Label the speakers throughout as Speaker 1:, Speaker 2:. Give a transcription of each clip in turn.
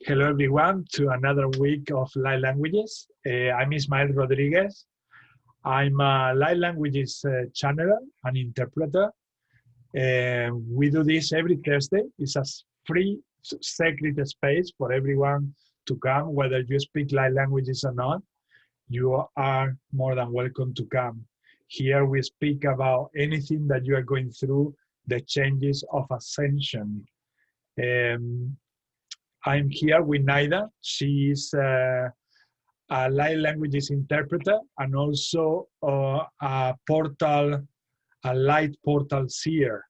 Speaker 1: Hello everyone to another week of Light Languages. I'm Ismael Rodriguez. I'm a Light Languages channeler and interpreter. We do this every Thursday. It's a free sacred space for everyone to come, whether you speak Light Languages or not. You are more than welcome to come. Here we speak about anything that you are going through, the changes of ascension. I'm here with Naida. She is a Light Languages interpreter and also a light portal seer.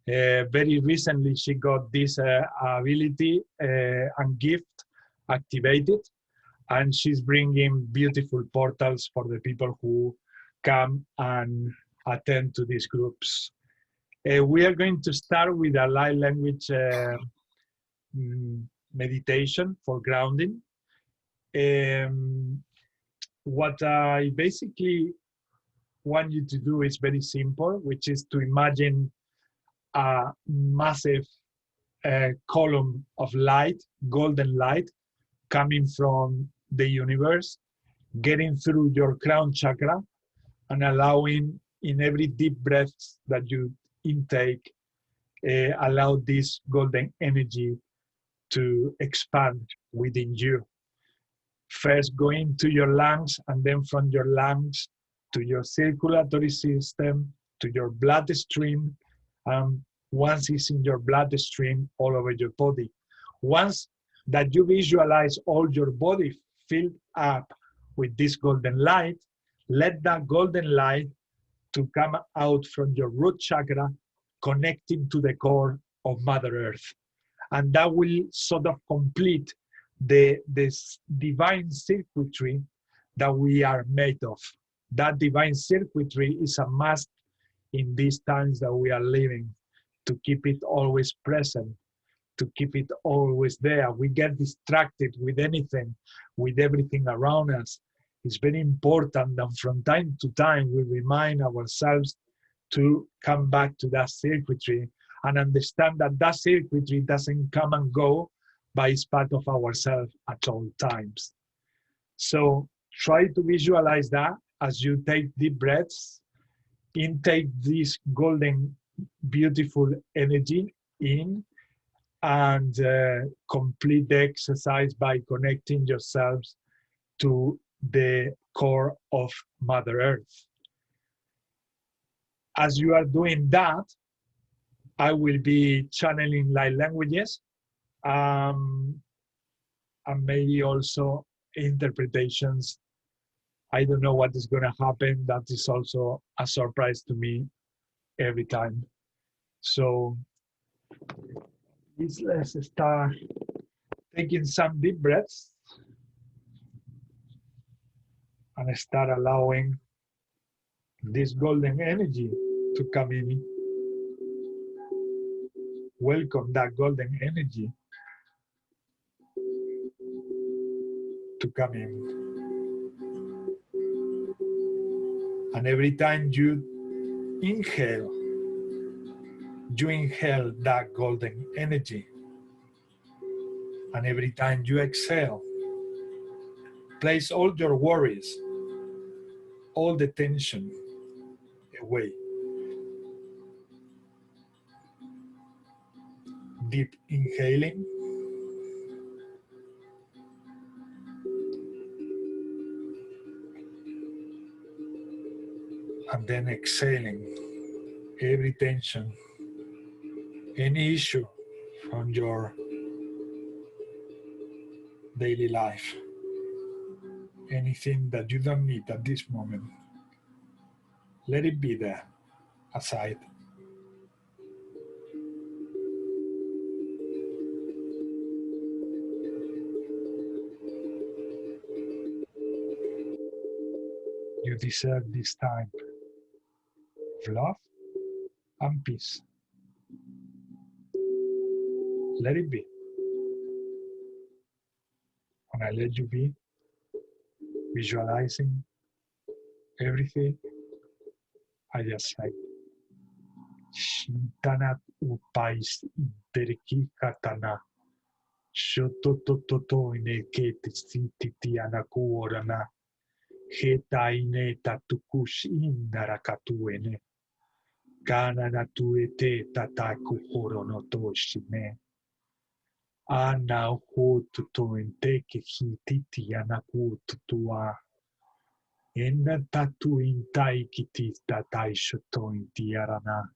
Speaker 1: Very recently, she got this ability and gift activated, and she's bringing beautiful portals for the people who come and attend to these groups. We are going to start with a light language meditation for grounding. What I basically want you to do is very simple, which is to imagine a massive column of light, golden light, coming from the universe, getting through your crown chakra and allowing in every deep breath that you intake, allow this golden energy to expand within you. First going to your lungs, and then from your lungs to your circulatory system, to your bloodstream. Once it's in your bloodstream, all over your body. Once that you visualize all your body filled up with this golden light, let that golden light to come out from your root chakra, connecting to the core of Mother Earth. And that will sort of complete this divine circuitry that we are made of. That divine circuitry is a must in these times that we are living, to keep it always present, to keep it always there. We get distracted with anything, with everything around us. It's very important that from time to time we remind ourselves to come back to that circuitry and understand that that circuitry doesn't come and go, but it's part of ourselves at all times. So try to visualize that as you take deep breaths, intake this golden, beautiful energy in, and complete the exercise by connecting yourselves to the core of Mother Earth. As you are doing that, I will be channeling light languages and maybe also interpretations. I don't know what is going to happen. That is also a surprise to me every time. So let's start taking some deep breaths and start allowing this golden energy to come in. Welcome that golden energy to come in. And every time you inhale that golden energy. And every time you exhale, place all your worries, all the tension away. Deep inhaling. And then exhaling every tension, any issue from your daily life, anything that you don't need at this moment. Let it be there, aside. You deserve this time of love and peace. Let it be. When I let you be, visualizing everything, I just say, Shintanat upais interki katana, Shotototo inekete sititi anakuorana. Heta ineta tukush indarakatuene. Kana natuete tataku horonotoshime. Ana hututo inteke hititi anakututua. Enna tatu intai kitis tatai shoto intiarana.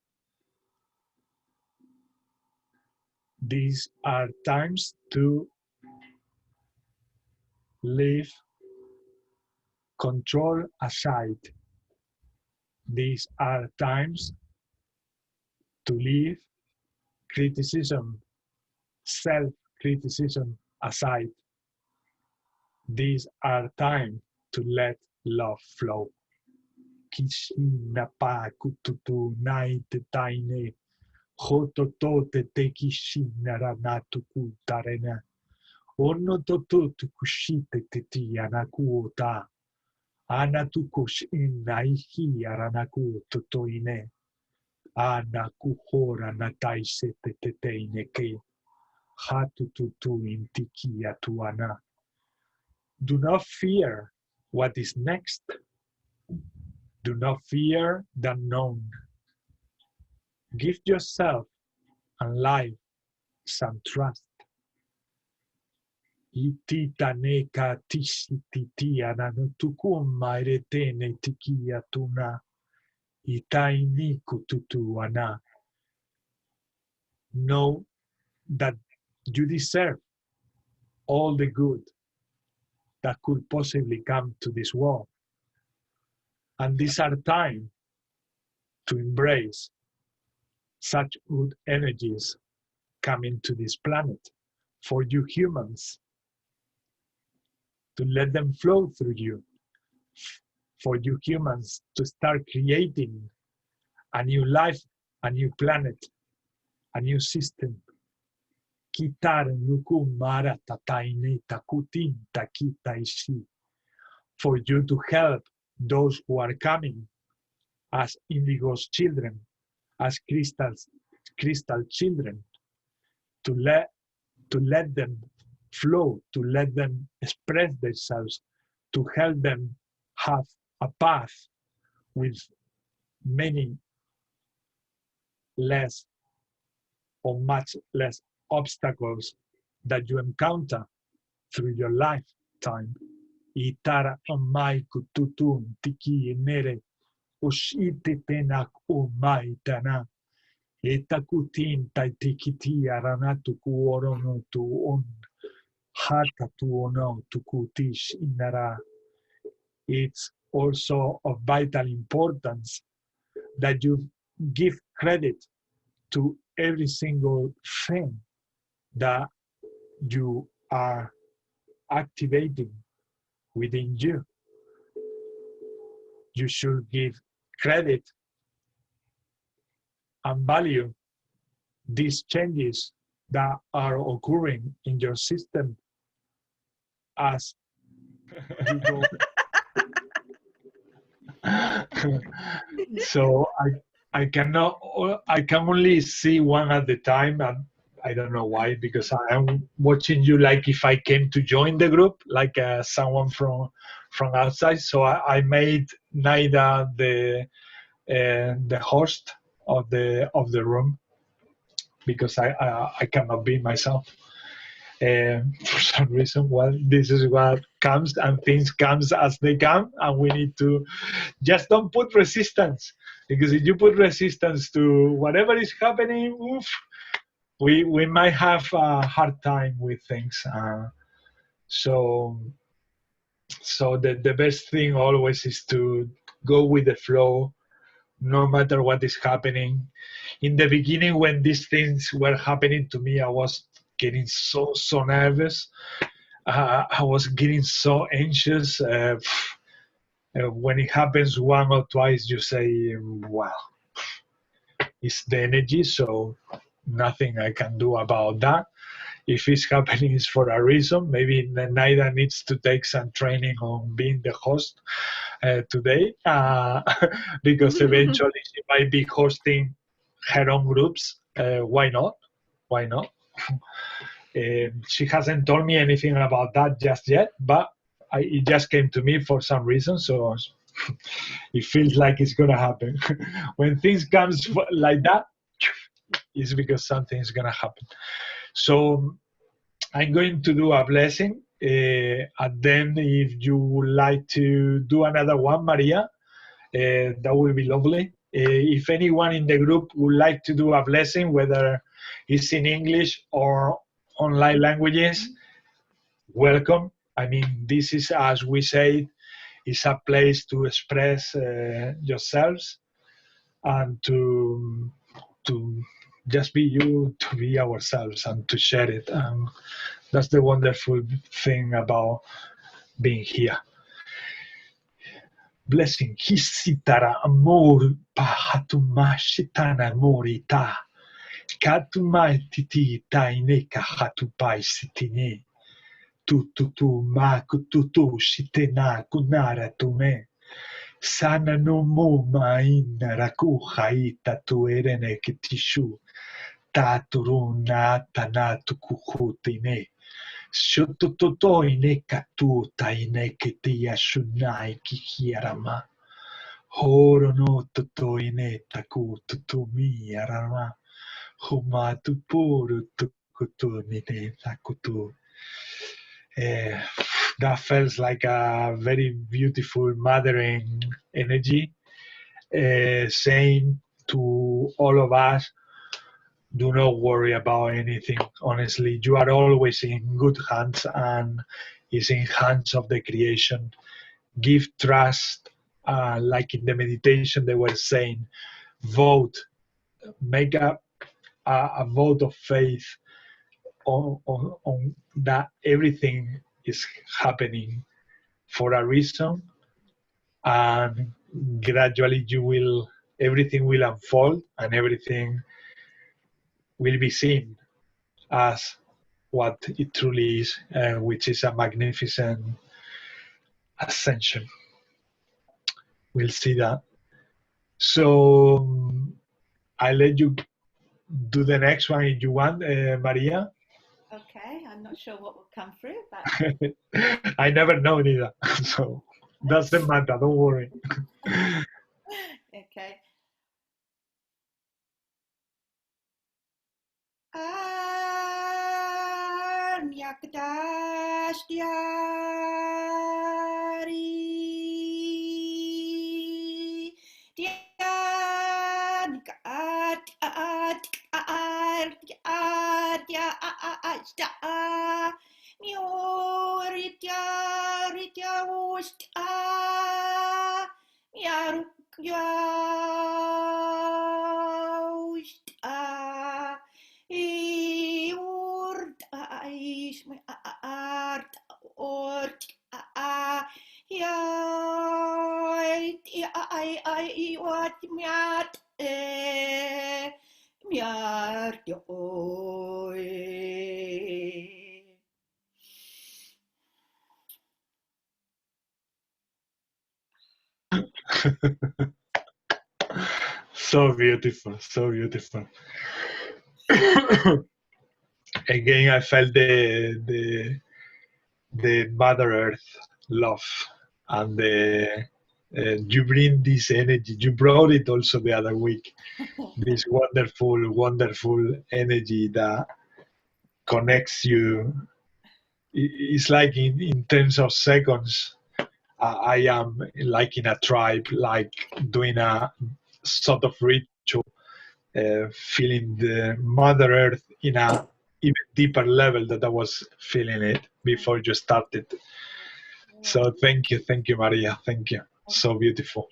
Speaker 1: These are times to leave control aside. These are times to leave criticism, self-criticism aside. These are times to let love flow. Kishina pa kututu naite taine hototote te kishina ranatu kutarena ono tototu kushite teti anakuota anatukush inaihi aranaku totoine anakuhora nataise teteine ke hatututu intikia tuana. Do not fear what is next. Do not fear the unknown. Give yourself and life some trust. Ititaneka tishititia nanutukuma iretene tikia tuna itaini kututuana. Know that you deserve all the good that could possibly come to this world. And these are time to embrace such good energies coming to this planet for you humans, to let them flow through you, for you humans to start creating a new life, a new planet, a new system. For you to help those who are coming as Indigo's children, as crystal children, to let them flow, to let them express themselves, to help them have a path with many less or much less obstacles that you encounter through your lifetime. Itara amai kututun tiki nere ushite tenak umaitana. Etakutin taitikiti aranatu kuorono tu on hata tuono tukutish inara. It's also of vital importance that you give credit to every single thing that you are activating within you. You should give credit and value these changes that are occurring in your system as you go. So I can only see one at the time, and I don't know why, because I am watching you like if I came to join the group, like someone from outside. So I made Naida the host of the room, because I cannot be myself. For some reason, well, this is what comes, and things comes as they come, and we need to just don't put resistance, because if you put resistance to whatever is happening, oof, we might have a hard time with things. So the best thing always is to go with the flow, no matter what is happening. In the beginning, when these things were happening to me, I was getting so nervous. I was getting so anxious. When it happens one or twice, you say, well, it's the energy, so nothing I can do about that. If it's happening, it's for a reason. Maybe Naida needs to take some training on being the host today, because eventually she might be hosting her own groups. Why not? Why not? She hasn't told me anything about that just yet, but it just came to me for some reason, so it feels like it's gonna happen. When things comes like that, it's because something's gonna happen. So I'm going to do a blessing, and then if you would like to do another one, Maria, that would be lovely. If anyone in the group would like to do a blessing, whether it's in English or online languages, welcome. I mean, this is, as we say, is a place to express yourselves and to just be you, to be ourselves, and to share it. That's the wonderful thing about being here. Blessing. Hisitara amor pahatuma shitana morita. Katuma titi taineka hatupai sitine. Tu ma kututu shitena kunara tume. Sana no mo maina rakuha ita tu erene kitishu. Taturuna tanatu kuhutine. Shototo ine katuta ine ketia shunai kikirama. Horo no toto ine taku tutumi arama. Huma tu puru tukutu nine takutu. That feels like a very beautiful mothering energy, saying to all of us, do not worry about anything. Honestly, you are always in good hands, and is in hands of the creation. Give trust, like in the meditation they were saying, vote, make a vote of faith on that everything is happening for a reason, and gradually everything will unfold, and everything will be seen as what it truly is, which is a magnificent ascension. We'll see that. So I'll let you do the next one if you want, Maria.
Speaker 2: Okay, I'm not sure what will come through, but
Speaker 1: I never know neither, so doesn't matter, don't worry.
Speaker 2: okay.
Speaker 1: So beautiful, so beautiful. Again, I felt the Mother Earth love, and you bring this energy. You brought it also the other week. This wonderful, wonderful energy that connects you. It's like in terms of seconds, I am like in a tribe, like doing a sort of ritual, feeling the Mother Earth in a even deeper level that I was feeling it before you started. So thank you, Maria, thank you. So beautiful.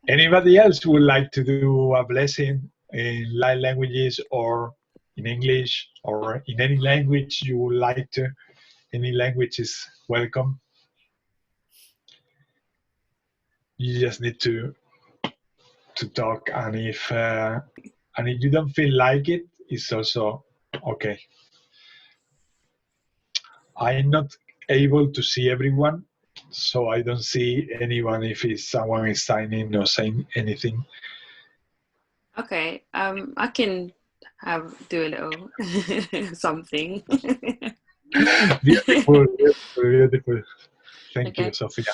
Speaker 1: Anybody else would like to do a blessing in light languages or in English or in any language you would like to? Any language is welcome. You just need to talk, and if you don't feel like it, it's also okay. I'm not able to see everyone, so I don't see anyone if someone is signing or saying anything.
Speaker 3: Okay, I can do a little something.
Speaker 1: Beautiful, beautiful, beautiful. Thank you,
Speaker 3: Okay.
Speaker 1: Sophia.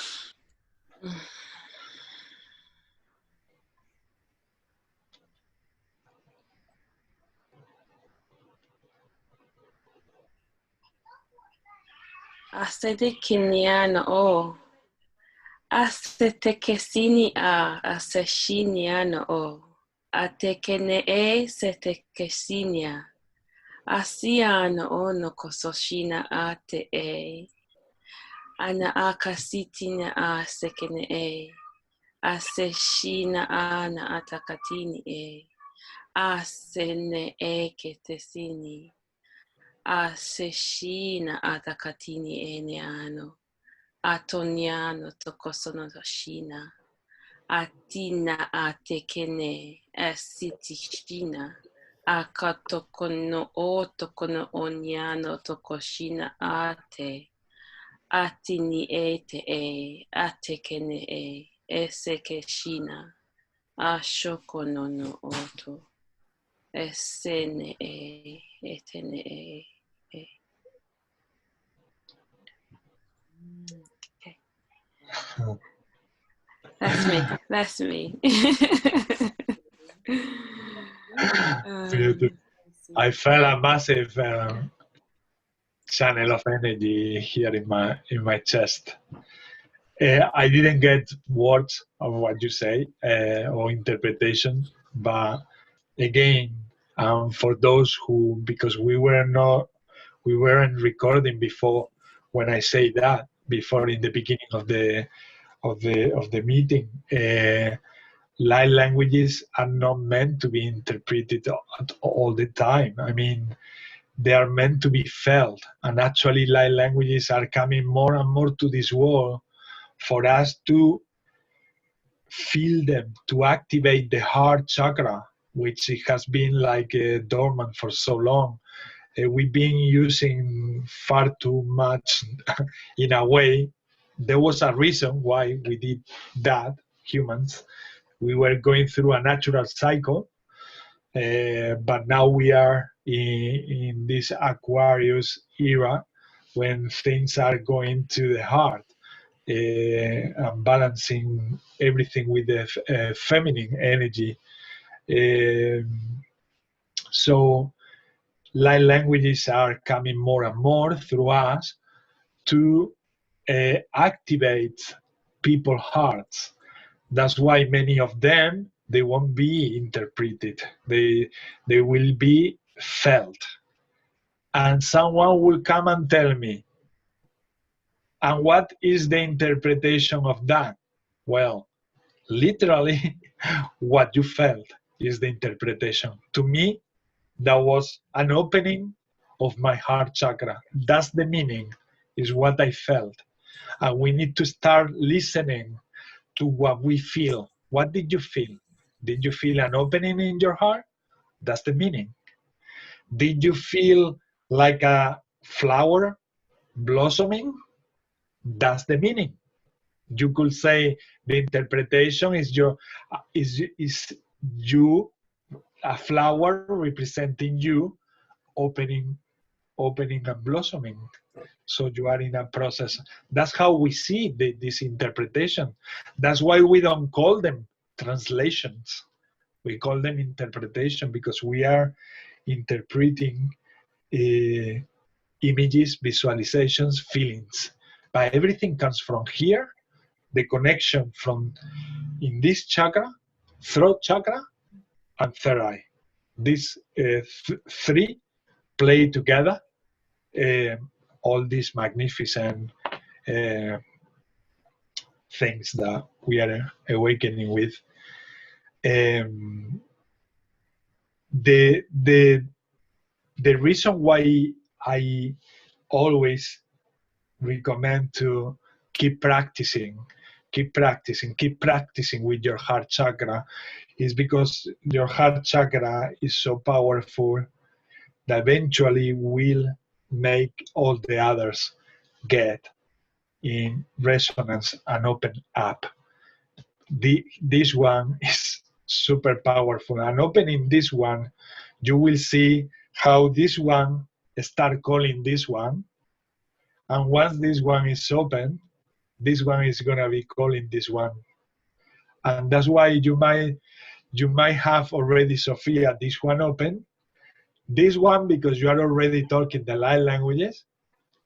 Speaker 3: Asedekiniano o. Asetekesini aseshiniano o. Atekene setekesinia. Asiano o no kososhina ate e. Ana akasitina asekene e. Aseshina ana atakatini e. Asene ketesini. Aseshina atakatini eneano. Atoniano tokosono shina. Atina atekene esitishina. Akatokono o tokono onyano tokoshina ate. Atini ete atekene esekeshina. Ashokono no oto. Esene etene Okay. That's me. That's me.
Speaker 1: Beautiful. I felt a massive channel of energy here in my chest. I didn't get words of what you say or interpretation, but again, for those who, because we weren't recording before when I say that before in the beginning of the meeting. Light languages are not meant to be interpreted all the time. I mean, they are meant to be felt, and actually light languages are coming more and more to this world for us to feel them, to activate the heart chakra, which it has been like dormant for so long. We've been using far too much in a way. There was a reason why we did that, humans. We were going through a natural cycle, but now we are in this Aquarius era when things are going to the heart. And balancing everything with the feminine energy. So light languages are coming more and more through us to activate people's hearts. That's why many of them, they won't be interpreted. They will be felt. And someone will come and tell me, and what is the interpretation of that? Well, literally what you felt is the interpretation. To me, that was an opening of my heart chakra. That's the meaning, is what I felt. And we need to start listening to what we feel. What did you feel? Did you feel an opening in your heart? That's the meaning. Did you feel like a flower blossoming? That's the meaning. You could say the interpretation is you, a flower representing you, opening and blossoming. So you are in a process. That's how we see this interpretation. That's why we don't call them translations. We call them interpretation because we are interpreting images, visualizations, feelings. But everything comes from here. The connection from in this chakra, throat chakra, and third eye. These three play together. All these magnificent things that we are awakening with. The reason why I always recommend to keep practicing with your heart chakra is because your heart chakra is so powerful that eventually will make all the others get in resonance and open up. This one is super powerful. And opening this one, you will see how this one start calling this one. And once this one is open, this one is gonna be calling this one. And that's why you might have already, Sophia, this one open, this one because you are already talking the light languages,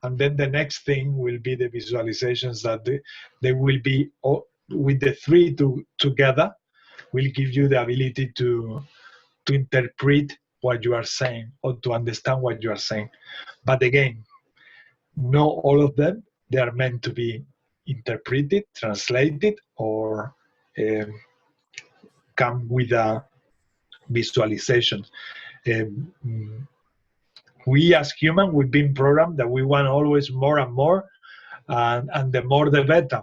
Speaker 1: and then the next thing will be the visualizations that they will be with the three together, will give you the ability to interpret what you are saying or to understand what you are saying. But again, not all of them, they are meant to be interpreted, translated, or come with a visualization. We as humans, we've been programmed that we want always more and more, and the more the better.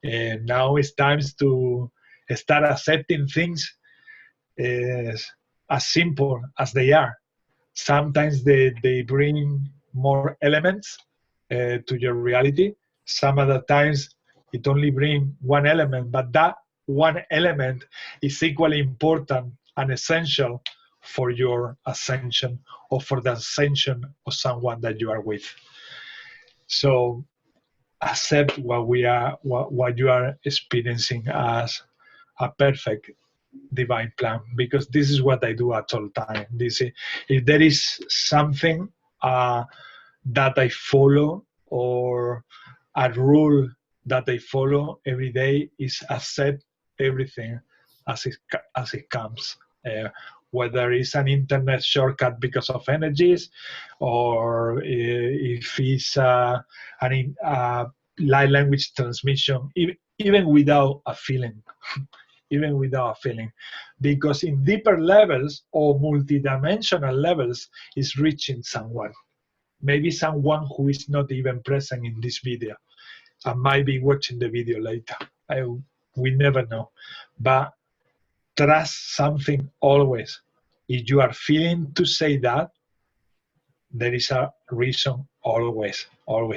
Speaker 1: And now it's time to start accepting things as simple as they are. Sometimes they bring more elements to your reality. Some other times it only brings one element, but that one element is equally important and essential for your ascension or for the ascension of someone that you are with. So accept what you are experiencing as a perfect divine plan, because this is what I do at all time. If there is something that I follow, or a rule that I follow every day, is accept everything as it comes. Whether it's an internet shortcut because of energies, or if it's a light language transmission, even without a feeling. Even without a feeling, because in deeper levels or multidimensional levels is reaching someone, maybe someone who is not even present in this video and might be watching the video later. We never know, but trust something always. If you are feeling to say that, there is a reason always.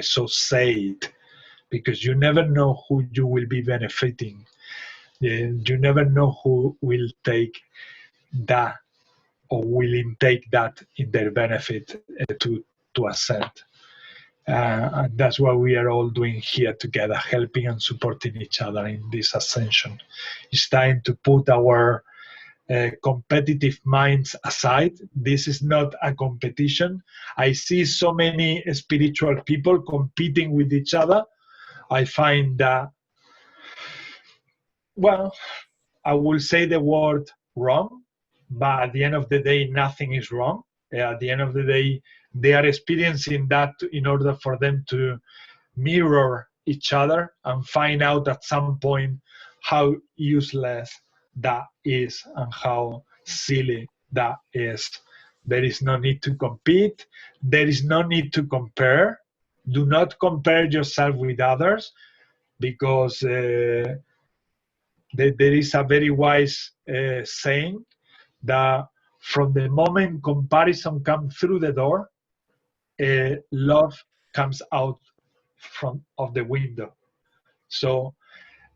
Speaker 1: So say it, because you never know who you will be benefiting. You never know who will take that or will intake that in their benefit to ascend. And that's what we are all doing here together, helping and supporting each other in this ascension. It's time to put our competitive minds aside. This is not a competition. I see so many spiritual people competing with each other. I find that, well, I will say the word wrong, but at the end of the day, nothing is wrong. At the end of the day, they are experiencing that in order for them to mirror each other and find out at some point how useless that is and how silly that is. There is no need to compete. There is no need to compare. Do not compare yourself with others, because there is a very wise saying that from the moment comparison comes through the door, love comes out of the window. So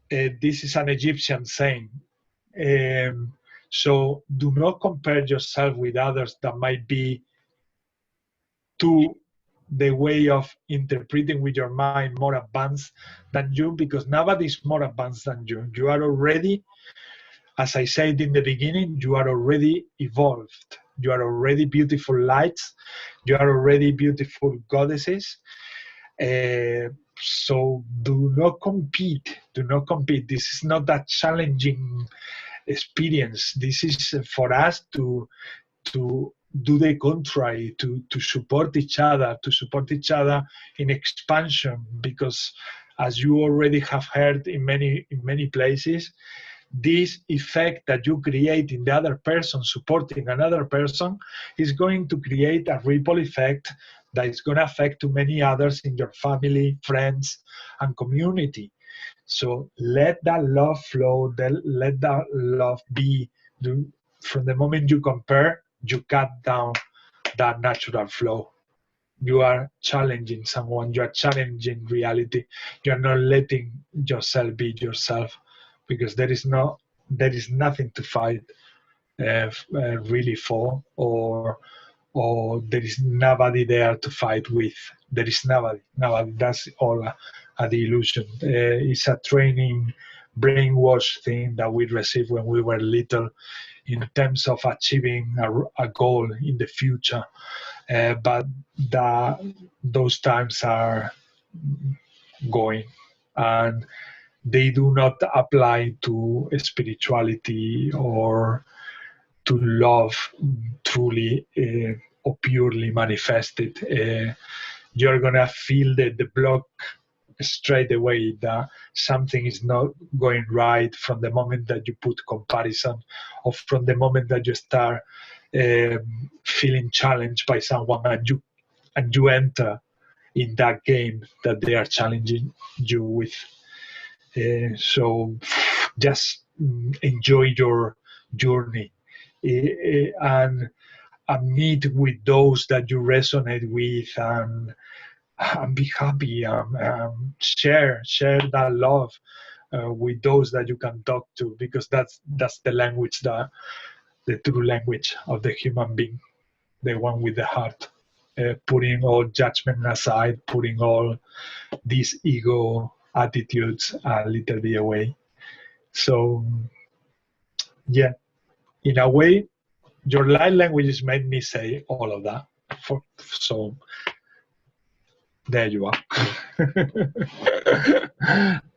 Speaker 1: this is an Egyptian saying. So do not compare yourself with others that might be to the way of interpreting with your mind more advanced than you, because nobody is more advanced than you. You are already, as I said in the beginning, you are already evolved. You are already beautiful lights. You are already beautiful goddesses. So do not compete. Do not compete. This is not that challenging experience. This is for us to do the contrary, to support each other in expansion, because as you already have heard in many places, this effect that you create in the other person supporting another person is going to create a ripple effect that is going to affect to many others in your family, friends, and community. So let that love flow, let that love be. From the moment you compare, you cut down that natural flow. You are challenging someone, you are challenging reality. You are not letting yourself be yourself, because there is no there is nothing to fight really for, or there is nobody there to fight with. There is nobody. That's all a delusion. It's a training, brainwash thing that we received when we were little, in terms of achieving a goal in the future. But those times are going, and they do not apply to spirituality or to love truly or purely manifested. You're gonna feel the block straight away, that something is not going right from the moment that you put comparison, or from the moment that you start feeling challenged by someone, and you enter in that game that they are challenging you with. So just enjoy your journey, and meet with those that you resonate with, and be happy. Share that love with those that you can talk to, because that's the language, the true language of the human being, the one with the heart. Putting all judgment aside, putting all these ego attitudes a little bit away. So yeah, in a way, your light languages made me say all of that. So there you are.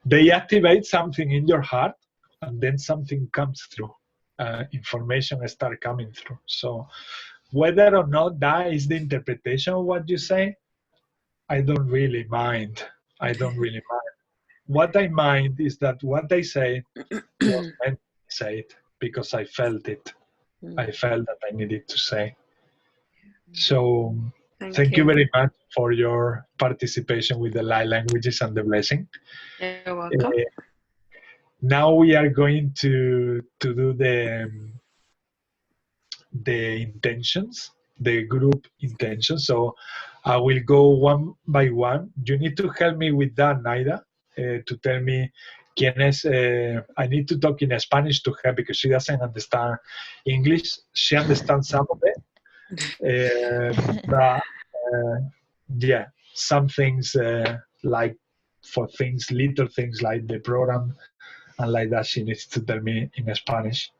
Speaker 1: They activate something in your heart, and then something comes through. Information start coming through. So whether or not that is the interpretation of what you say, I don't really mind. What I mind is that what I say was meant to say it, because I felt it. I felt that I needed to say. So thank you very much for your participation with the light languages and the blessing.
Speaker 3: You're welcome.
Speaker 1: Now we are going to do the intentions, the group intentions. So I will go one by one. You need to help me with that, Naida, to tell me quién es. I need to talk in Spanish to her because she doesn't understand English. She understands some of it. But yeah, some things like for things, little things like the program and like that, she needs to tell me in Spanish.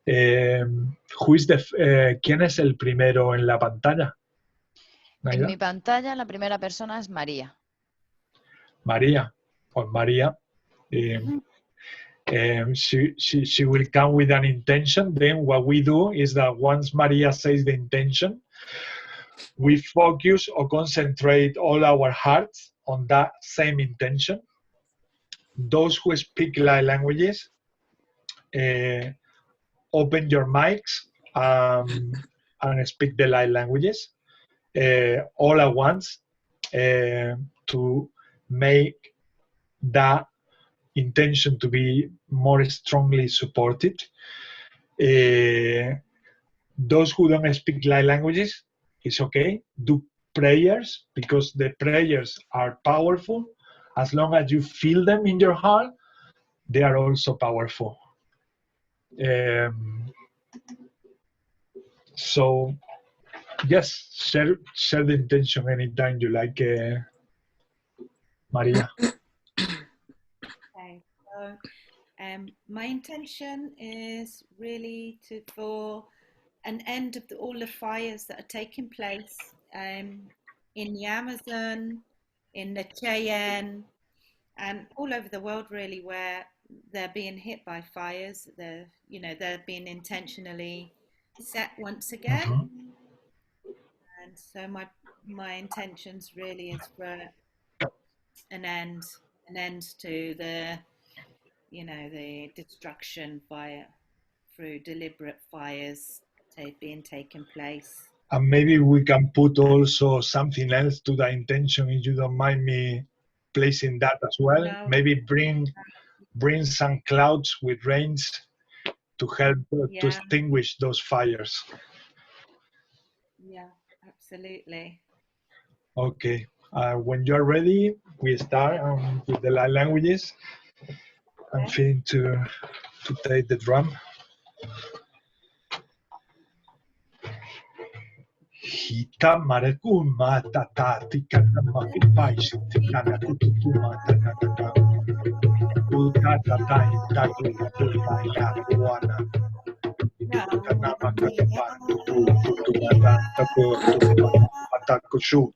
Speaker 1: Who is ¿Quién es el primero en la pantalla?
Speaker 4: En mi pantalla la primera persona es María.
Speaker 1: María, pues María. She will come with an intention. Then what we do is that once Maria says the intention, we focus or concentrate all our hearts on that same intention. Those who speak light languages, open your mics and speak the light languages all at once to make that intention to be more strongly supported. Those who don't speak light languages, it's okay. Do prayers, because the prayers are powerful. As long as you feel them in your heart, they are also powerful. So yes, share the intention anytime you like, Maria.
Speaker 2: Okay, so my intention is really for an end of all the fires that are taking place in the Amazon, in the Cheyenne, and all over the world, really, where they're being hit by fires. They're being intentionally set once again. And so my intentions really is for an end to the the destruction through deliberate fires being taken place.
Speaker 1: And maybe we can put also something else to the intention, if you don't mind me placing that as well. No. Maybe bring some clouds with rains to help to extinguish those fires.
Speaker 2: Yeah, absolutely.
Speaker 1: Okay. When you're ready, we start with the light languages. I'm feeling to to take the drum. Hita marekuma tatati katama kipaisi tikana kutukuma tatata. Utata itaku kutaya kuana. Tanama katapan tutu kutumata tapo tutumata matakushu.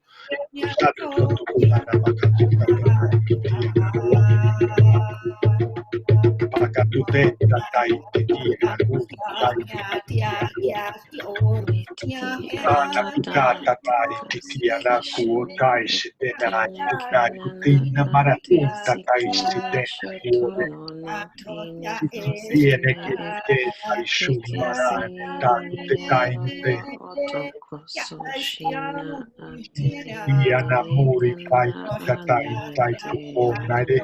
Speaker 1: Ustatu kutukuna makatuta kitia kuana. Pakatute tatai titia kutai Nakutata titiana kuotai sitena tukai kutina marakunta tai sitena kuone tiene che te tai shumarane tai te tai te tiana muri tai tai tai kuonare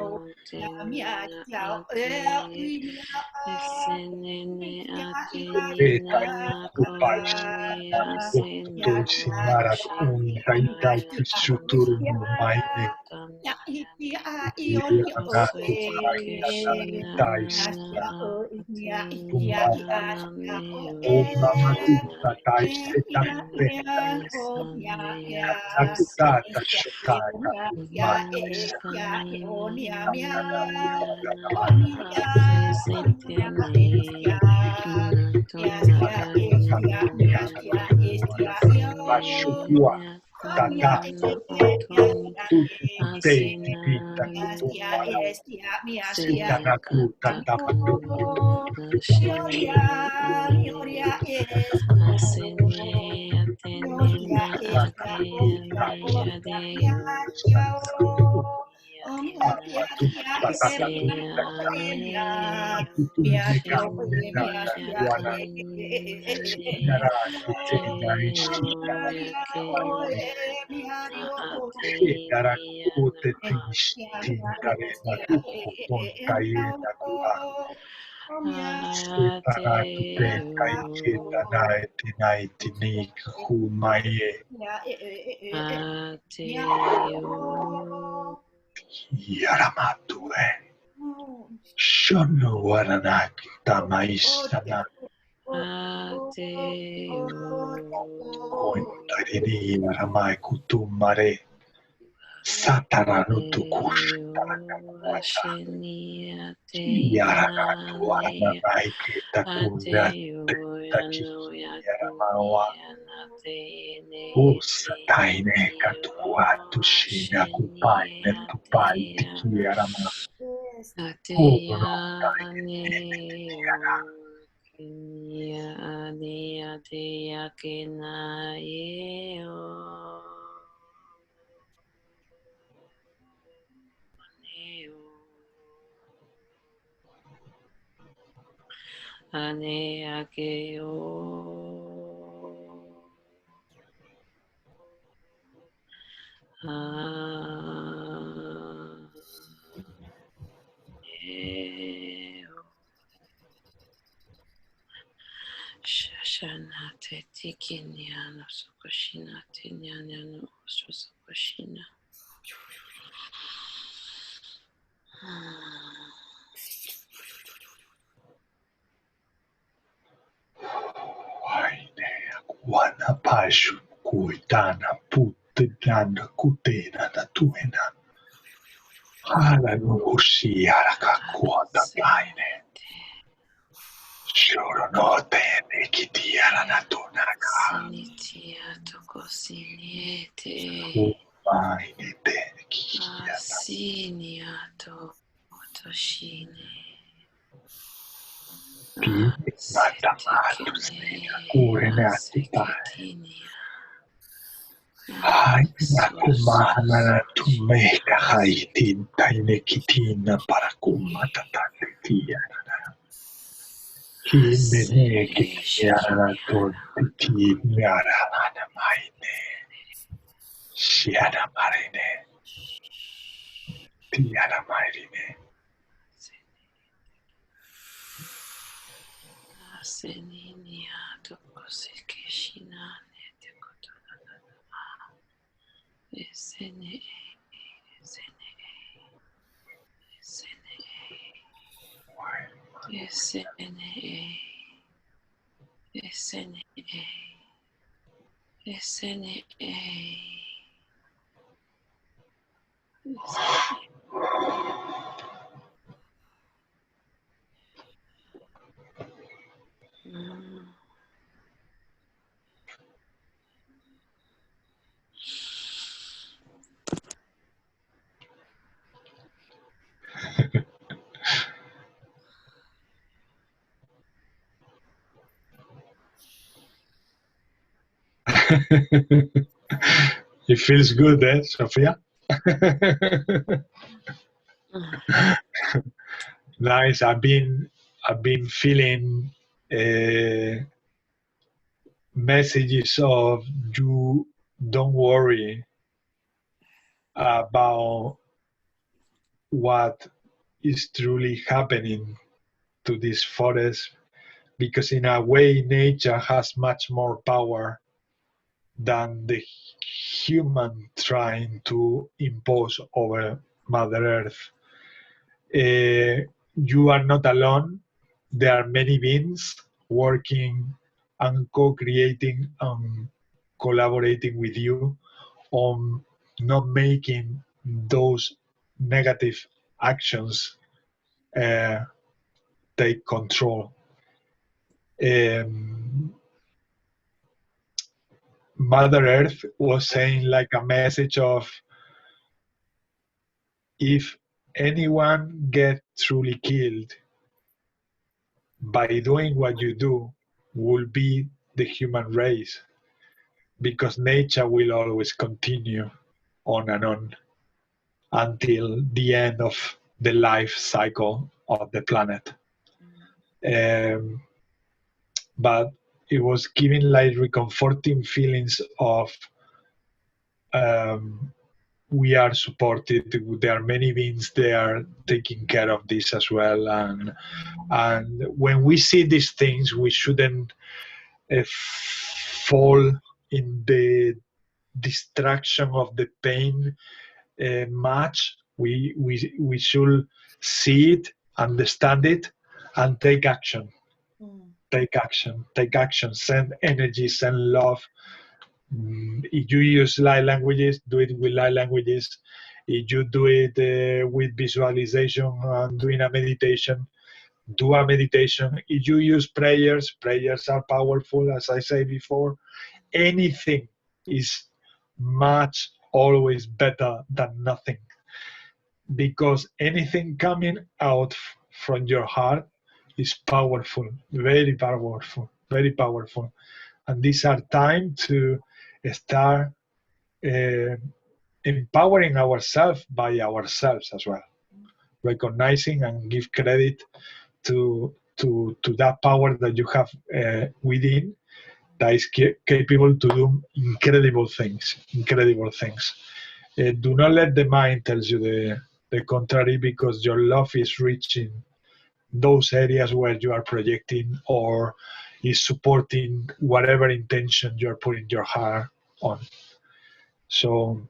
Speaker 1: te tai kupai tu simara kunta tai suturu maine tiana kupai tai Om Mama Tutta Tai Setatte Nakutata Shataya Mata Pashukua Tata Te Divita Tumara Sitanaku Tatapatu Separati kai kita naiti kumaye yaramatu shono waranaki tamaisana kointarini yaramai kutumare sataranu tukushtaranakuata yaranatu waranai kita kunate taki yaramawa Usataine katuatu shina kupaine tupai tikiyarama uro taine
Speaker 3: Shashanate tikinyano sokoshina tinyano sokoshina.
Speaker 1: Waine wana pashu kuitana putana kutena na tuena hala nushi arakakuata paine shoro no tene kitiara na tunaka paine tene kikiara Pine matamatu sina kurene atipai Hai nakumana na tumeka haitin taine kitina para kumata tatiana Himene kitiara tortiti miara mana maine Shiara marine Tiara marine
Speaker 3: SNA, SNA, SNA,
Speaker 1: It feels good, eh, Sofia? Nice. I've been feeling messages of you don't worry about what is truly happening to this forest, because in a way nature has much more power than the human trying to impose over Mother Earth. You are not alone. There are many beings working and co-creating and collaborating with you on not making those negative actions take control. Mother Earth was saying like a message of, if anyone gets truly killed by doing what you do, will be the human race, because nature will always continue on and on until the end of the life cycle of the planet. But it was giving like reconforting feelings of we are supported. There are many beings there taking care of this as well, and when we see these things, we shouldn't fall in the distraction of the pain much. We should see it, understand it, and take action. Take action. Send energy, send love. If you use light languages, do it with light languages. If you do it with visualization and doing a meditation, do a meditation. If you use prayers, prayers are powerful, as I said before. Anything is much always better than nothing, because anything coming out from your heart is powerful, very powerful, very powerful. And these are time to start empowering ourselves by ourselves as well, recognizing and give credit to that power that you have within, that is capable to do incredible things. Do not let the mind tell you the contrary, because your love is reaching those areas where you are projecting or is supporting whatever intention you're putting your heart on. So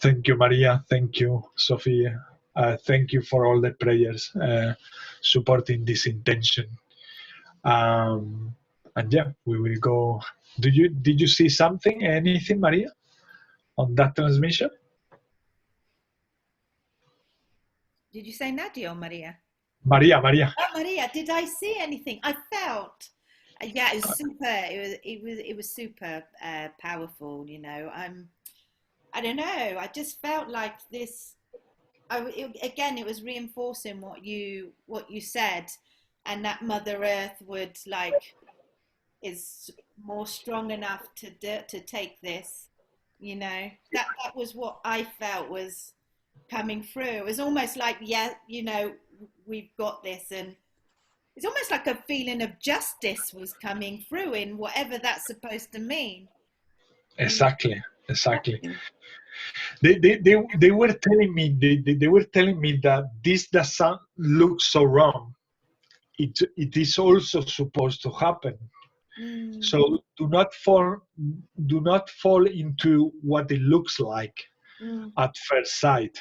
Speaker 1: thank you, Maria. Thank you, Sophia. Thank you for all the prayers supporting this intention. And yeah, we will go. Did you see something, anything, Maria, on that transmission?
Speaker 2: Did you say Nadia or Maria?
Speaker 1: Maria.
Speaker 2: Oh, Maria, did I see anything? I felt, yeah, it was super. It was super powerful. You know, I don't know. I just felt like this. Again, it was reinforcing what you said, and that Mother Earth would is more strong enough to take this. You know, that was what I felt was coming through. It was almost like, yeah, you know, we've got this, and it's almost like a feeling of justice was coming through in whatever that's supposed to mean.
Speaker 1: Exactly. They were telling me that this doesn't look so wrong. It is also supposed to happen. So do not fall into what it looks like at first sight,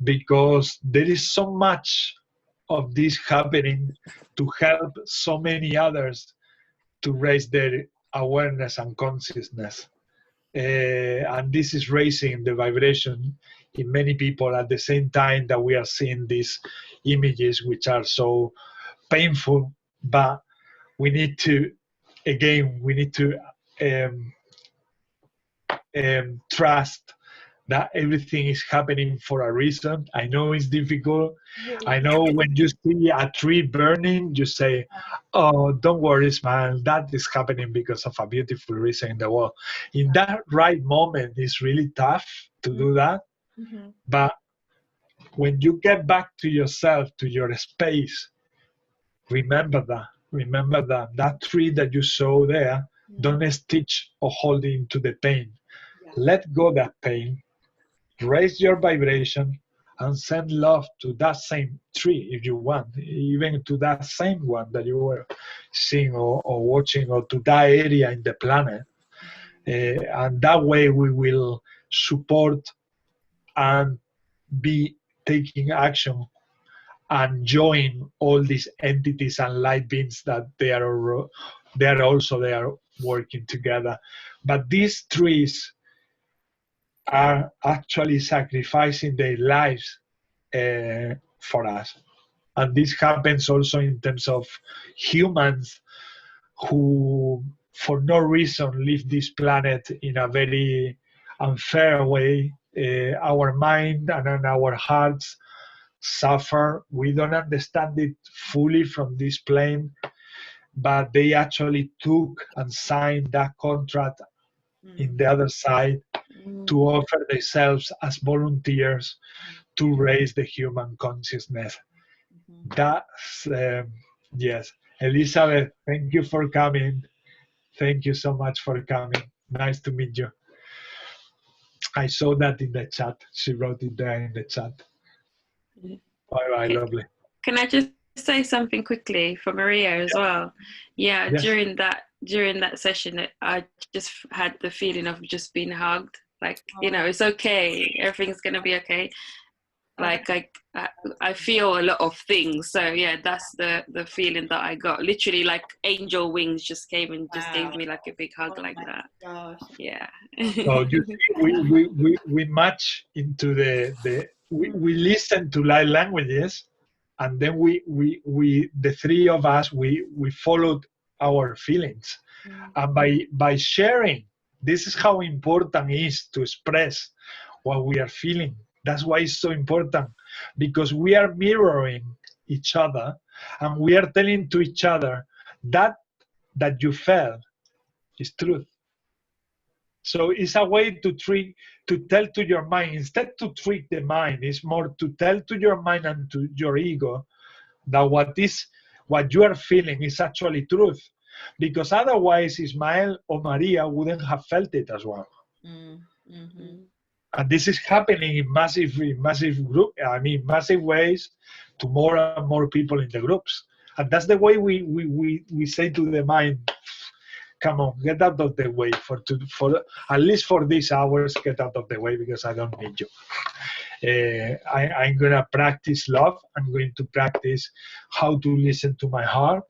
Speaker 1: because there is so much of this happening to help so many others to raise their awareness and consciousness. And this is raising the vibration in many people at the same time that we are seeing these images which are so painful, but we need to, again, we need to trust that everything is happening for a reason. I know it's difficult. I know when you see a tree burning, you say, oh, don't worry, Ismael, that is happening because of a beautiful reason in the world. In that right moment, it's really tough to do that. But when you get back to yourself, to your space, remember that. Remember that that tree that you saw there, don't stitch or hold into the pain. Let go of that pain. Raise your vibration and send love to that same tree if you want, even to that same one that you were seeing or watching, or to that area in the planet. And that way we will support and be taking action and join all these entities and light beings that they are working together. But these trees are actually sacrificing their lives for us. And this happens also in terms of humans who, for no reason, leave this planet in a very unfair way. Our mind and our hearts suffer. We don't understand it fully from this plane, but they actually took and signed that contract in the other side to offer themselves as volunteers to raise the human consciousness. That's, yes. Elizabeth, thank you for coming. Thank you so much for coming. Nice to meet you. I saw that in the chat. She wrote it there in the chat. Bye-bye, lovely.
Speaker 3: Can I just say something quickly for Maria as well? Yeah, yes. During that session, I just had the feeling of just being hugged. Like, you know, it's okay. Everything's going to be okay. Like, I feel a lot of things. So, yeah, that's the feeling that I got. Literally, like, angel wings just came and just gave me, like, a big hug like that.
Speaker 2: Gosh.
Speaker 3: Yeah.
Speaker 1: So, you see, we match into we listen to light languages, and then we the three of us, we followed our feelings. And by sharing, this is how important it is to express what we are feeling. That's why it's so important, because we are mirroring each other and we are telling to each other that you felt is truth. So it's a way to tell to your mind, instead to trick the mind, it's more to tell to your mind and to your ego that what you are feeling is actually truth. Because otherwise Ismael or Maria wouldn't have felt it as well. And this is happening in massive ways to more and more people in the groups. And that's the way we say to the mind, come on, get out of the way for at least for these hours, get out of the way, because I don't need you. I'm going to practice love. I'm going to practice how to listen to my heart.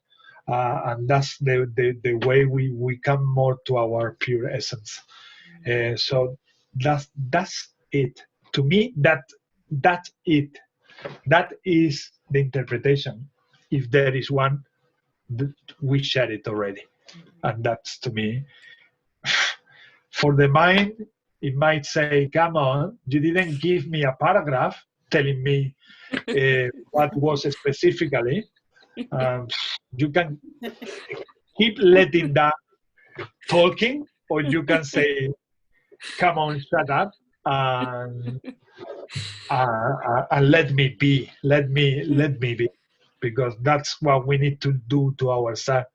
Speaker 1: And that's the way we come more to our pure essence. So that's it. To me, that's it. That is the interpretation. If there is one, we share it already. And that's, to me, for the mind, it might say, come on, you didn't give me a paragraph telling me what was specifically. You can keep letting that talking, or you can say, come on, shut up, and let me be. Let me be. Because that's what we need to do to ourselves.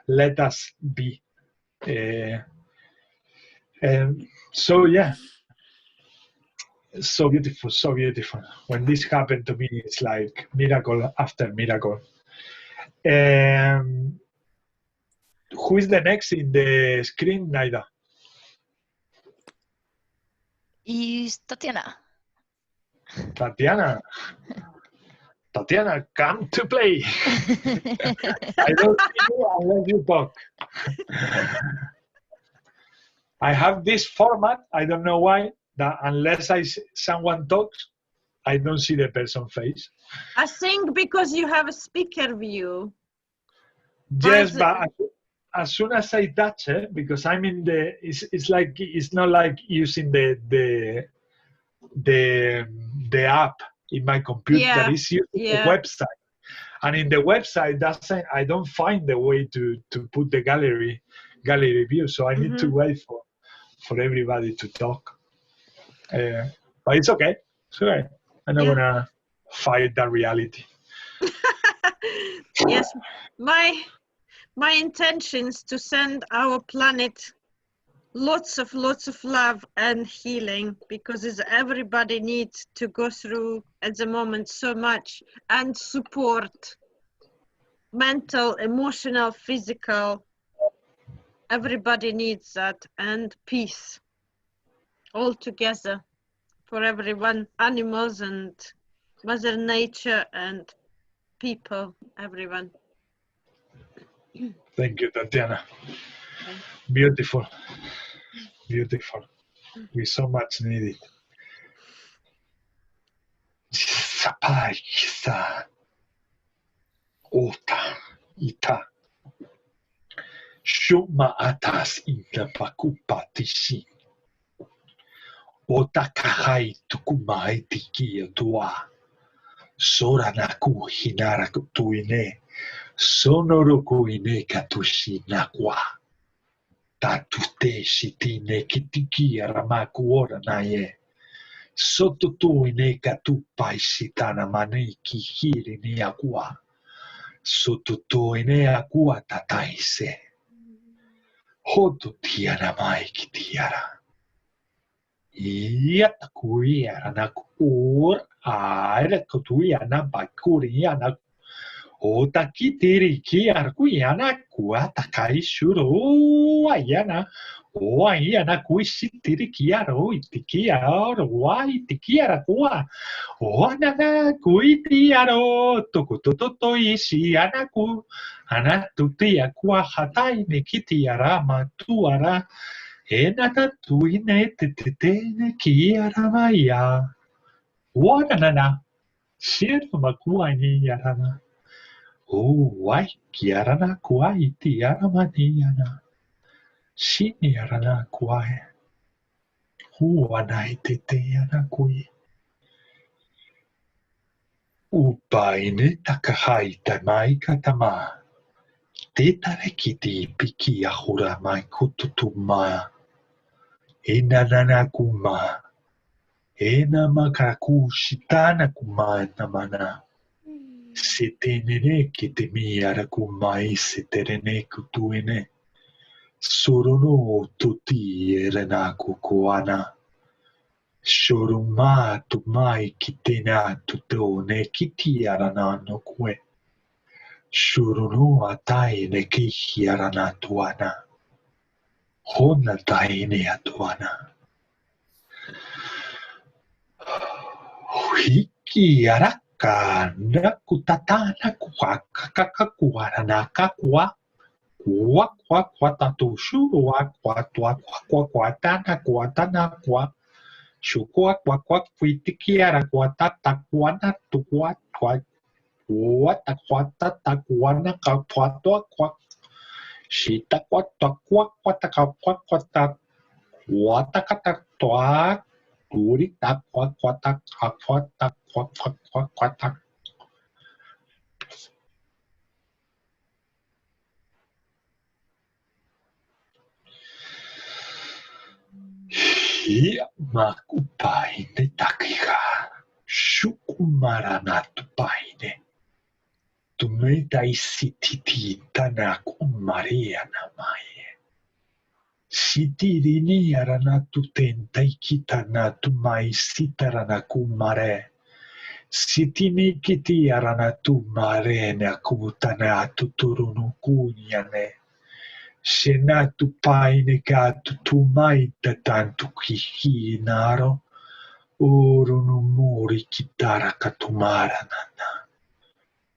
Speaker 1: Let us be. And so, yeah. So beautiful, so beautiful. When this happened to me, it's like miracle after miracle. Who is the next in the screen, Naida?
Speaker 4: Is Tatiana.
Speaker 1: Tatiana. Tatiana, come to play. I don't see you unless you talk. I have this format, I don't know why, that unless someone talks, I don't see the person's face.
Speaker 5: I think because you have a speaker view.
Speaker 1: Yes, but as soon as I touch it, because I'm in the, it's not like using the app in my computer.
Speaker 5: Yeah,
Speaker 1: That is using the website, and in the website, I don't find the way to put the gallery view. So I need to wait for everybody to talk. But it's okay. It's okay. I'm not gonna fight that reality.
Speaker 5: Yes, my intention is to send our planet lots of love and healing, because everybody needs to go through at the moment so much, and support, mental, emotional, physical. Everybody needs that, and peace all together for everyone, animals and Mother Nature and people, everyone.
Speaker 1: Thank you, Tatiana. Beautiful. Beautiful. We so much need it. Sapaisa. Ota. Ita. Shuma atas inta pakupa tishi. Ota kahai tukumai tiki dua. Sora naku hinara tuine. Sonoro kuine katushi nakwa. Tatute shitine kitiki ramaku ora naye. Soto tuine katupai shitana mane kihiri ni akua. Soto tuine akua tataise. Hoto tiara mai kitiara. Iata kuiara nakur aira kutuiana bakuriana. Ota kitiri ki arkuiana kuata kai shuru ayana. O ayana kuishitiri kiaro itikiaro wai tikiara kua. O anana kuitiaro tokutoto ishi anaku. Anatutia kua hatai nikitiara matuara. Enata tuine tetene kiara maya. Wanana. Shiro makuani yarana. Oh, wai kiarana kuai tiara maniana. Shini arana kuai. Huanai teteana kui. Upaine takahai tamai katama. Tetare kiti piki ahura mai kututuma. Enanana kuma. Ena makaku shitana kuma namana. Setenene kitemiara kumai seterene kutuene. Sorono tuti erenaku koana. Shoruma tumai kitena tutone kitiarana no kue. Shorono atai ne kihiarana tuana. Hona taine atuana. Hiki araka nakutatana kuakakakuara nakakua. Kwa tatu shurua kwa tana kwa tana kwa shukua kwa fitikiara kwa tata kwa na tukwa kwa tata kwa na kwa shita kwa taka kwa takata toa kuri ta kwa ta. Hia makupaine takiga. Shukumaranatu paine. Tumeta isititi tanaku maria namae. Sitirini aranatu tenta ikitanatu mai sitaranaku mare. Sitini kiti aranatu mare nakutanatu turunu kunyane. Senatu paine gatu tumaita tantu kihinaro. Urunu muri kitara katumara nana.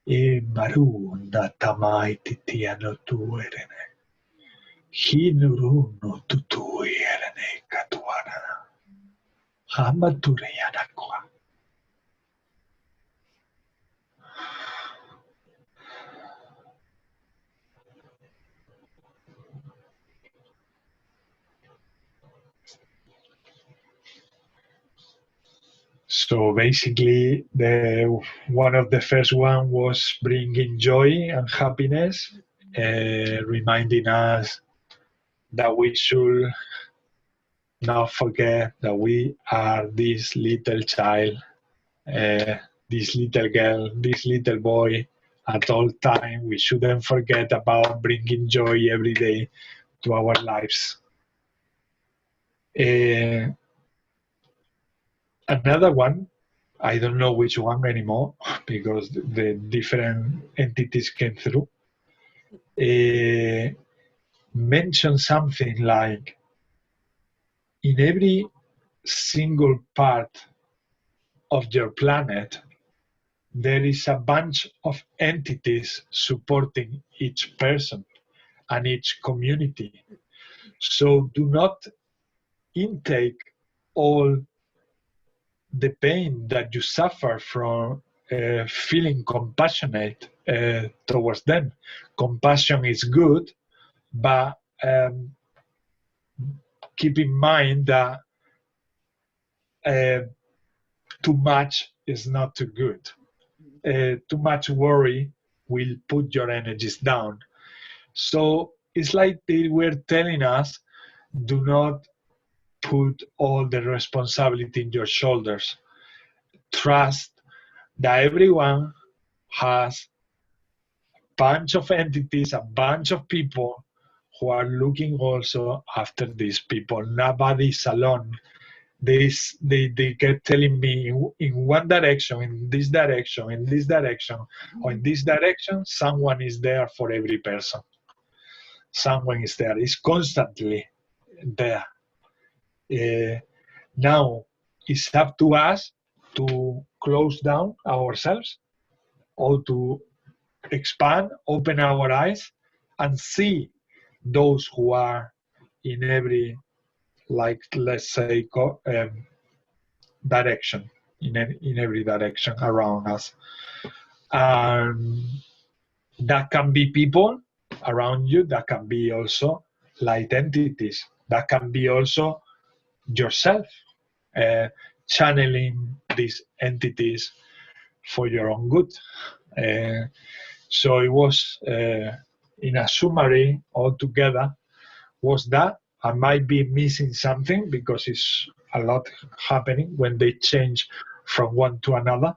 Speaker 1: E maru na tamai titiano tuerene. Hinuru no tutuerene katuana. Hamatureyana. So basically, one of the first one was bringing joy and happiness, reminding us that we should not forget that we are this little child, this little girl, this little boy. At all time, we shouldn't forget about bringing joy every day to our lives. Another one, I don't know which one anymore because the different entities came through. Mention something like, in every single part of your planet, there is a bunch of entities supporting each person and each community. So do not intake all the pain that you suffer from feeling compassionate towards them. Compassion is good, but keep in mind that too much is not too good. Too much worry will put your energies down. So it's like they were telling us, do not put all the responsibility in your shoulders. Trust that everyone has a bunch of entities, a bunch of people who are looking also after these people. Nobody's alone. They kept telling me in one direction, in this direction, in this direction, or in this direction, someone is there for every person. Someone is there. It's constantly there. Now, it's up to us to close down ourselves or to expand, open our eyes, and see those who are in every, like, let's say, direction, in every direction around us. That can be people around you, that can be also light entities, that can be also yourself, channeling these entities for your own good. So it was, in a summary altogether, was that I might be missing something because it's a lot happening when they change from one to another.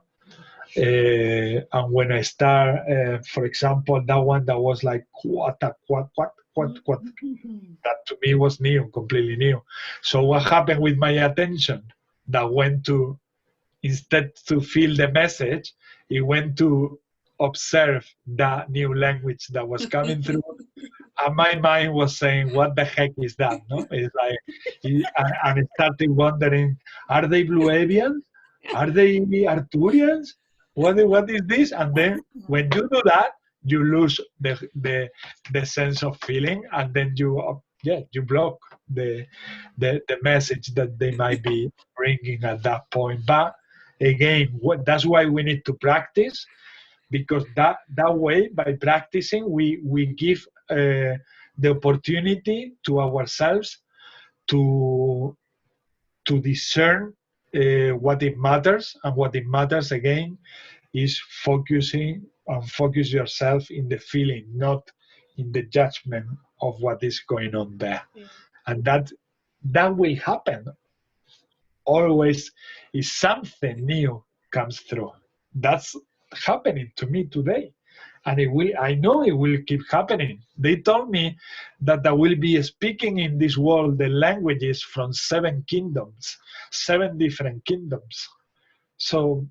Speaker 1: And when I start, for example, that one that was like, what, that to me was new, completely new. So what happened with my attention? That went to, instead to feel the message, it went to observe that new language that was coming through. And my mind was saying, what the heck is that? No, it's like, and I started wondering, are they Blue Avians? Are they Arturians? What is this? And then when you do that, you lose the sense of feeling, and then you block the message that they might be bringing at that point. But again, that's why we need to practice, because that way, by practicing, we give the opportunity to ourselves to discern what it matters, and what it matters again is focus yourself in the feeling, not in the judgment of what is going on there. And that will happen always. Is something new comes through. That's happening to me today, and I know it will keep happening. They told me that I will be speaking in this world the languages from 7 kingdoms, 7 different kingdoms. So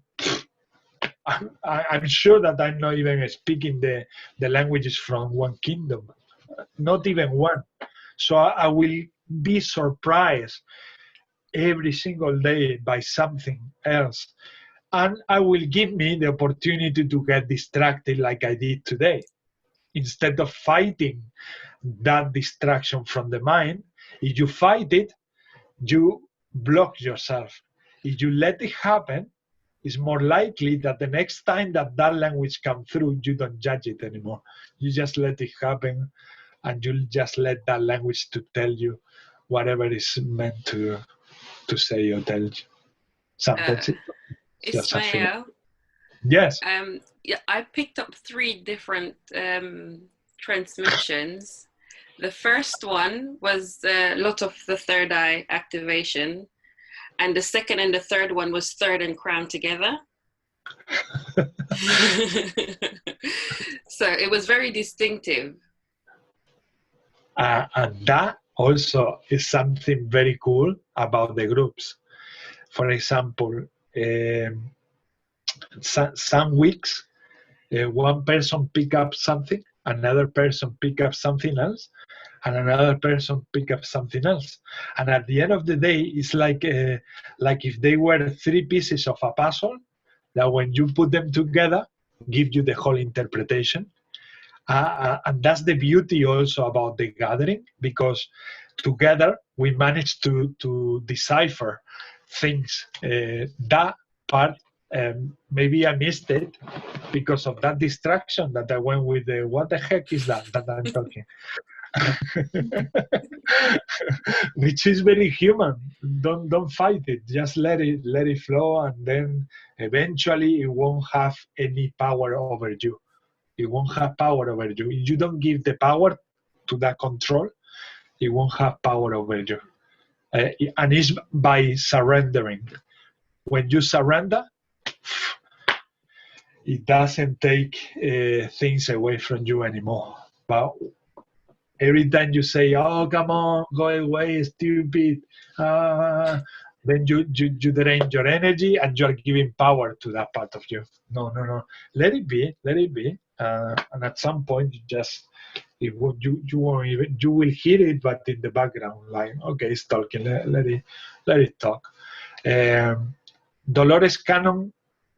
Speaker 1: I'm sure that I'm not even speaking the languages from 1 kingdom, not even one. So I will be surprised every single day by something else. And I will give me the opportunity to get distracted like I did today. Instead of fighting that distraction from the mind, if you fight it, you block yourself. If you let it happen, it's more likely that the next time that that language comes through, you don't judge it anymore. You just let it happen, and you just let that language to tell you whatever is meant to say or tell you. Sometimes it's just a feeling.
Speaker 3: Ismael,
Speaker 1: Yes.
Speaker 3: Yeah, I picked up 3 different transmissions. The first one was a lot of the third eye activation, and the second and the third one was third and crown together. So it was very distinctive.
Speaker 1: And that also is something very cool about the groups. For example, some weeks, one person pick up something, another person pick up something else, and another person pick up something else. And at the end of the day, it's like if they were 3 pieces of a puzzle, that when you put them together, give you the whole interpretation. And that's the beauty also about the gathering, because together we managed to decipher things. That part, maybe I missed it because of that distraction that I went with the what the heck is that I'm talking. Which is very human. Don't fight it. Just let it flow, and then eventually it won't have any power over you. It won't have power over you. If you don't give the power to that control, it won't have power over you. And it's by surrendering. When you surrender, it doesn't take things away from you anymore. But every time you say, "Oh, come on, go away, stupid," then you drain your energy and you're giving power to that part of you. No. Let it be. And at some point, you won't even, you will hear it, but in the background, like, okay, it's talking. Let it talk. Dolores Cannon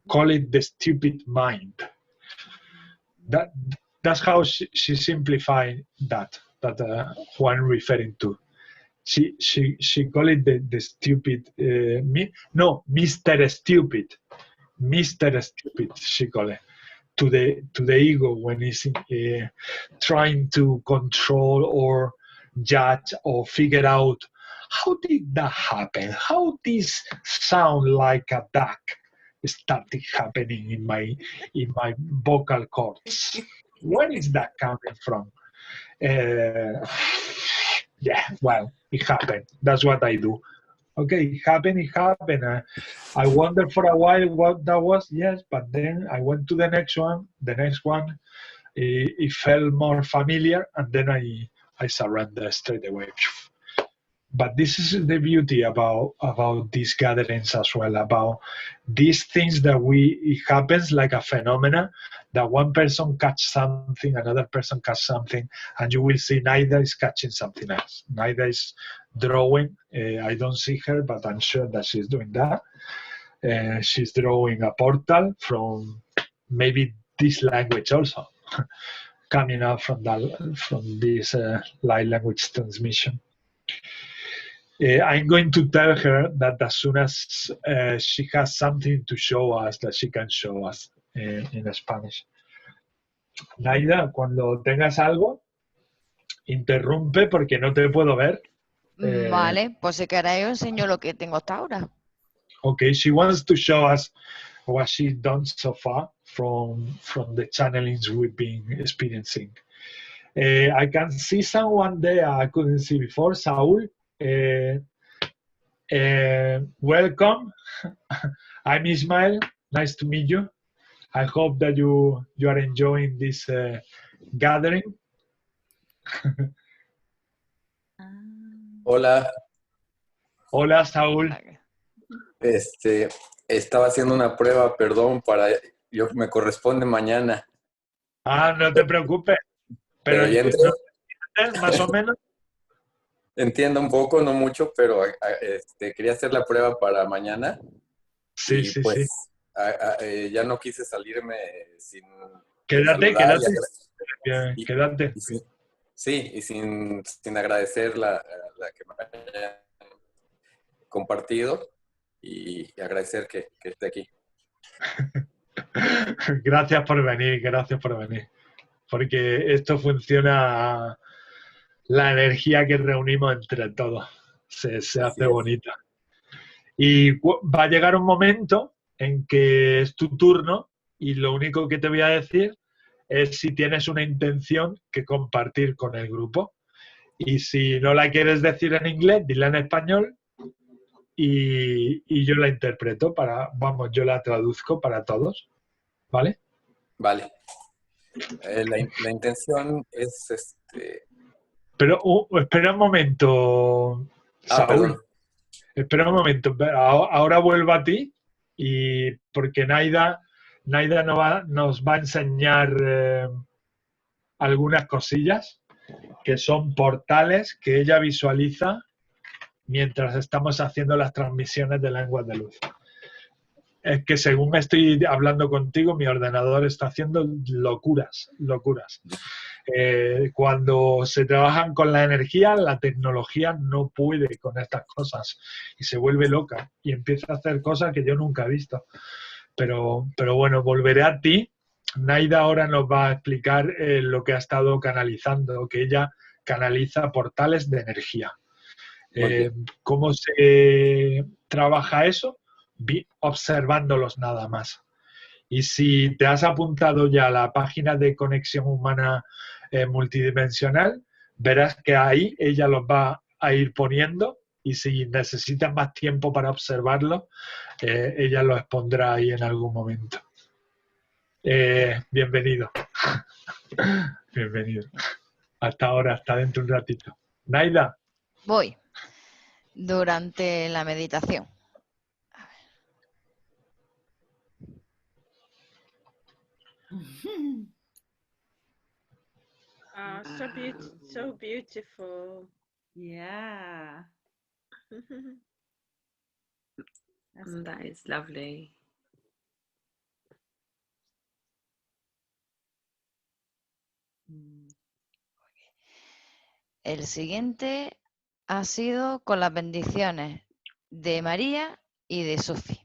Speaker 1: call it the stupid mind. That's how she simplified that who I'm referring to. She call it the stupid. Mr. Stupid. Mr. Stupid. She call it to the ego when it's trying to control or judge or figure out how did that happen. How this sound like a duck started happening in my vocal cords. Where is that coming from? Yeah, well, it happened. That's what I do. Okay, it happened. I wondered for a while what that was, yes, but then I went to the next one. The next one, it felt more familiar, and then I surrendered straight away. But this is the beauty about these gatherings as well, about these things that it happens like a phenomena, that one person catch something, another person catch something, and you will see Naida is catching something else. Naida is drawing. I don't see her, but I'm sure that she's doing that. She's drawing a portal from maybe this language also, coming out from this light language transmission. I'm going to tell her that as soon as she has something to show us, that she can show us in Spanish. Naida, cuando tengas algo, interrumpe porque no te puedo ver.
Speaker 4: Vale, pues si queréis os enseño lo que tengo hasta ahora.
Speaker 1: Okay, she wants to show us what she's done so far from the channelings we've been experiencing. I can see someone there I couldn't see before, Saul. Welcome. I'm Ismael. Nice to meet you. I hope that you are enjoying this gathering.
Speaker 6: Hola.
Speaker 1: Hola, Saúl.
Speaker 6: Estaba haciendo una prueba, perdón, me corresponde mañana.
Speaker 1: Ah, no te preocupes. Pero
Speaker 6: ya
Speaker 1: más o menos.
Speaker 6: Entiendo un poco, no mucho, pero quería hacer la prueba para mañana.
Speaker 1: Sí,
Speaker 6: y
Speaker 1: sí,
Speaker 6: pues,
Speaker 1: sí.
Speaker 6: ya no quise salirme sin
Speaker 1: Quédate,
Speaker 6: saludar
Speaker 1: quédate.
Speaker 6: Sí, y sin agradecer la que me hayan compartido y agradecer que esté aquí.
Speaker 1: Gracias por venir, porque esto funciona, la energía que reunimos entre todos se hace bonita. Y va a llegar un momento en que es tu turno y lo único que te voy a decir es si tienes una intención que compartir con el grupo. Y si no la quieres decir en inglés, dila en español y yo la interpreto yo la traduzco para todos. ¿Vale?
Speaker 6: Vale. La intención es
Speaker 1: Pero espera un momento, Saúl.
Speaker 6: Perdón.
Speaker 1: Espera un momento. Ahora vuelvo a ti y porque Naida nos va a enseñar algunas cosillas que son portales que ella visualiza mientras estamos haciendo las transmisiones de lenguas de luz. Es que según estoy hablando contigo, mi ordenador está haciendo locuras. Cuando se trabajan con la energía, la tecnología no puede con estas cosas y se vuelve loca y empieza a hacer cosas que yo nunca he visto. Pero bueno, volveré a ti. Naida ahora nos va a explicar lo que ha estado canalizando, que ella canaliza portales de energía. ¿Cómo se trabaja eso? Observándolos nada más. Y si te has apuntado ya a la página de conexión humana multidimensional, verás que ahí ella los va a ir poniendo y si necesitas más tiempo para observarlo, ella los pondrá ahí en algún momento. Bienvenido. Bienvenido. Hasta ahora, hasta dentro de un ratito. Naida.
Speaker 4: Voy. Durante la meditación.
Speaker 5: So beautiful.
Speaker 2: Yeah.
Speaker 3: That is lovely.
Speaker 4: El siguiente ha sido con las bendiciones de María y de Sofi.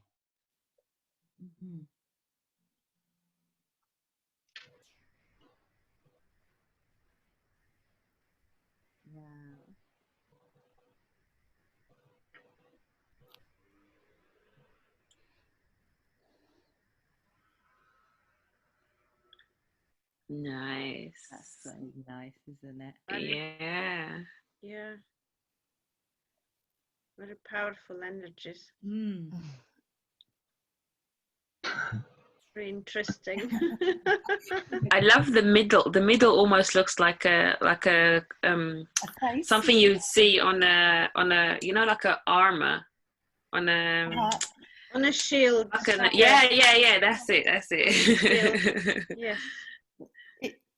Speaker 3: Nice.
Speaker 2: That's so nice, isn't it?
Speaker 3: Yeah.
Speaker 5: Yeah. Very powerful energies. Very interesting.
Speaker 3: I love the middle. The middle almost looks like a something you'd see on a like a armor on
Speaker 5: a shield.
Speaker 3: Yeah. That's it.
Speaker 5: Yes.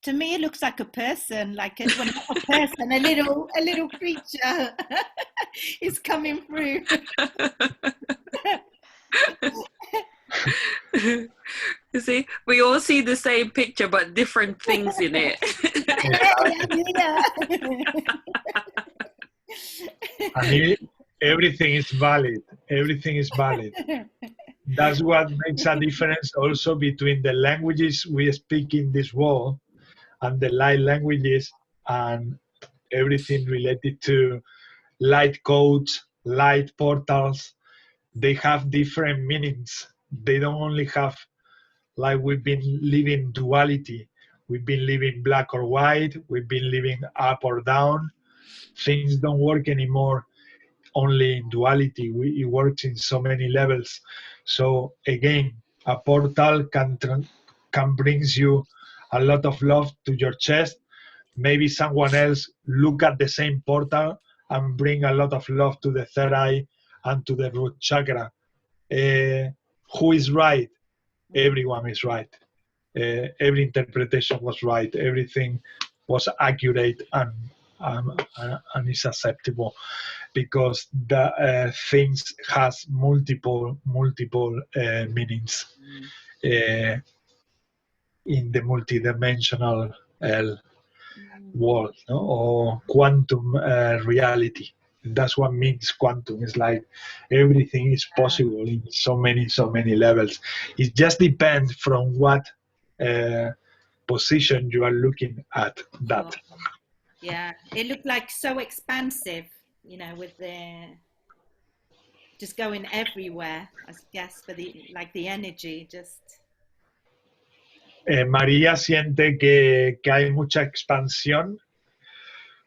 Speaker 2: To me, it looks like a person, like a person, a little creature is coming through.
Speaker 3: You see, we all see the same picture, but different things in it.
Speaker 1: I mean, everything is valid. Everything is valid. That's what makes a difference also between the languages we speak in this world and the light languages and everything related to light codes, light portals. They have different meanings. They don't only have, like we've been living duality. We've been living black or white. We've been living up or down. Things don't work anymore only in duality. It works in so many levels. So again, a portal can bring you a lot of love to your chest. Maybe someone else look at the same portal and bring a lot of love to the third eye and to the root chakra. Who is right? Everyone is right. Every interpretation was right. Everything was accurate and is acceptable. because the things has multiple meanings in the multidimensional world, no? Or quantum reality. That's what means quantum. It's like everything is possible in so many levels. It just depends from what position you are looking at that.
Speaker 2: Yeah, it looked like so expansive, you know, with the just going everywhere, I guess, for the the energy just.
Speaker 1: María siente que hay mucha expansión.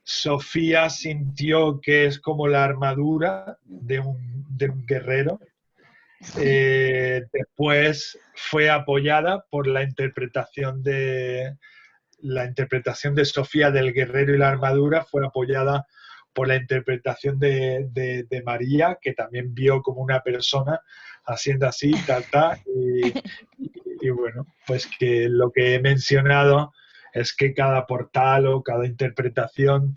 Speaker 1: Sofía sintió que es como la armadura de un guerrero. Después fue apoyada por la interpretación de Sofía del guerrero y la armadura, fue apoyada por la interpretación de María, que también vio como una persona haciendo así, y bueno, pues que lo que he mencionado es que cada portal o cada interpretación,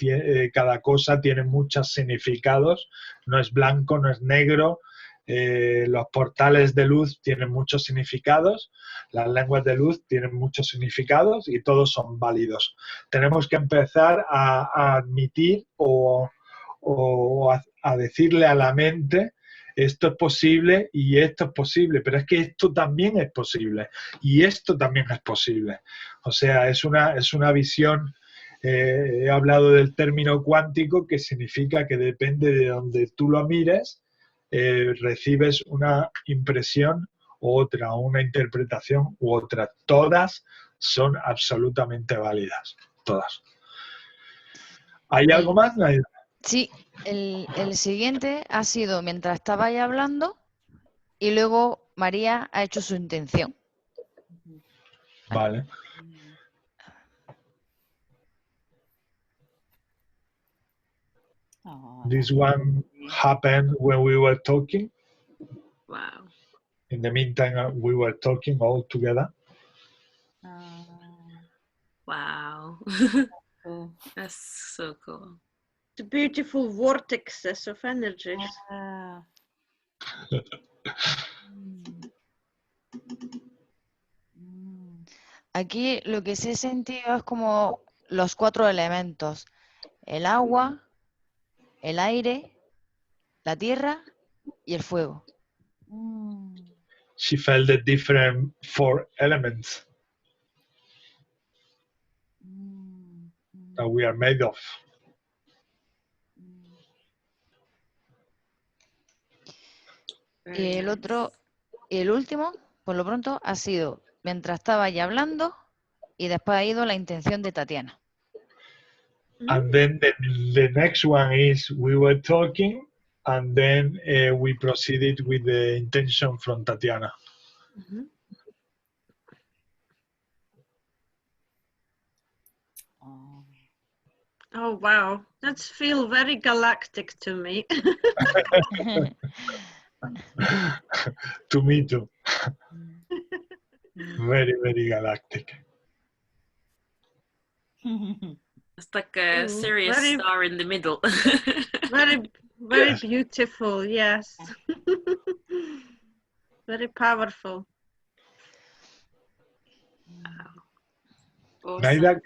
Speaker 1: cada cosa tiene muchos significados, no es blanco, no es negro. Los portales de luz tienen muchos significados, las lenguas de luz tienen muchos significados y todos son válidos. Tenemos que empezar a admitir o a decirle a la mente: esto es posible y esto es posible, pero es que esto también es posible y esto también es posible. O sea, es una visión. He hablado del término cuántico, que significa que depende de donde tú lo mires, recibes una impresión u otra, una interpretación u otra. Todas son absolutamente válidas, todas. ¿Hay algo más, Naida?
Speaker 4: Sí, el siguiente ha sido mientras estabais hablando y luego María ha hecho su intención.
Speaker 1: Vale. This one happened when we were talking.
Speaker 3: Wow.
Speaker 1: In the meantime, we were talking all together.
Speaker 3: Wow. That's so cool.
Speaker 5: The beautiful vortexes of energies.
Speaker 4: Aquí lo que sí he sentido es como los 4 elementos: el agua, el aire, la tierra y el fuego.
Speaker 1: She felt the different 4 elements that we are made of.
Speaker 4: Y el último, por lo pronto, ha sido mientras estaba ya hablando y después ha ido la intención de Tatiana.
Speaker 1: And then the next one is we were talking, and then we proceeded with the intention from Tatiana.
Speaker 5: Oh, wow. That feels very galactic to me.
Speaker 1: To me too. Very, very galactic.
Speaker 3: It's like a Sirius star in the middle.
Speaker 5: Very beautiful, yes. Very powerful.
Speaker 3: Awesome.
Speaker 1: Naida,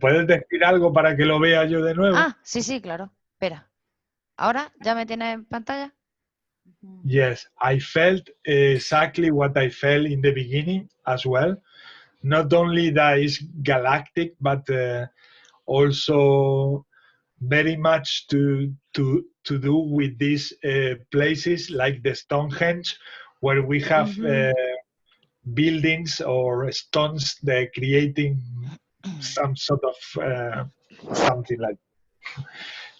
Speaker 1: ¿puedes decir algo para que lo vea yo de nuevo?
Speaker 4: Ah, sí, claro. Espera. ¿Ahora ya me tienes en pantalla?
Speaker 1: Yes, I felt exactly what I felt in the beginning as well. Not only that it's galactic, but also very much to do with these places like the Stonehenge, where we have buildings or stones that are creating some sort of something like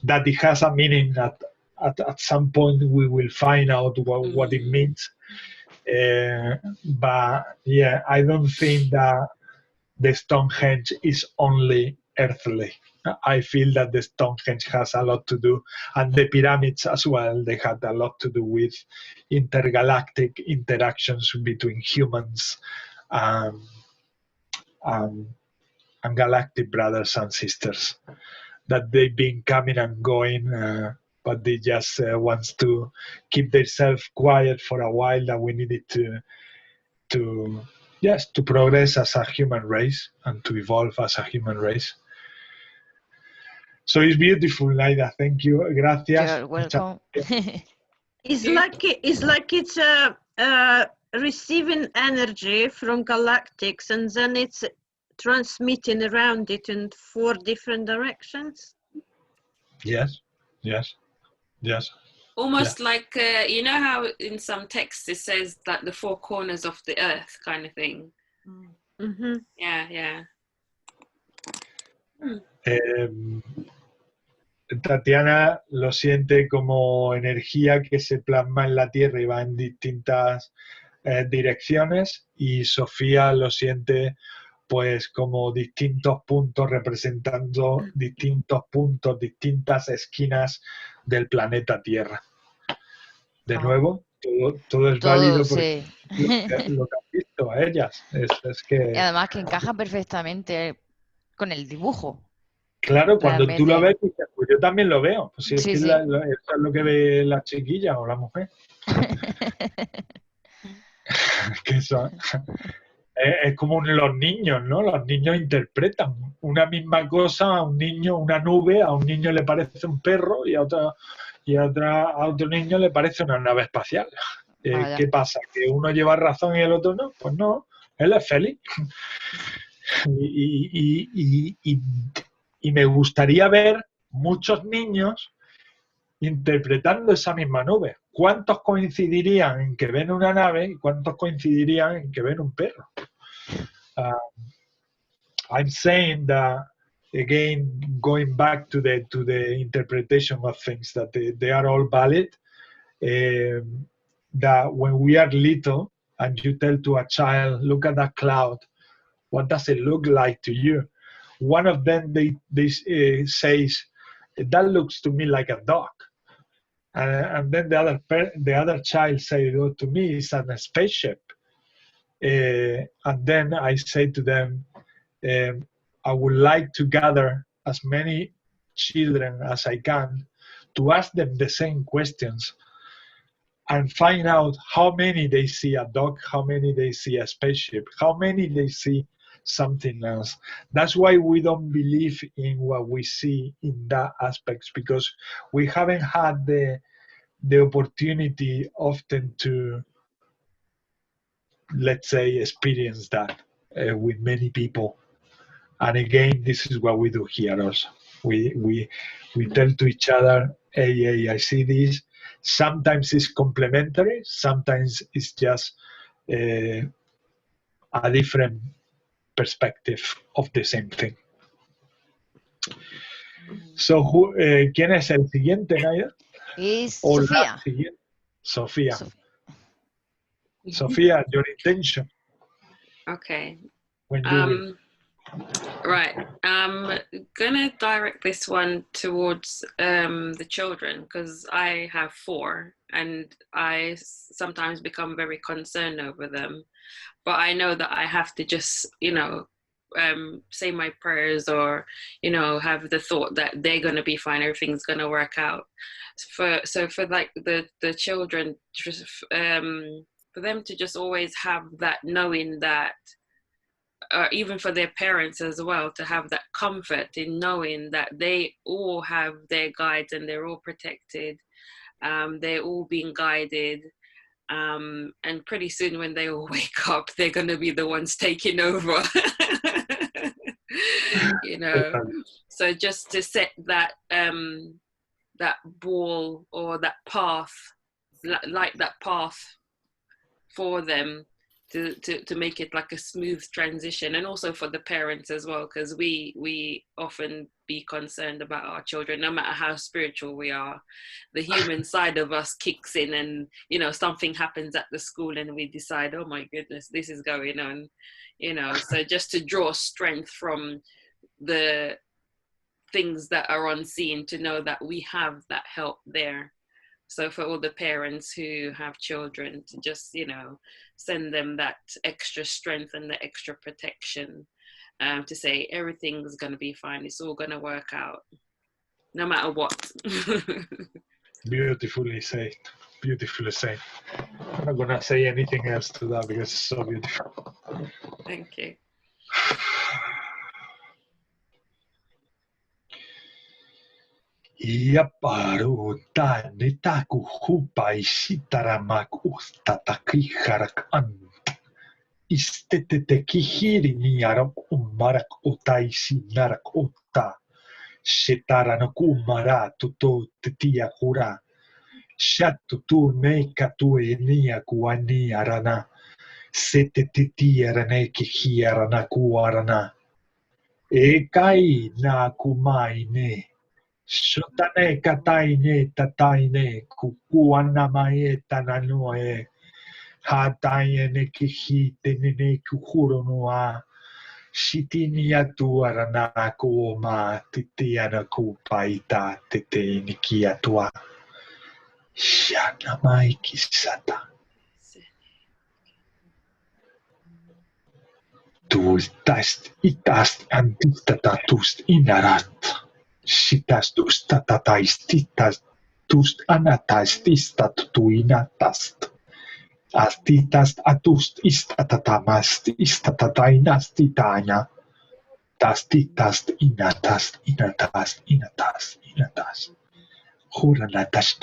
Speaker 1: that. It has a meaning. At some point we will find out what it means. But yeah, I don't think that the Stonehenge is only earthly. I feel that the Stonehenge has a lot to do, and the pyramids as well, they had a lot to do with intergalactic interactions between humans and galactic brothers and sisters. that they've been coming and going, but they just wants to keep themselves quiet for a while, that we needed to progress as a human race and to evolve as a human race. So it's beautiful, Naida. Thank you. Gracias.
Speaker 4: You're welcome.
Speaker 5: It's like it's receiving energy from galactics, and then it's transmitting around it in 4 different directions.
Speaker 1: Yes.
Speaker 3: Almost like, you know how in some texts it says that the 4 corners of the earth kind of thing.
Speaker 5: Mm-hmm.
Speaker 3: Yeah.
Speaker 1: Tatiana lo siente como energía que se plasma en la Tierra y va en distintas direcciones, y Sofía lo siente pues como distintos puntos representando distintos puntos, distintas esquinas del planeta Tierra. De nuevo, todo es válido porque
Speaker 4: Sí.
Speaker 1: lo que han visto a ellas. Es que...
Speaker 4: Y además que encaja perfectamente con el dibujo.
Speaker 1: Claro, cuando tú lo ves, dices, pues yo también lo veo. Pues si es que eso es lo que ve la chiquilla o la mujer. Que eso, es como los niños, ¿no? Los niños interpretan una misma cosa a un niño, una nube, a un niño le parece un perro y a otro niño le parece una nave espacial. ¿Qué pasa? ¿Que uno lleva razón y el otro no? Pues no, él es feliz. Y me gustaría ver muchos niños interpretando esa misma nube. ¿Cuántos coincidirían en que ven una nave y cuántos coincidirían en que ven un perro? I'm saying that, again, going back to the interpretation of things, that they are all valid. That when we are little and you tell to a child, look at that cloud, what does it look like to you? One of them, they says, that looks to me like a dog. And then the other child said, oh, to me, it's a spaceship. And then I say to them, I would like to gather as many children as I can to ask them the same questions and find out how many they see a dog, how many they see a spaceship, how many they see something else. That's why we don't believe in what we see in that aspects, because we haven't had the opportunity often to, let's say, experience that with many people. And again, this is what we do here also. We tell to each other, hey, I see this. Sometimes it's complementary, sometimes it's just a different perspective of the same thing. So, ¿quién es el siguiente, Naida?
Speaker 4: Es Sofía.
Speaker 1: Sofía. Sofía, your intention.
Speaker 3: Okay.
Speaker 1: When you
Speaker 3: right. I'm gonna direct this one towards the children, because I have 4 and I sometimes become very concerned over them. But I know that I have to just, say my prayers, or, have the thought that they're going to be fine, everything's going to work out. For like the children, just, for them to just always have that knowing that, even for their parents as well, to have that comfort in knowing that they all have their guides and they're all protected, they're all being guided. And pretty soon when they all wake up, they're going to be the ones taking over. So just to set that that ball or that path, like that path for them, to make it like a smooth transition, and also for the parents as well, because we often be concerned about our children, no matter how spiritual we are. The human side of us kicks in, and something happens at the school and we decide, oh my goodness, this is going on, so just to draw strength from the things that are unseen, to know that we have that help there. So for all the parents who have children, to just, send them that extra strength and the extra protection, to say everything's going to be fine. It's all going to work out. no matter what.
Speaker 1: Beautifully said. Beautifully said. I'm not gonna say anything else to that because it's so beautiful.
Speaker 3: Thank you.
Speaker 1: Ja paruta nitaku hupai sitaramak ustatakiharak ant. Istetete kihiri niarak umarak utaisi narak uta. Shetaranukumara tuto titia hura. Shatu tu neka tu enia kuani arana. Setetitia rane kihiarana kuarana. Ekai na kumai ne. Shotane kataine tataine kukuana mae tananoe. Hataye ne kihite ne kuhuro noa. Shitinia tuarana kuoma titiana kupaita tete nikia tua. Shana mai kisata. Tuustast itast antistata tust inarat. Sitas tustatataististas tust anatastistat tuinatast. Astitast atust istatamast istatatainastitaina. Tastitast inatast inatast inatast inatast. Huranatas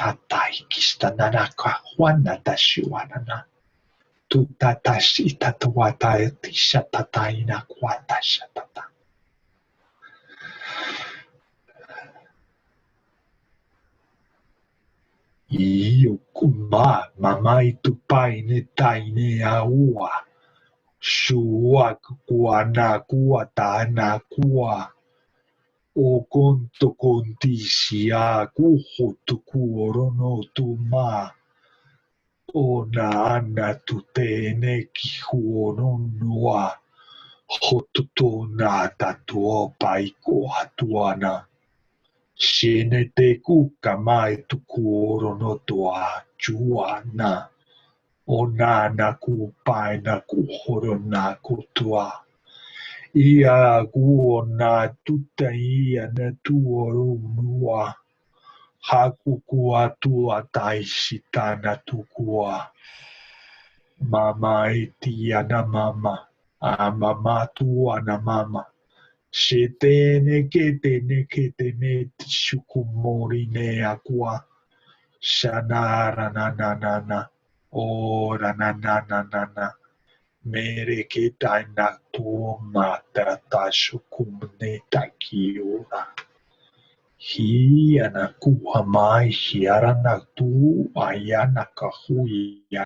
Speaker 1: kistananaka huanatashuanana. Tutatash itatuata tishatataina kuatashatata. Iukuma mamai tupaine taine aua. Shua kuana kuatana kua. O conto contisia kuhutu kuorono tuma. Ona ana tutene kihuononoa. Hotutona tatua paiko hatuana. Shenete kukamai tukuorono toa juana. Onana kupaina kuhorona kutua. Ia kuona tuta ia na tuorunua. Hakukua tua taishitana tukua. Mama etiana mama. Mama tuana mama. Shetene kete shukumori ne aqua. Shanara na na na na. Ora na na na na na. Mere keta na tu mata shukumne takiura. Hiana kuhamai hiarana tu ayana kahuya.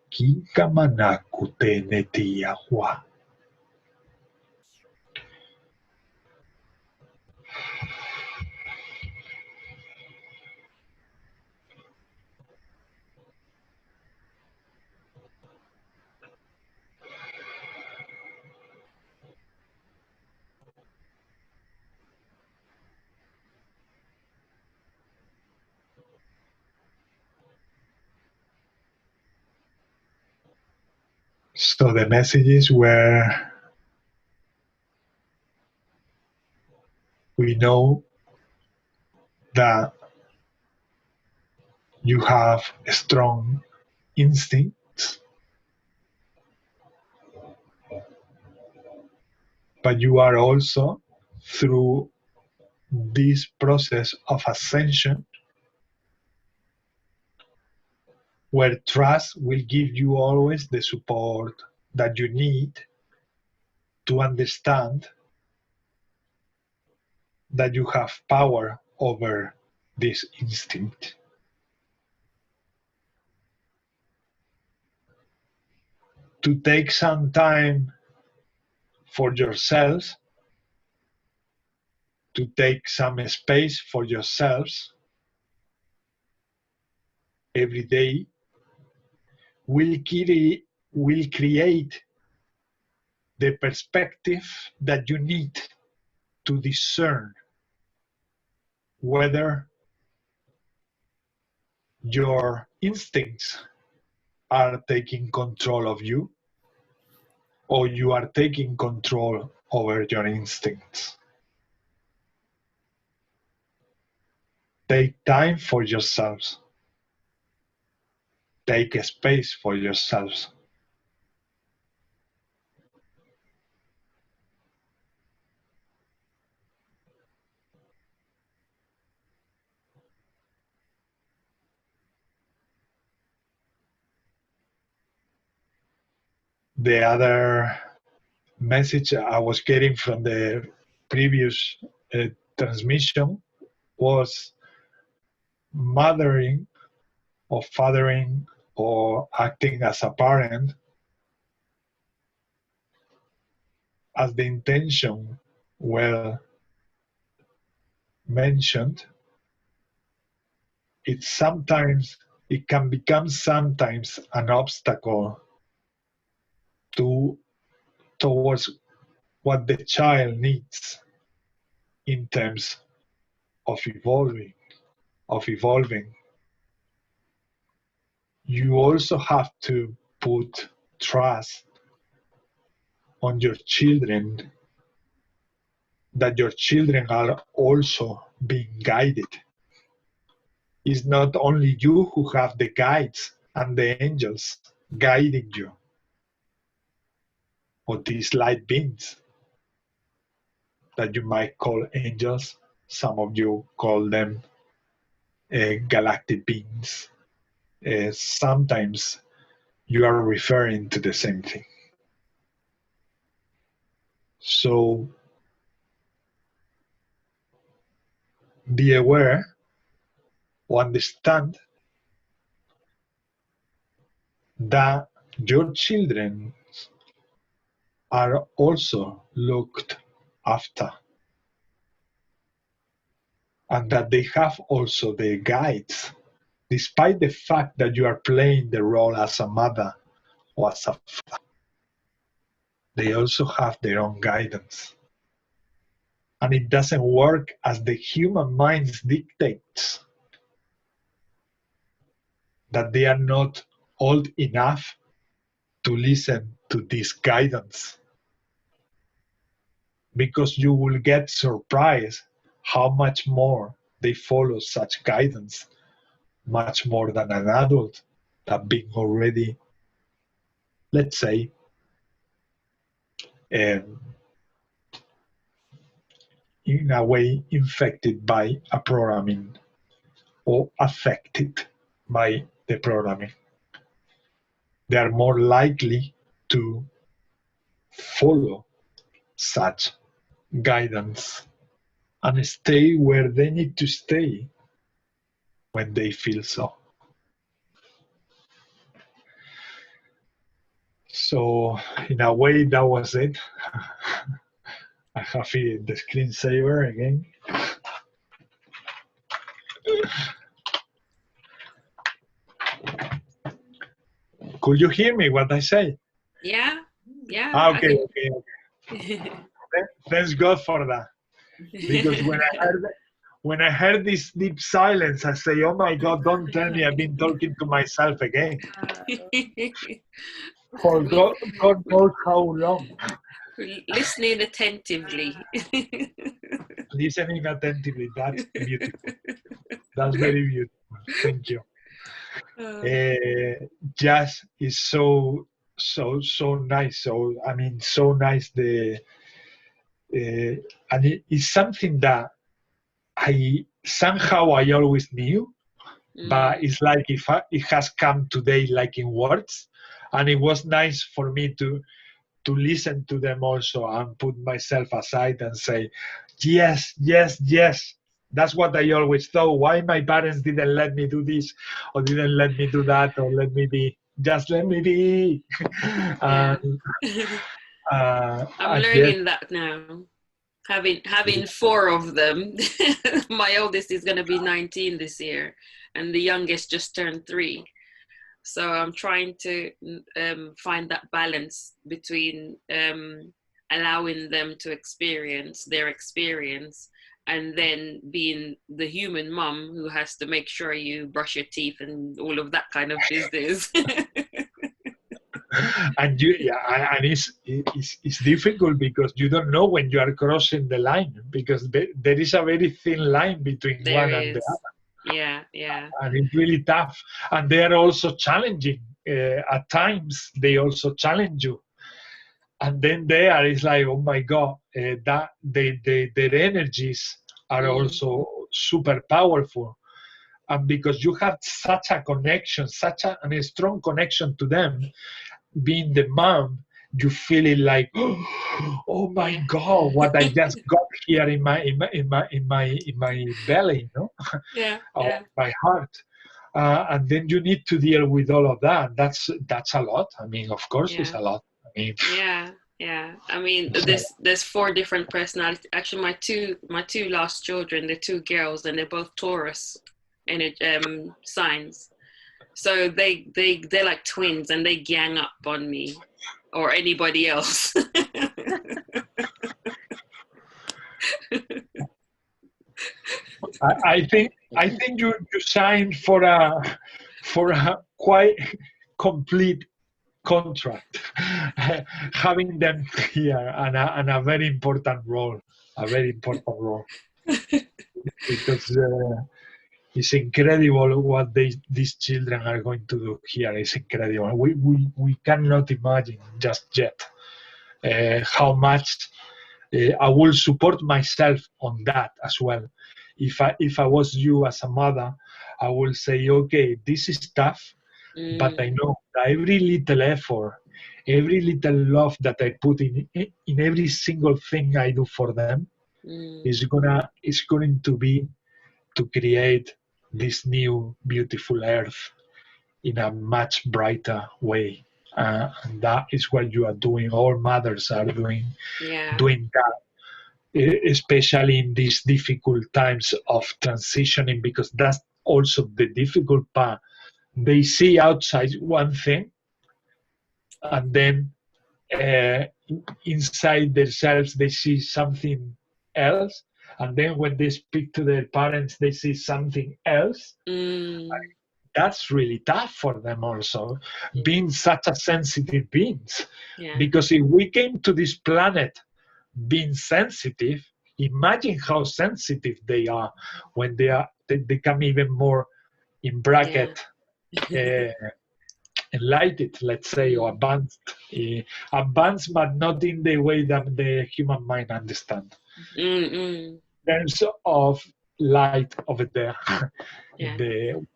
Speaker 1: Kikamana kutene tiahua. So the messages were, we know that you have strong instincts, but you are also, through this process of ascension, where trust will give you always the support that you need to understand that you have power over this instinct. To take some time for yourselves, to take some space for yourselves every day will create the perspective that you need to discern whether your instincts are taking control of you or you are taking control over your instincts. Take time for yourselves. Take a space for yourselves. The other message I was getting from the previous transmission was mothering or fathering or acting as a parent as the intention well mentioned. It can become sometimes an obstacle towards what the child needs in terms of evolving. You also have to put trust on your children, that your children are also being guided. It's not only you who have the guides and the angels guiding you, or these light beings that you might call angels. Some of you call them galactic beings. Sometimes you are referring to the same thing. So be aware or understand that your children are also looked after, and that they have also their guides, despite the fact that you are playing the role as a mother or as a father. They also have their own guidance. And it doesn't work as the human mind dictates, that they are not old enough to listen to this guidance. Because you will get surprised how much more they follow such guidance, much more than an adult that being already, let's say, in a way infected by a programming or affected by the programming. They are more likely to follow such guidance and stay where they need to stay when they feel so. So in a way, that was it. I have the screensaver again. Could you hear me what I say?
Speaker 3: Yeah.
Speaker 1: Okay. Thanks God for that. Because when I heard this deep silence, I say, oh my God, don't tell me I've been talking to myself again. For God knows how long.
Speaker 3: Listening attentively.
Speaker 1: Listening attentively, that's beautiful. That's very beautiful. Thank you. Jazz is so nice. So I mean, so nice. And it's something that I always knew, but it's like it has come today, like in words, and it was nice for me to listen to them also and put myself aside and say, yes. That's what I always thought. Why my parents didn't let me do this, or didn't let me do that, or let me be. Just let me be.
Speaker 3: I'm learning that now. Having 4 of them. My oldest is going to be 19 this year, and the youngest just turned 3. So I'm trying to find that balance between allowing them to experience their experience, and then being the human mom who has to make sure you brush your teeth and all of that kind of business.
Speaker 1: And it's difficult because you don't know when you are crossing the line, because there is a very thin line between one and the other.
Speaker 3: yeah.
Speaker 1: And it's really tough. And they are also challenging. At times, they also challenge you. And then there is like, oh my God, that their energies are also super powerful. And because you have such a connection, a strong connection to them, being the mom, you feel it like, oh my God, what I just got here in my belly, no? Or my heart. And then you need to deal with all of that. That's a lot. I mean, of course, it's a lot. I mean,
Speaker 3: yeah. I mean, there's 4 different personalities. Actually, my two last children, they're 2 girls, and they're both Taurus signs. So they're like twins, and they gang up on me or anybody else.
Speaker 1: I think you signed for a quite complete contract, having them here, and a very important role, because it's incredible what these children are going to do here. It's incredible. We cannot imagine just yet how much I will support myself on that as well. If I was you as a mother, I will say, okay, this is tough, but I know that every little effort, every little love that I put in every single thing I do for them is going to be to create this new beautiful earth in a much brighter way. And that is what you are doing. All mothers are doing that, especially in these difficult times of transitioning, because that's also the difficult part. They see outside one thing, and then inside themselves they see something else, and then when they speak to their parents they see something else. That's really tough for them also, being such a sensitive beings. Because if we came to this planet being sensitive, imagine how sensitive they are when they become even more, in bracket, enlightened, let's say, or advanced, but not in the way that the human mind understands. In terms of light over there,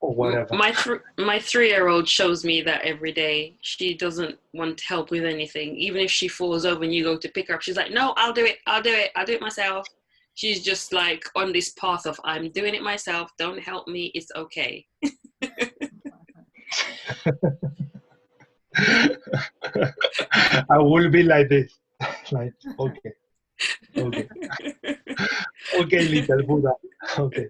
Speaker 1: or whatever.
Speaker 3: My 3-year-old shows me that every day. She doesn't want help with anything. Even if she falls over and you go to pick her up, she's like, no, I'll do it myself. She's just like on this path of, I'm doing it myself, don't help me, it's okay.
Speaker 1: I will be like this, like, okay, little Buddha, okay.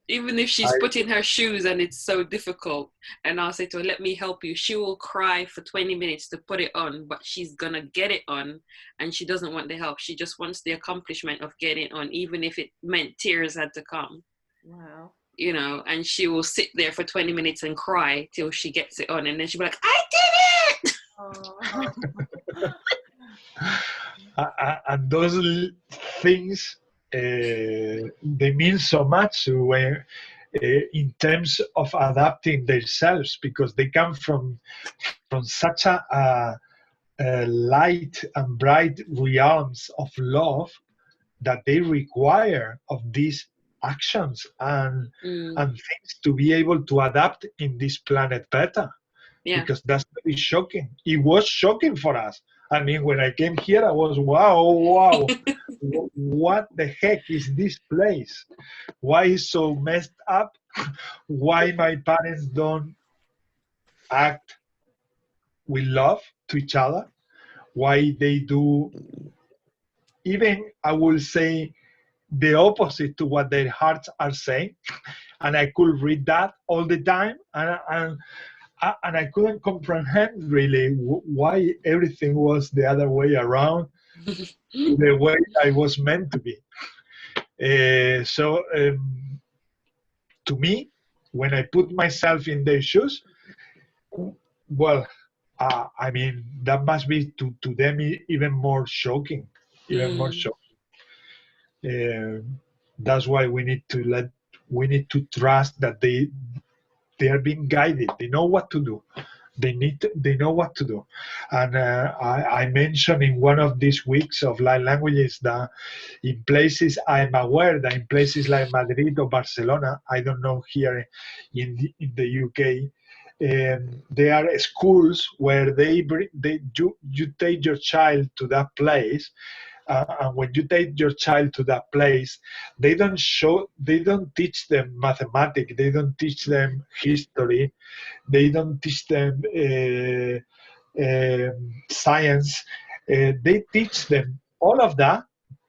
Speaker 3: Even if she's putting her shoes and it's so difficult, and I'll say to her, let me help you, she will cry for 20 minutes to put it on, but she's gonna get it on, and she doesn't want the help. She just wants the accomplishment of getting it on, even if it meant tears had to come.
Speaker 2: Wow.
Speaker 3: You know, and she will sit there for 20 minutes and cry till she gets it on, and then she'll be like, I did it!
Speaker 1: And those things, they mean so much when, in terms of adapting themselves, because they come from such a light and bright realms of love that they require of these actions and things to be able to adapt in this planet better. Because that's very shocking. It was shocking for us. I mean, when I came here, I was, wow, what the heck is this place? Why is so messed up? Why my parents don't act with love to each other? Why they do, even, I will say, the opposite to what their hearts are saying. And I could read that all the time. And I couldn't comprehend really why everything was the other way around, the way I was meant to be. So to me, when I put myself in their shoes, well, I mean, that must be to them even more shocking, even more shocking. That's why we need to trust that they are being guided. They know what to do. They know what to do. And I mentioned in one of these weeks of light languages that in places, I'm aware that in places like Madrid or Barcelona, I don't know here in the UK, there are schools where you take your child to that place, and when you take your child to that place, they don't teach them mathematics, they don't teach them history, they don't teach them science. They teach them all of that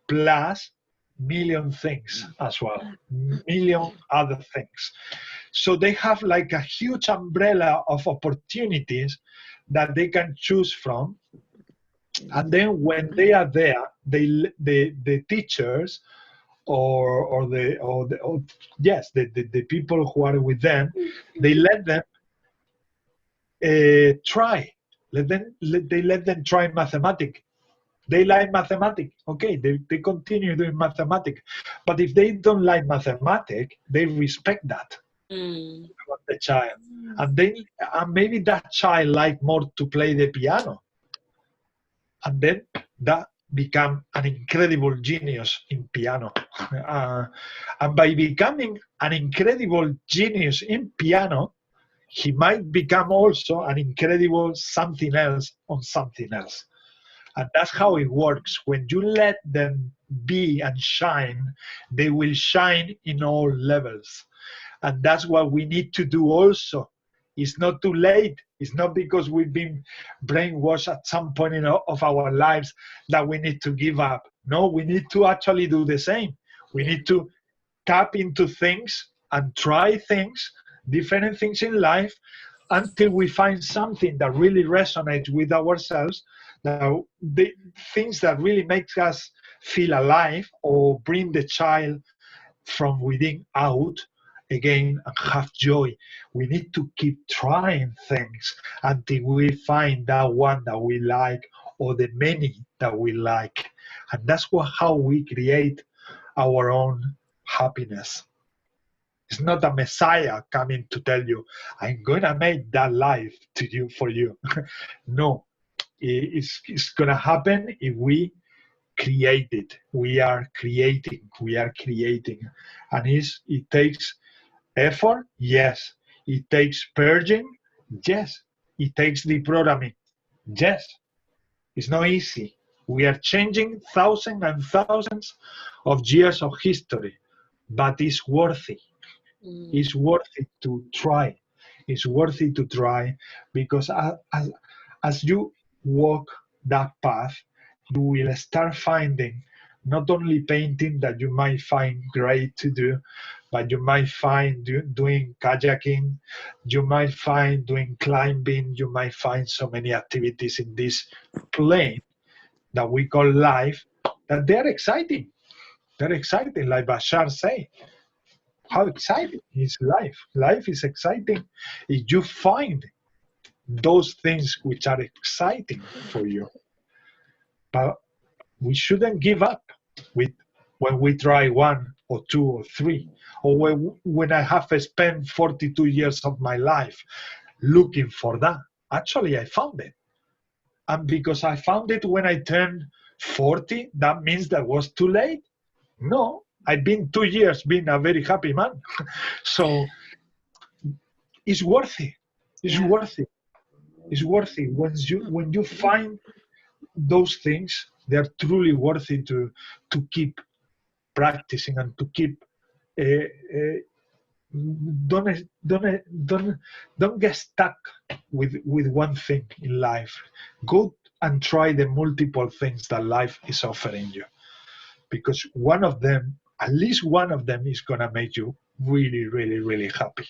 Speaker 1: plus million things as well, million other things. So they have like a huge umbrella of opportunities that they can choose from. And then when they are there, the teachers or the people who are with them, they let them try. They let them try mathematics. They like mathematics. Okay, they continue doing mathematics. But if they don't like mathematics, they respect that about the child. And then maybe that child like more to play the piano. And then that become an incredible genius in piano. And by becoming an incredible genius in piano, he might become also an incredible something else on something else. And that's how it works. When you let them be and shine, they will shine in all levels. And that's what we need to do also. It's not too late. It's not because we've been brainwashed at some point of our lives that we need to give up. No, we need to actually do the same. We need to tap into things and try things, different things in life, until we find something that really resonates with ourselves, the things that really make us feel alive or bring the child from within out again and have joy. We need to keep trying things until we find that one that we like or the many that we like. And that's how we create our own happiness. It's not a messiah coming to tell you, I'm going to make that life for you. No, it's going to happen if we create it. We are creating. And it takes effort, yes. It takes purging, yes. It takes deprogramming, yes. It's not easy. We are changing thousands and thousands of years of history, but it's worthy. It's worth it to try. It's worth it to try, because as you walk that path, you will start finding not only painting that you might find great to do, but you might find doing kayaking, you might find doing climbing, you might find so many activities in this plane that we call life, that they're exciting. They're exciting, like Bashar say. How exciting is life? Life is exciting if you find those things which are exciting for you. But we shouldn't give up when we try one or two or three, or when I have spent 42 years of my life looking for that. Actually, I found it. And because I found it when I turned 40, that means that was too late? No, I've been 2 years being a very happy man. So it's worth it. It's worth it. It's worth it. When you find those things, they're truly worth it to keep practicing and to keep don't get stuck with one thing in life. Go and try the multiple things that life is offering you, because one of them, at least one of them, is gonna make you really, really, really happy.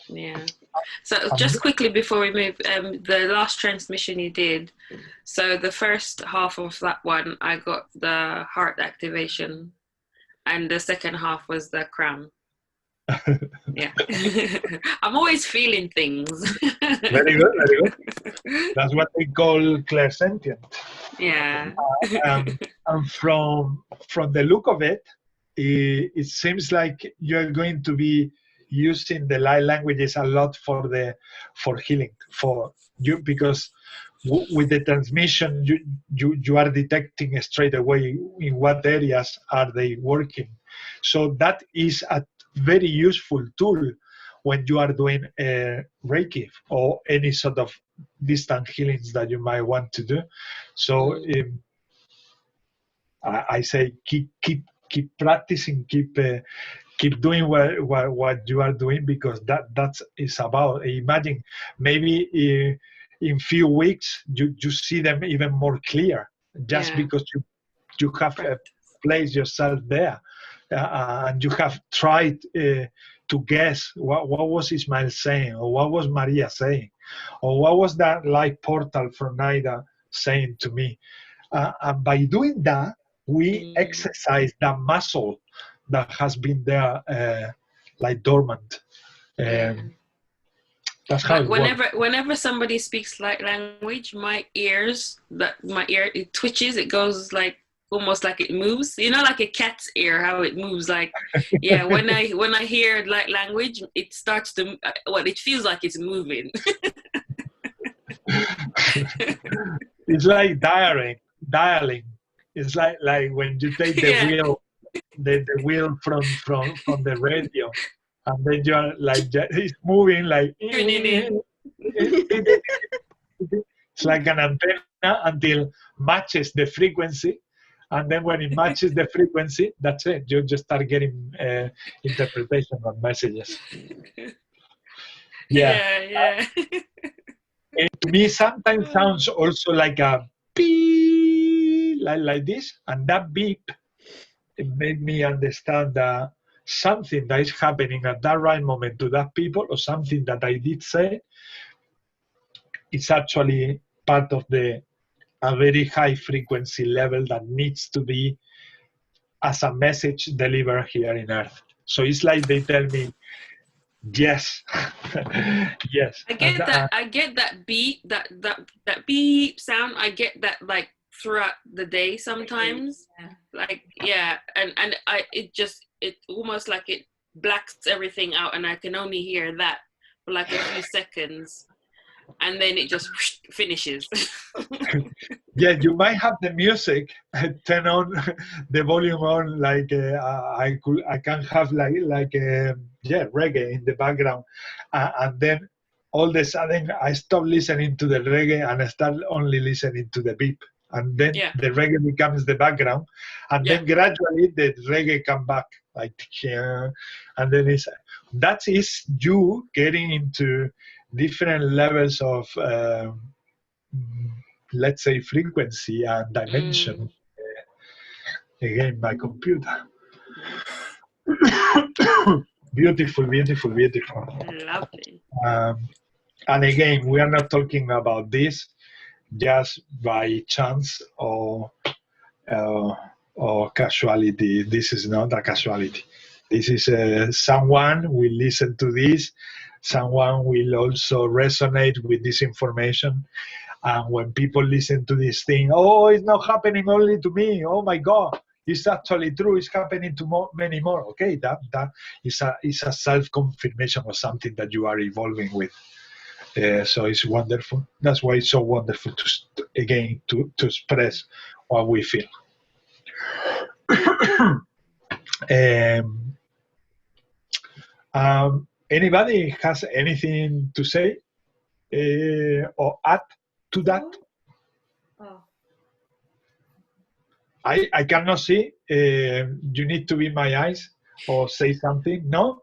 Speaker 3: Yeah. So just quickly before we move, the last transmission you did, so the first half of that one, I got the heart activation, and the second half was the crown. Yeah. I'm always feeling things.
Speaker 1: Very good, very good. That's what we call clairsentient.
Speaker 3: Yeah.
Speaker 1: And from the look of it, it seems like you're going to be using the light languages a lot for healing for you, because with the transmission you are detecting straight away in what areas are they working. So that is a very useful tool when you are doing Reiki or any sort of distant healings that you might want to do. So I say keep practicing, keep doing what you are doing, because that is about. Imagine maybe in few weeks you see them even more clear, just because you have placed yourself there, and you have tried to guess what was Ismael saying, or what was Maria saying, or what was that light portal from Naida saying to me. And by doing that, we exercise that muscle that has been there like dormant. That's how it works.
Speaker 3: Whenever somebody speaks light language, my ear, it twitches. It goes like almost like it moves. You know, like a cat's ear, how it moves. Like, yeah. When I hear light language, it starts to. It feels like it's moving.
Speaker 1: It's like dialing. It's like when you take the wheel, the wheel from the radio, and then you're like, it's moving like. It's like an antenna until matches the frequency, and then when it matches the frequency, that's it. You just start getting interpretation of messages.
Speaker 3: Yeah.
Speaker 1: To me, sometimes sounds also like a beep, like this, and that beep, it made me understand that something that is happening at that right moment to that people, or something that I did say, is actually part of a very high frequency level that needs to be as a message delivered here in Earth. So it's like they tell me, yes, yes.
Speaker 3: I get that beep, that beep sound. I get that like throughout the day sometimes. Like, yeah, and it almost like it blacks everything out, and I can only hear that for like a few seconds, and then it just finishes.
Speaker 1: Yeah, you might have the music, turn on the volume on, like I can have like reggae in the background, and then all of a sudden I stop listening to the reggae and I start only listening to the beep, and then the reggae becomes the background, and then gradually the reggae come back, like and then that is you getting into different levels of let's say frequency and dimension. Again, my computer. Beautiful.
Speaker 3: Lovely.
Speaker 1: And again, we are not talking about this just by chance or casuality. This is not a casualty. This is someone will listen to this. Someone will also resonate with this information. And when people listen to this thing, oh, it's not happening only to me. Oh my God, it's actually true. It's happening to many more. Okay, that is a self-confirmation of something that you are evolving with. So it's wonderful. That's why it's so wonderful to express what we feel. Anybody has anything to say or add to that? I cannot see. You need to be my eyes or say something. No?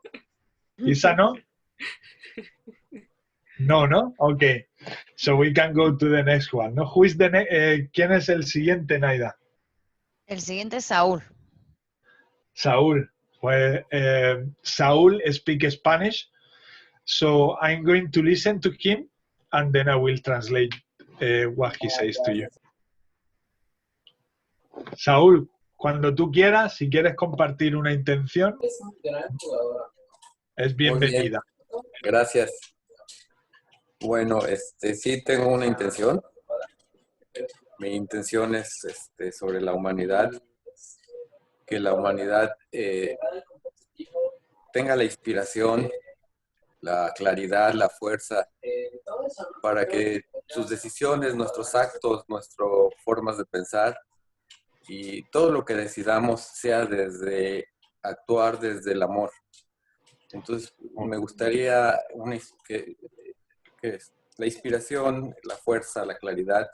Speaker 1: Is that no? No? Okay. So we can go to the next one. No? Who is the ¿Quién es el siguiente, Naida?
Speaker 4: El siguiente es Saúl.
Speaker 1: Saúl. Well, Saúl speaks Spanish. So I'm going to listen to him and then I will translate what he says to you. Saúl, cuando tú quieras, si quieres compartir una intención. Es
Speaker 6: Muy bien,
Speaker 1: bienvenida.
Speaker 6: gracias. Bueno, sí tengo una intención. Mi intención es sobre la humanidad, que la humanidad tenga la inspiración, la claridad, la fuerza, para que sus decisiones, nuestros actos, nuestras formas de pensar y todo lo que decidamos sea desde actuar desde el amor. Entonces, me gustaría que la inspiración, la fuerza, la claridad,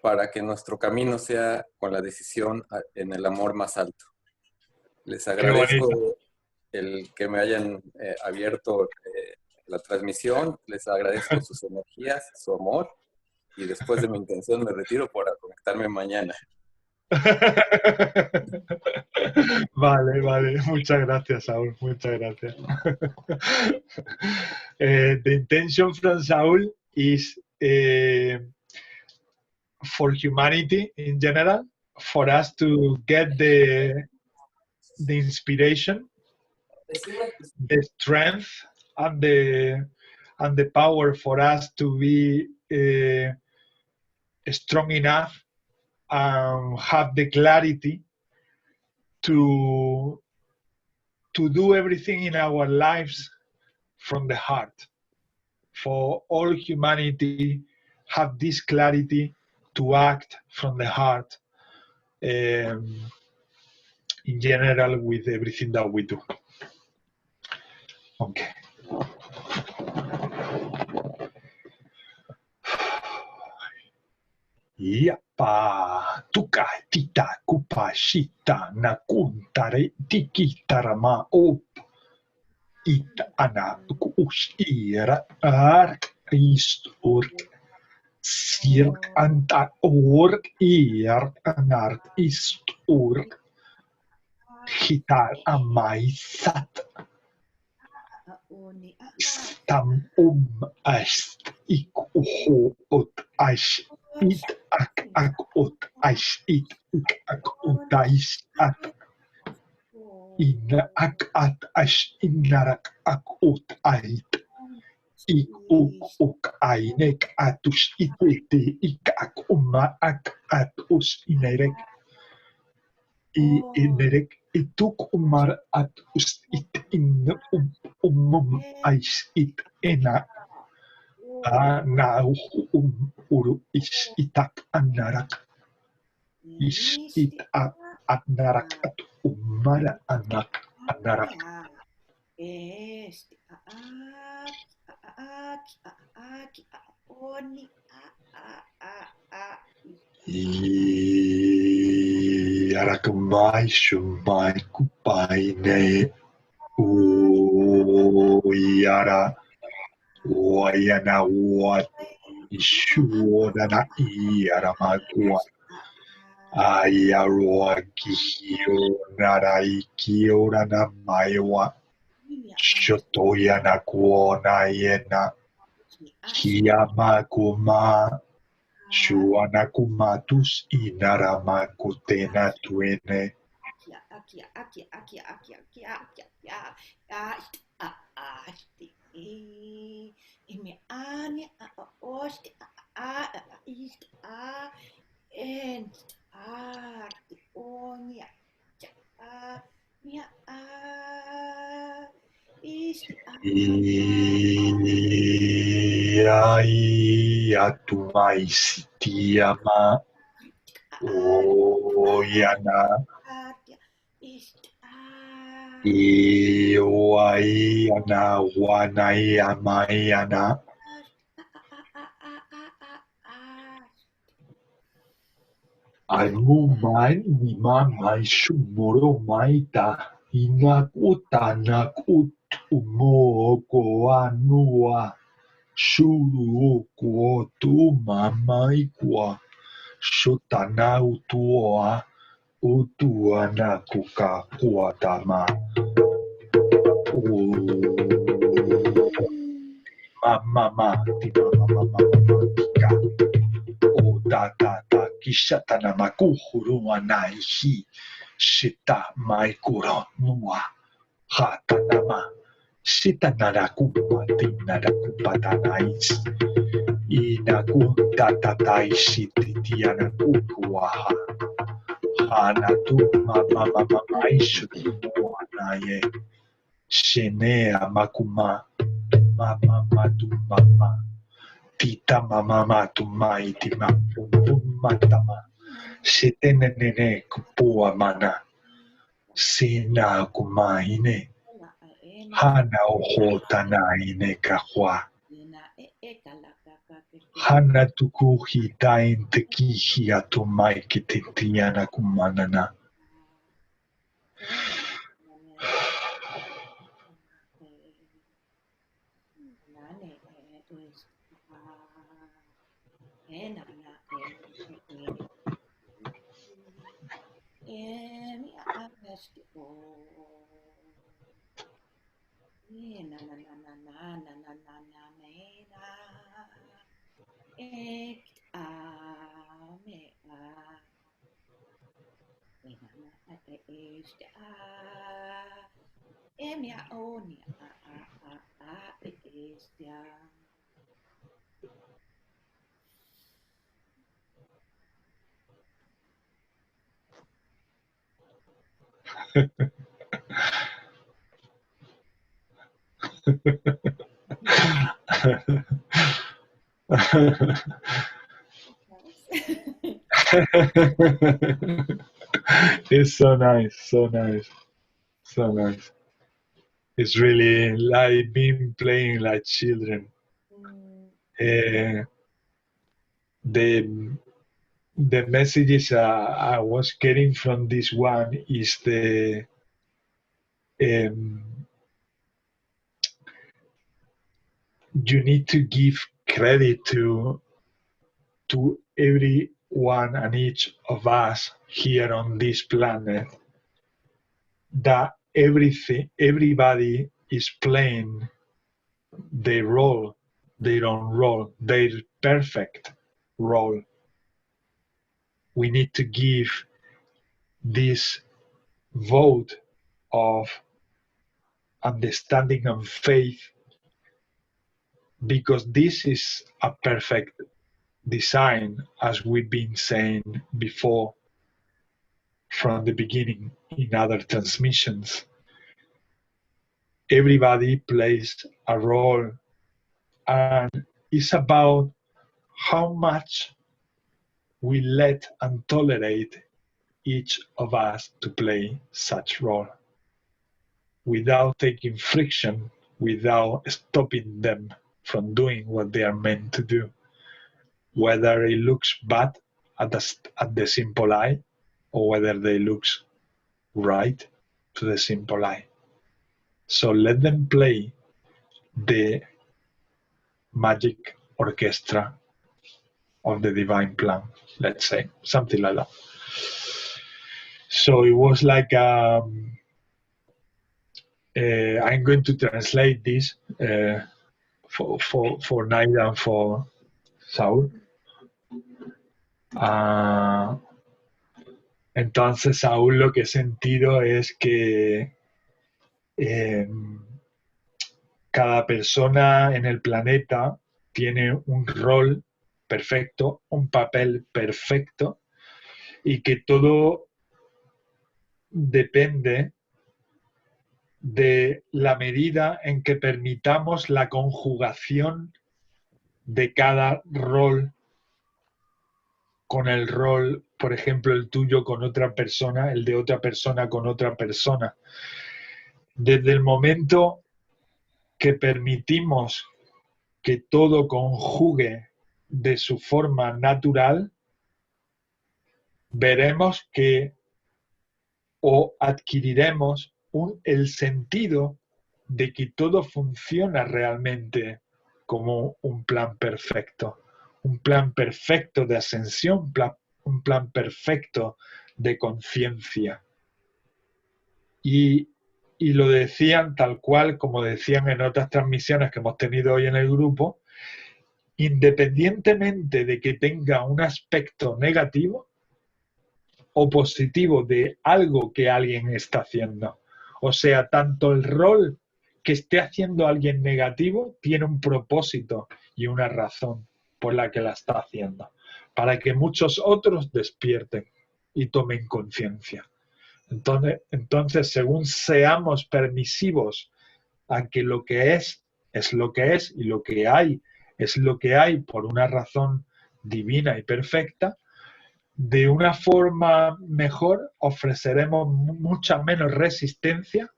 Speaker 6: para que nuestro camino sea con la decisión en el amor más alto. Les agradezco el que me hayan abierto la transmisión, les agradezco sus energías, su amor, y después de mi intención me retiro para conectarme mañana.
Speaker 1: Vale, muchas gracias, Saúl, muchas gracias. The intention from Saúl is for humanity in general, for us to get the inspiration, the strength, and the power for us to be strong enough and have the clarity to do everything in our lives from the heart. For all humanity have this clarity to act from the heart in general with everything that we do. Okay. Yapa, tuka, tita, kupa, shita, nakuntare, tiki, tarama, op, it, ana, kush, ira, ark, ist, ork, sirk, anta, ork, anart, ist, ork, hitar, amai, sat, stam, ast, ik, ho, ot, ash, it, ak, ot, ash, it, ak, ot, ash, at, in, ak, at, ash, inarak, ak, ot, ait, ik, ok, ainek, atus, itete, ik, ak, ak, atus, inerek, inerek, ituk, atus, it, in, ash, it, ena, na, uru, is, itak, anarak, is, it, anarak, at, anak, anarak. Arakmai, shumai, kupaine, yara, wayana, wat, ishuodana, yaramagua, ayaroa, kihio, narai, kiorana, maiwa, shotoyana, kuona, yena, Hiyamakuma, Shuanakumatus, Inaramakutena, Tuene, Atumai Oyana Iwaiana Wanaiamayana Almuman Nimamai Shumoro Maita Inakutanak Umokoanua Shuru tu mamaikwa shotana utua utuana kuka kuatama mama tika o tata kishatana makuhuru anaihi shita maikura nua hatanama Sita narakupati narakupatanais. Inaku tatatai sititiana kukuaha. Hanatu mama maishu kuanaye. Shenea makuma. Mama matu mama. Tita mama matu maiti matama. Sitenene kupua mana. Sina kumaine. Hana ohotanaine kahwa. Hana tukuhi tain tekihi atumai kititiana kumanana. It's so nice, so nice, so nice. It's really like being playing like children. The messages I was getting from this one is the you need to give credit to every one and each of us here on this planet, that everybody is playing their role, their own role, their perfect role. We need to give this vote of understanding and faith, because this is a perfect design, as we've been saying before from the beginning in other transmissions. Everybody plays a role, and it's about how much we let and tolerate each of us to play such role without taking friction, without stopping them from doing what they are meant to do, whether it looks bad at the simple eye or whether they looks right to the simple eye. So let them play the magic orchestra of the divine plan, let's say, something like that. So it was like I'm going to translate this for Naida and for Saul. Entonces, Saúl, lo que he sentido es que cada persona en el planeta tiene un rol perfecto, un papel perfecto, y que todo depende de la medida en que permitamos la conjugación de cada rol con el rol, por ejemplo, el tuyo con otra persona, el de otra persona con otra persona. Desde el momento que permitimos que todo conjugue de su forma natural, veremos que o adquiriremos el sentido de que todo funciona realmente como un plan perfecto de ascensión, un plan perfecto de conciencia. Y lo decían tal cual, como decían en otras transmisiones que hemos tenido hoy en el grupo, independientemente de que tenga un aspecto negativo o positivo de algo que alguien está haciendo. O sea, tanto el rol que esté haciendo alguien negativo tiene un propósito y una razón por la que la está haciendo, para que muchos otros despierten y tomen conciencia. Entonces, según seamos permisivos a que lo que es lo que es, y lo que hay es lo que hay por una razón divina y perfecta, de una forma mejor ofreceremos mucha menos resistencia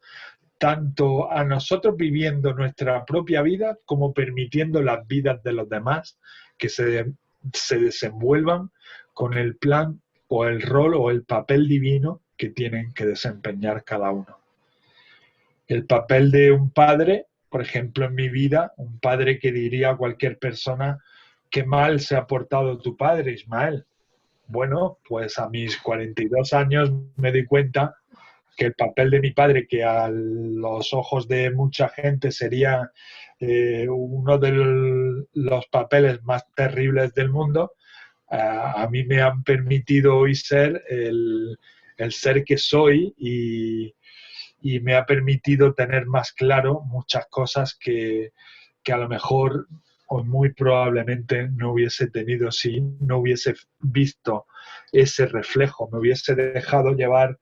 Speaker 1: tanto a nosotros viviendo nuestra propia vida como permitiendo las vidas de los demás que se desenvuelvan con el plan o el rol o el papel divino que tienen que desempeñar cada uno. El papel de un padre, por ejemplo, en mi vida, un padre que diría a cualquier persona: qué mal se ha portado tu padre, Ismael. Bueno, pues a mis 42 años me doy cuenta que el papel de mi padre, que a los ojos de mucha gente sería uno de los papeles más terribles del mundo, a mí me han permitido hoy ser el ser que soy y me ha permitido tener más claro muchas cosas que a lo mejor o muy probablemente no hubiese tenido si no hubiese visto ese reflejo, me hubiese dejado llevar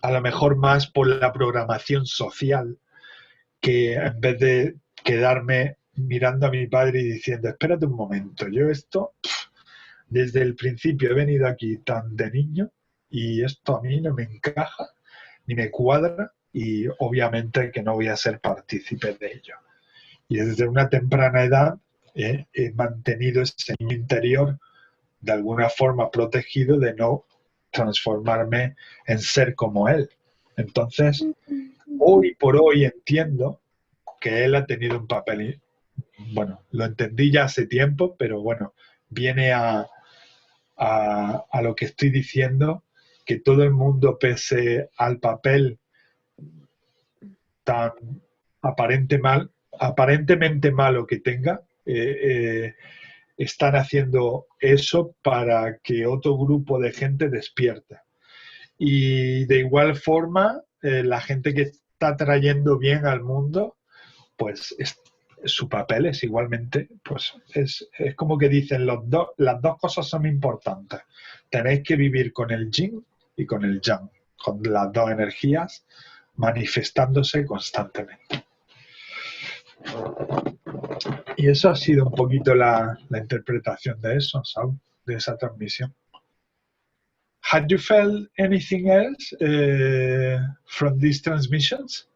Speaker 1: a lo mejor más por la programación social, que en vez de quedarme mirando a mi padre y diciendo: espérate un momento, yo esto desde el principio he venido aquí tan de niño y esto a mí no me encaja ni me cuadra y obviamente que no voy a ser partícipe de ello. Y desde una temprana edad he mantenido ese niño interior de alguna forma protegido de no transformarme en ser como él. Entonces, hoy por hoy entiendo que él ha tenido un papel, bueno, lo entendí ya hace tiempo, pero bueno, viene a lo que estoy diciendo, que todo el mundo, pese al papel tan aparentemente malo que tenga, están haciendo eso para que otro grupo de gente despierte. Y de igual forma, la gente que está trayendo bien al mundo, pues su papel es igualmente, pues es como que dicen las dos cosas son importantes. Tenéis que vivir con el yin y con el yang, con las dos energías manifestándose constantemente. Y eso ha sido un poquito la interpretación de eso, Saúl, de esa transmisión. Had you felt anything else from these transmissions?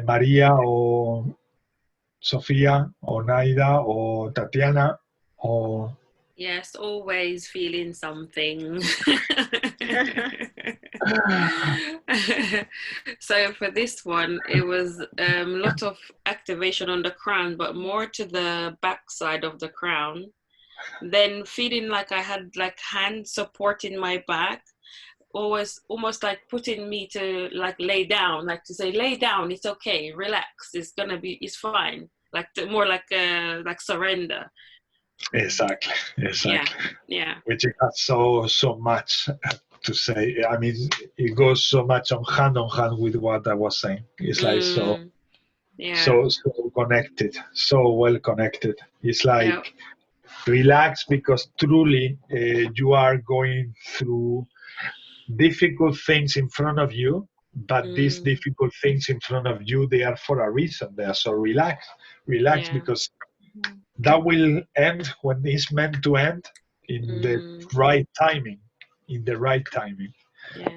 Speaker 1: María o Sofía o Naida o Tatiana o...
Speaker 3: Yes, always feeling something. So for this one, it was a lot of activation on the crown, but more to the back side of the crown. Then feeling like I had like hands supporting my back, always almost like putting me to like lay down, like to say, lay down, it's okay, relax, it's fine. Like more like surrender.
Speaker 1: Exactly.
Speaker 3: Yeah.
Speaker 1: Which it has so much to say. I mean, it goes so much on hand with what I was saying. It's like so connected, so well connected. It's like relax, because truly you are going through difficult things in front of you, but these difficult things in front of you, they are for a reason. They are so relax, because that will end when it's meant to end, in the right timing.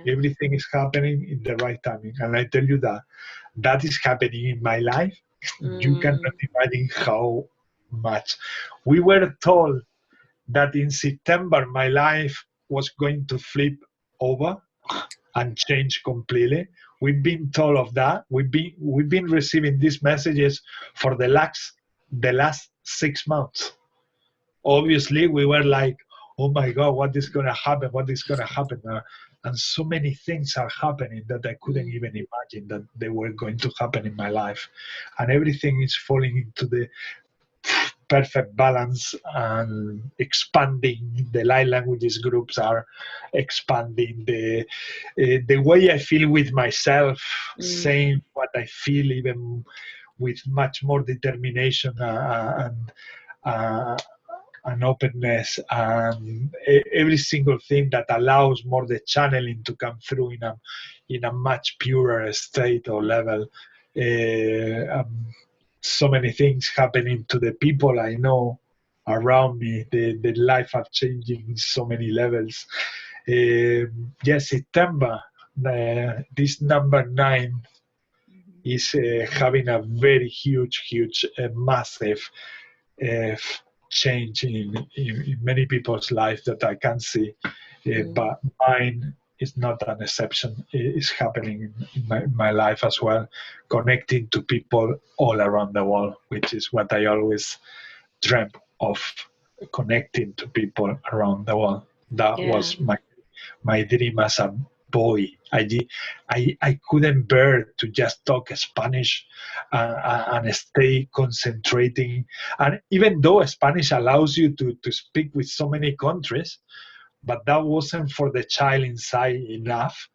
Speaker 1: Everything is happening in the right timing. And I tell you that is happening in my life. You cannot imagine how much. We were told that in September my life was going to flip over and change completely. We've been told of that. We've been receiving these messages for the last 6 months. Obviously, we were like, oh my God, what is going to happen? What is going to happen? And so many things are happening that I couldn't even imagine that they were going to happen in my life. And everything is falling into the perfect balance and expanding. The light languages groups are expanding. The way I feel with myself, saying what I feel, even with much more determination and openness, and every single thing that allows more the channeling to come through in a much purer state or level. So many things happening to the people I know around me. The life are changing in so many levels. Yes, September, this number 9 is having a very huge, massive change in many people's lives that I can see. But mine is not an exception. It's happening in my life as well, connecting to people all around the world, which is what I always dreamt of, connecting to people around the world. That was my dream as a boy. I couldn't bear to just talk Spanish and stay concentrating. And even though Spanish allows you to speak with so many countries, but that wasn't for the child inside enough.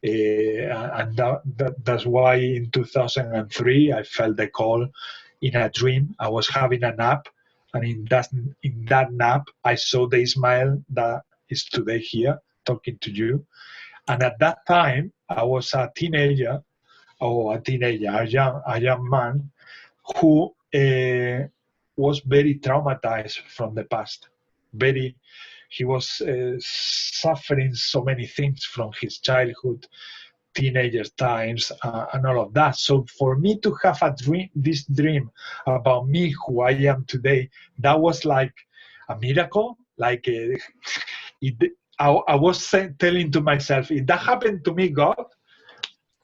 Speaker 1: And that's why in 2003 I felt the call in a dream. I was having a nap, and in that nap I saw the Ismael that is today here talking to you. And at that time I was a teenager, a young man who was very traumatized from the past. He was suffering so many things from his childhood, teenager times, and all of that. So for me to have this dream about me, who I am today, that was like a miracle. Like I was telling to myself, if that happened to me, God,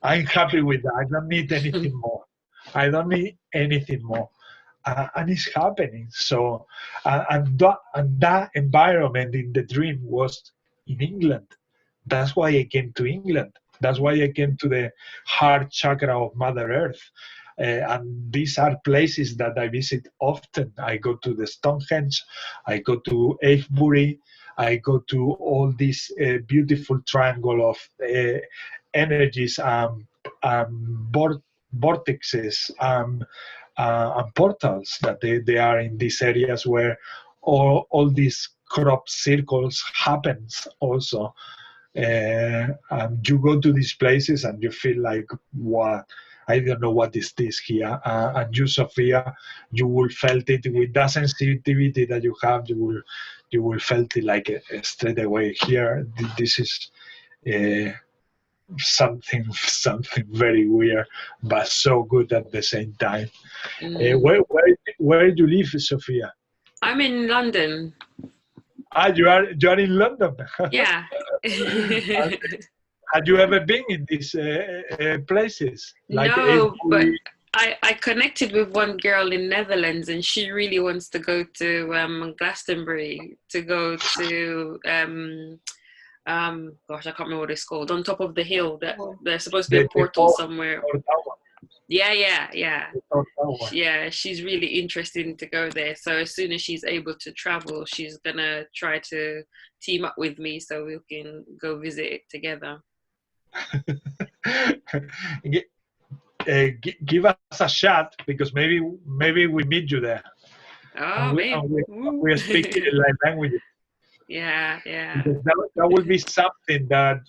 Speaker 1: I'm happy with that. I don't need anything more. I don't need anything more. And it's happening. So, and that environment in the dream was in England. That's why I came to England. That's why I came to the heart chakra of Mother Earth. And these are places that I visit often. I go to the Stonehenge, I go to Avebury, I go to all this beautiful triangle of energies, vortexes, and portals that they are in these areas where all these crop circles happens also. And you go to these places and you feel like, what? I don't know what is this here. And you, Sophia, you will felt it with that sensitivity that you have. You will felt it like straight away here. This is something very weird, but so good at the same time. Where do you live, Sophia?
Speaker 3: I'm in London.
Speaker 1: You are in London.
Speaker 3: Yeah.
Speaker 1: Had you ever been in these places? Like
Speaker 3: no, but I connected with one girl in Netherlands, and she really wants to go to Glastonbury, to go to gosh, I can't remember what it's called, on top of the hill. That there's supposed to be a portal somewhere. Yeah, she's really interested to go there. So as soon as she's able to travel, she's gonna try to team up with me so we can go visit it together.
Speaker 1: Give us a shot, because maybe we meet you there.
Speaker 3: Oh,
Speaker 1: we speak like languages.
Speaker 3: Yeah.
Speaker 1: That will be something that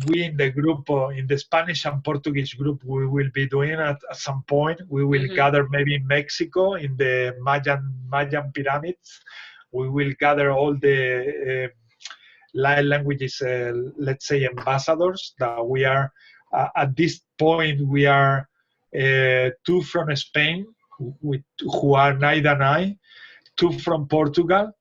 Speaker 1: we in the group, in the Spanish and Portuguese group, we will be doing at some point. We will gather maybe in Mexico, in the Mayan pyramids. We will gather all the light languages, let's say, ambassadors that we are. At this point, we are 2 from Spain, who are Naida and I, 2 from Portugal,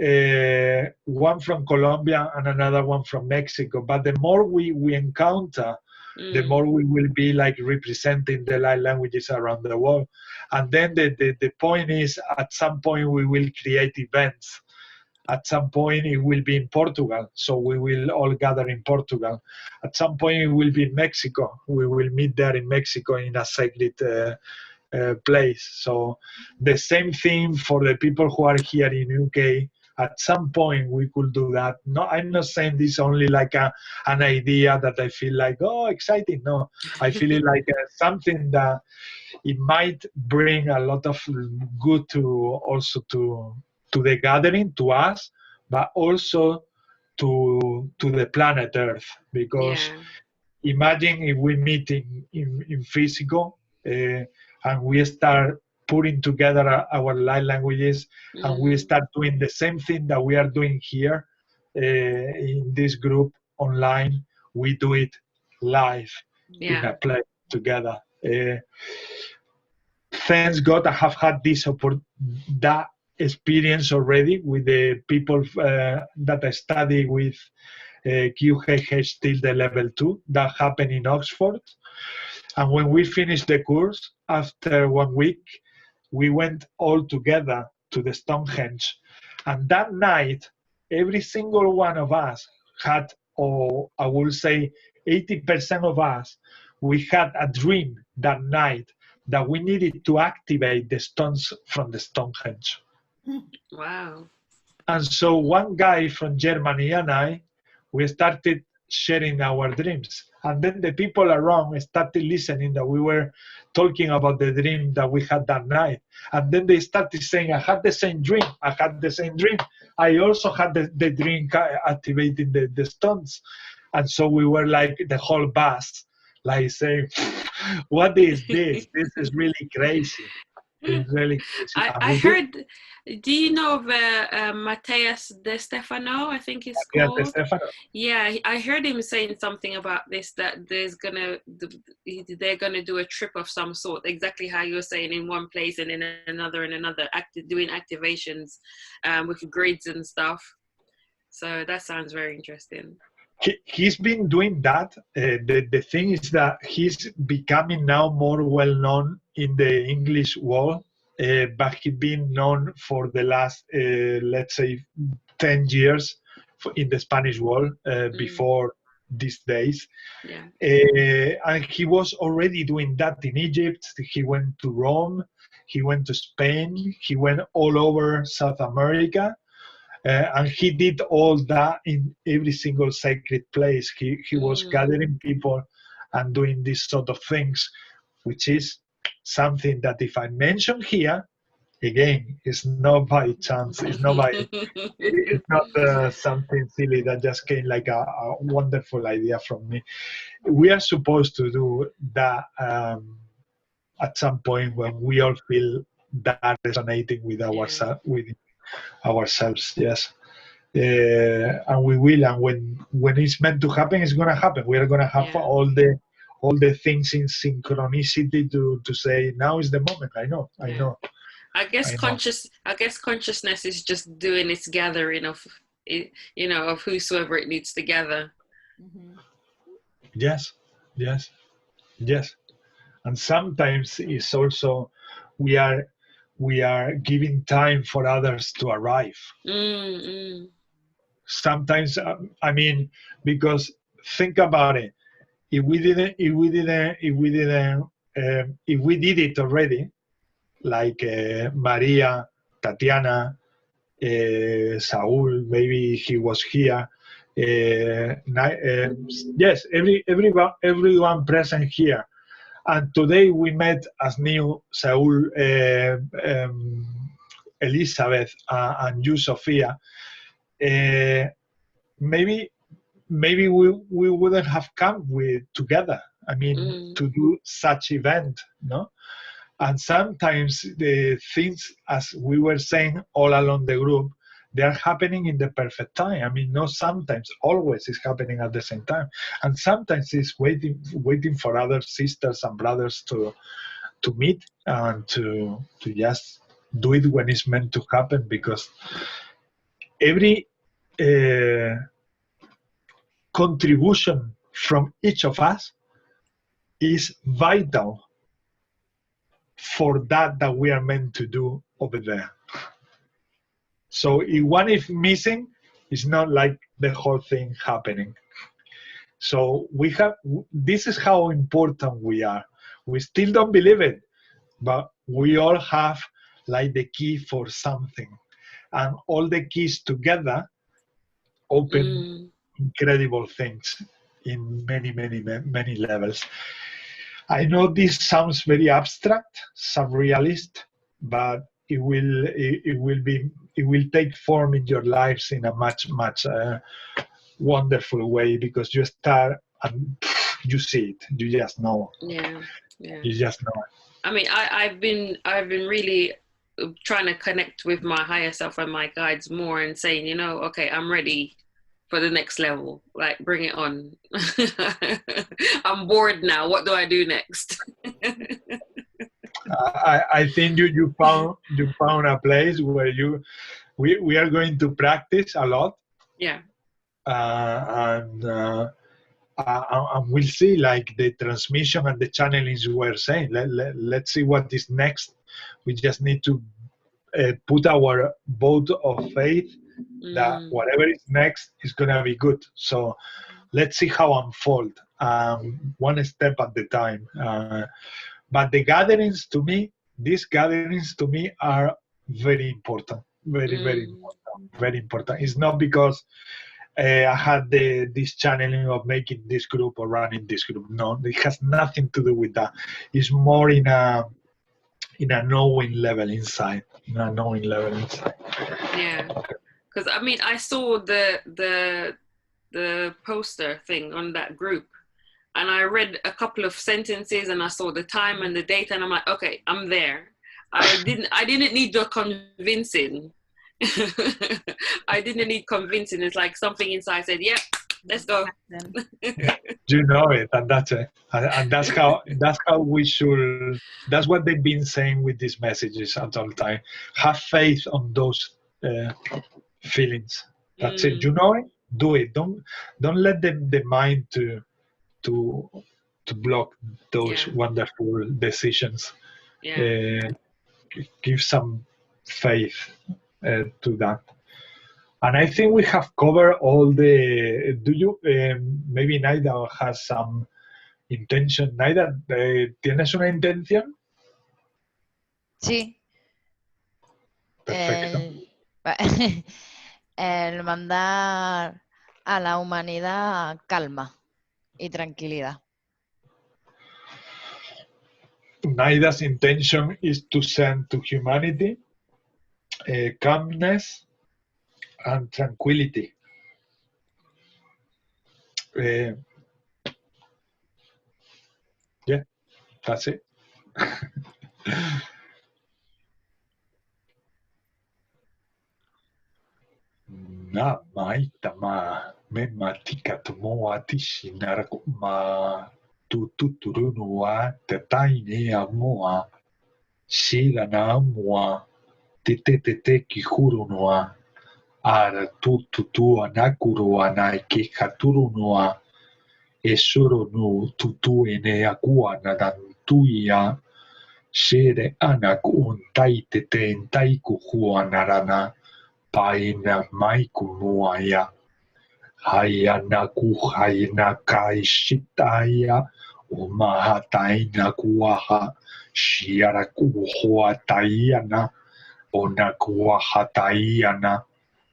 Speaker 1: 1 from Colombia, and another one from Mexico. But the more we encounter, the more we will be like representing the light languages around the world. And then the point is, at some point we will create events. At some point it will be in Portugal, so we will all gather in Portugal. At some point it will be in Mexico. We will meet there in Mexico in a sacred place. So the same thing for the people who are here in UK. At some point we could do that. No, I'm not saying this only like an idea that I feel like, oh, exciting. No, I feel it like something that it might bring a lot of good to also to the gathering, to us, but also to the planet Earth. Because imagine if we meet in physical and we start putting together our light languages and we start doing the same thing that we are doing here in this group online. We do it live in a place together. Thanks God I have had that experience already with the people that I study with QHHT till the level 2. That happened in Oxford. And when we finished the course, after 1 week, we went all together to the Stonehenge. And that night, every single one of us had, or I will say 80% of us, we had a dream that night that we needed to activate the stones from the Stonehenge.
Speaker 3: Wow.
Speaker 1: And so one guy from Germany and I, we started sharing our dreams. And then the people around started listening that we were talking about the dream that we had that night. And then they started saying, I had the same dream. I had the same dream. I also had the dream activating the stones. And so we were like the whole bus, like saying, what is this? This is really crazy. It's really crazy.
Speaker 3: I heard, do you know of Matthias De Stefano, I think he's called? Yeah, I heard him saying something about this, that they're gonna do a trip of some sort, exactly how you're saying, in one place and in another, doing activations with grids and stuff. So that sounds very interesting.
Speaker 1: He's been doing that. The thing is that he's becoming now more well known in the English world, but he's been known for the last, let's say, 10 years in the Spanish world before these days. Yeah. And he was already doing that in Egypt. He went to Rome, he went to Spain, he went all over South America. And he did all that in every single sacred place. He was gathering people and doing these sort of things, which is something that if I mention here, again, it's not by chance. It's not by. It's not something silly that just came like a wonderful idea from me. We are supposed to do that at some point when we all feel that resonating with ourselves, yes. And we will, and when it's meant to happen, it's going to happen. We are going to have all the things in synchronicity to say, now is the moment. I know.
Speaker 3: I guess consciousness is just doing its gathering of, of whosoever it needs to gather.
Speaker 1: Yes. And sometimes it's also we are giving time for others to arrive. Sometimes, I mean, because think about it. If we did it already, like Maria, Tatiana, Saul, maybe he was here. Yes, everyone present here. And today we met as new Saul, Elizabeth, and you, Sophia. Maybe we wouldn't have come together. I mean, to do such event, no? And sometimes the things, as we were saying all along the group, they are happening in the perfect time. I mean, not sometimes, always it's happening at the same time. And sometimes it's waiting for other sisters and brothers to meet and to just do it when it's meant to happen, because every contribution from each of us is vital for that we are meant to do over there. So if one is missing, it's not like the whole thing happening. So this is how important we are. We still don't believe it. but we all have like the key for something, and all the keys together open incredible things in many levels. I know this sounds very abstract, surrealist, but it will take form in your lives in a much wonderful way, because you start and you see it. You just know.
Speaker 3: Yeah.
Speaker 1: You just know it.
Speaker 3: I mean, I've been really trying to connect with my higher self and my guides more, and saying, you know, okay, I'm ready for the next level. Like, bring it on. I'm bored now. What do I do next?
Speaker 1: I think you found a place where we are going to practice a lot.
Speaker 3: Yeah.
Speaker 1: And we'll see, like, the transmission and the channelings we're saying. Let's see what is next. We just need to put our vote of faith that whatever is next is gonna be good. So let's see how unfold, one step at the time. But the gatherings to me, these gatherings to me are very important, very important. It's not because I had this channeling of making this group or running this group. No, it has nothing to do with that. It's more in a knowing level inside.
Speaker 3: Yeah, because I mean, I saw the poster thing on that group, and I read a couple of sentences, and I saw the time and the date, and I'm like, okay, I'm there. I didn't need your convincing. I didn't need convincing. It's like something inside said, "Yeah, let's go."
Speaker 1: You know it, and that's it. And that's how we should. That's what they've been saying with these messages at all time. Have faith on those feelings. That's it. You know it. Do it. Don't let the mind to block those wonderful decisions. Give some faith to that. And I think we have covered all the. Do you maybe Naida has some intention? Naida, ¿tienes una intención?
Speaker 4: Sí.
Speaker 1: Perfecto.
Speaker 4: El mandar a la humanidad calma y tranquilidad.
Speaker 1: Naida's intention is to send to humanity calmness and tranquility. Yeah, that's it. Na maita ma me matika tomo atishi naraku ma tuturunua te taine amoa shira na amoa te ki hurunua ara tutua nakurua na ke katurunua e suro no tutu ene akua na dantuia shere anaku un taite te entaiku huanarana paina maiku muaya hayana ku hayana kaishitaya o mahataina kuaha shiara ku hoataiana o na kuahataiana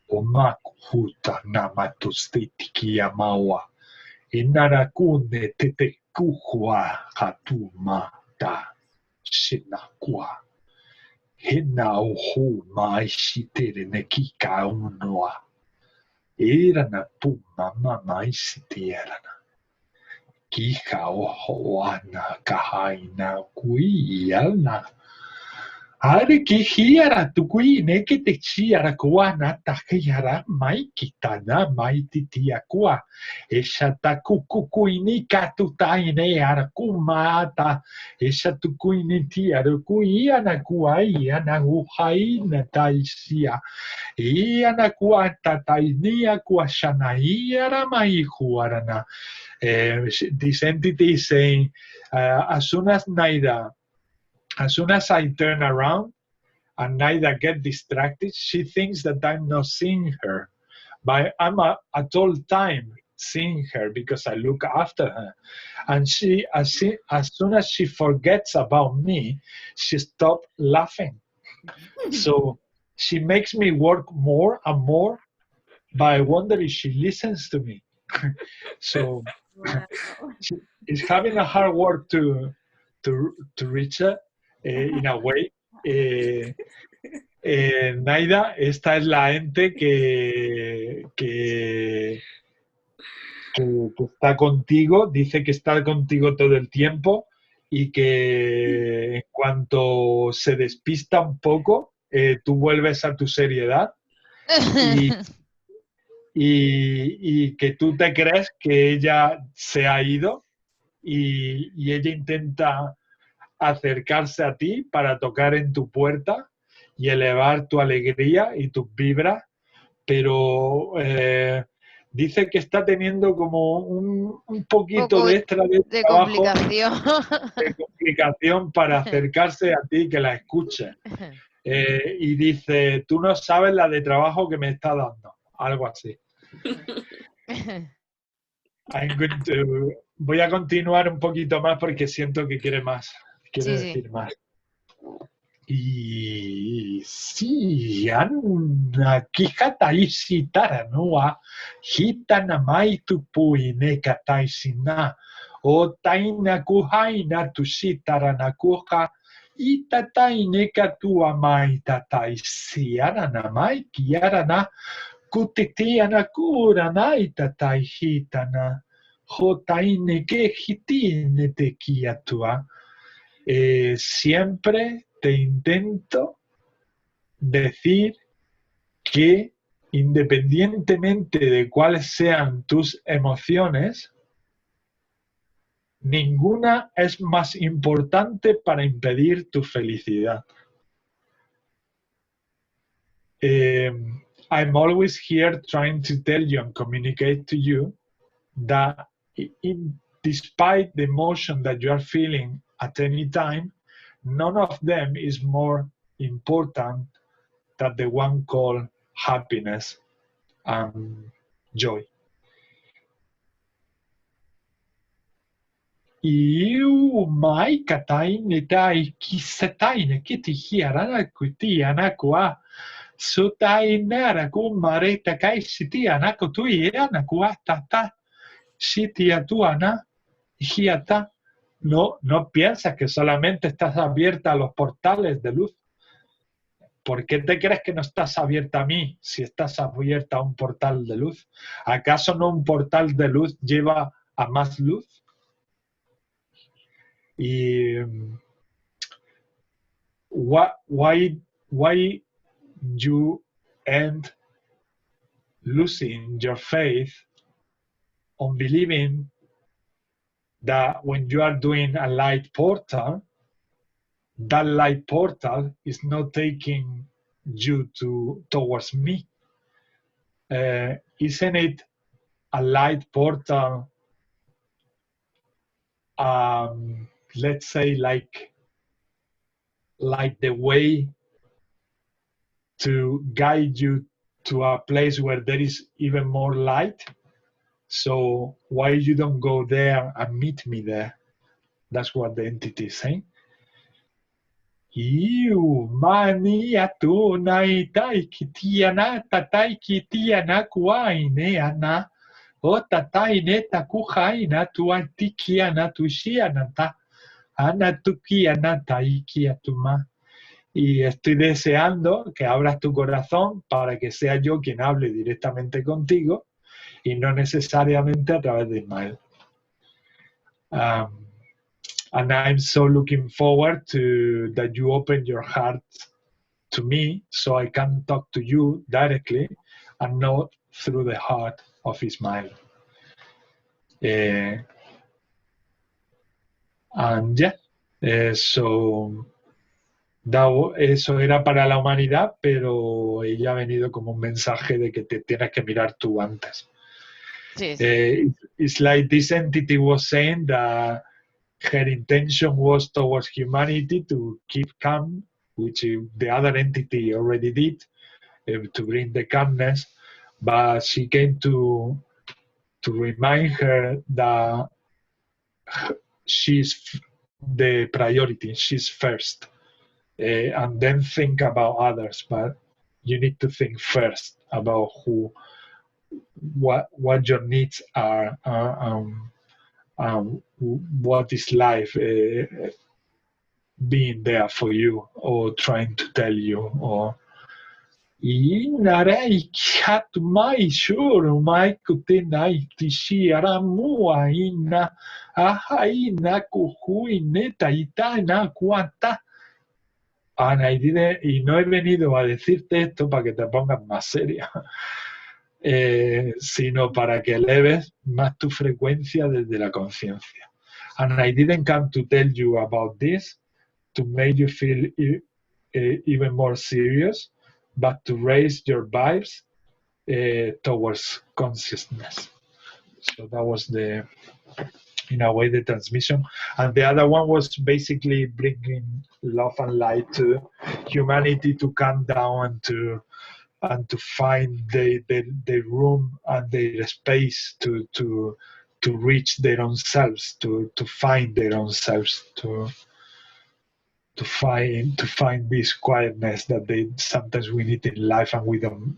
Speaker 1: o makuhuta na matustitikia maua inara kune tete kuhua hatuma da sinakua hena oho mai sitere ne kika unoa era na puma mai sitera na kika oho ana kahaina kuiana Are ki hiara tu kui ne ke te chiara kua na takiara mai kitana mai titia kua. Esha ta kukui ni katutai ne ara kumata. Esha tu kui ni tiara kui ana kua iana uhai na taisia. Iana kua tatainia kua shana iara mai huarana. This entity is saying, as soon as I turn around and Naida get distracted, she thinks that I'm not seeing her. But I'm at all time seeing her because I look after her. And she, as soon as she forgets about me, she stops laughing. So she makes me work more and more, but I wonder if she listens to me. So
Speaker 2: Wow.
Speaker 1: it's having a hard work to reach her in a way. Naida, esta es la ente que está contigo, dice que está contigo todo el tiempo y que en cuanto se despista un poco, tú vuelves a tu seriedad y que tú te crees que ella se ha ido y ella intenta acercarse a ti para tocar en tu puerta y elevar tu alegría y tus vibras, pero dice que está teniendo como un poquito de extra de trabajo, de complicación para acercarse a ti, que la escuche. Y dice, tú no sabes la de trabajo que me está dando, algo así. Voy a continuar un poquito más porque siento que quiere más, quiere decir más. Y sí, Anna Kihataisi Taranua, Hitanamai Tupuine Kataisina, O Taina Kuhaina Tusitaranakuha, Itataine Katuamai Tataisi, Aranamai Kiarana, Kutitiana Kurana Itatai Hitana, Jotaine Kehitine Tekiatua. Siempre te intento decir que independientemente de cuáles sean tus emociones, ninguna es más importante para impedir tu felicidad. I'm always here trying to tell you and communicate to you that despite the emotion that you are feeling at any time, none of them is more important than the one called happiness and joy. Iu mai kataine tai kisataine kiti hiarana kutiana kwa sutainara kumareta kai sitiana kutuiana kwa tata sitiatuana hiata. No piensas que solamente estás abierta a los portales de luz. ¿Por qué te crees que no estás abierta a mí si estás abierta a un portal de luz? ¿Acaso no un portal de luz lleva a más luz? Y why you end losing your faith on believing that when you are doing a light portal, that light portal is not taking you towards me. Isn't it a light portal, let's say like the way to guide you to a place where there is even more light? So why you don't go there and meet me there? That's what the entity is saying. Iu mania tu nai tai kitiana tatai kitiana kuaine ana o tatai neta kuhaina tu antikiana tu shianata ana tukiana taikiatuma. Y estoy deseando que abras tu corazón para que sea yo quien hable directamente contigo y no necesariamente a través de Ismael. And I'm so looking forward to that you open your heart to me so I can talk to you directly and not through the heart of Ismael. And yeah, so eso era para la humanidad, pero ella ha venido como un mensaje de que te tienes que mirar tú antes.
Speaker 4: Sí, sí.
Speaker 1: It's like this entity was saying that her intention was towards humanity to keep calm, which the other entity already did, to bring the calmness, but she came to remind her that she's the priority, she's first, and then think about others. But you need to think first about what your needs are, what is life being there for you or trying to tell you. Or Reiki mai shuru mai kutenai tishira mua ina ahaina kuhuineta itaina cuanta. Ana, y no he venido a decirte esto para que te pongas más seria, sino para que eleves más tu frecuencia desde la conciencia. And I didn't come to tell you about this to make you feel even more serious, but to raise your vibes towards consciousness. So that was in a way, the transmission. And the other one was basically bringing love and light to humanity to calm down and to find the room and the space to reach their own selves, to find their own selves, to find this quietness that they sometimes we need in life, and we don't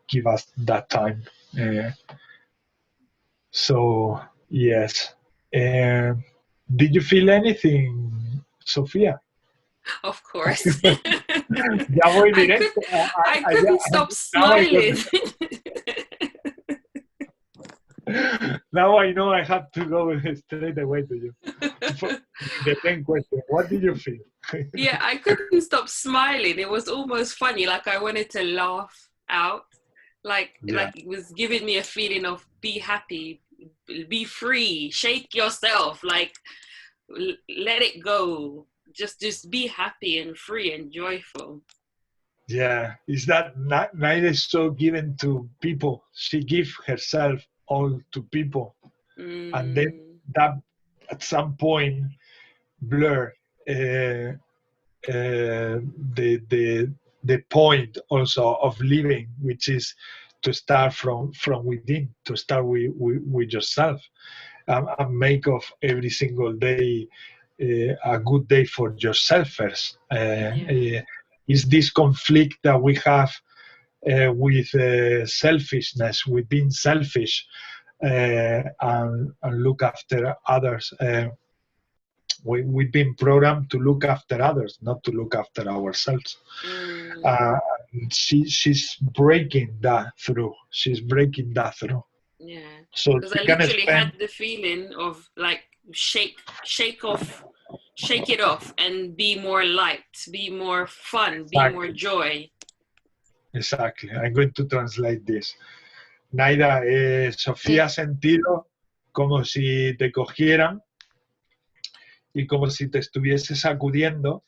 Speaker 1: give us that time. So yes. Did you feel anything, Sofía?
Speaker 3: Of course.
Speaker 1: Ya voy directo.
Speaker 3: I couldn't stop smiling.
Speaker 1: Now I know I have to go straight away to you. The 10 question. What did you feel?
Speaker 3: Yeah, I couldn't stop smiling. It was almost funny. Like I wanted to laugh out. Like it was giving me a feeling of be happy, be free, shake yourself, like let it go. Just be happy and free and joyful.
Speaker 1: Yeah, is that Naida is so given to people. She gives herself all to people, and then that at some point blur the point also of living, which is to start from within, to start with yourself, and make of every single day a good day for yourself first. Is this conflict that we have with selfishness, with being selfish and look after others. We've been programmed to look after others, not to look after ourselves. She's breaking that through. She's breaking that through.
Speaker 3: Yeah.
Speaker 1: So
Speaker 3: because I literally had the feeling of like shake it off and be more light, be more fun, be more joy.
Speaker 1: Exactly. I'm going to translate this. Naida, Sofía ha sentido como si te cogieran y como si te estuviese sacudiendo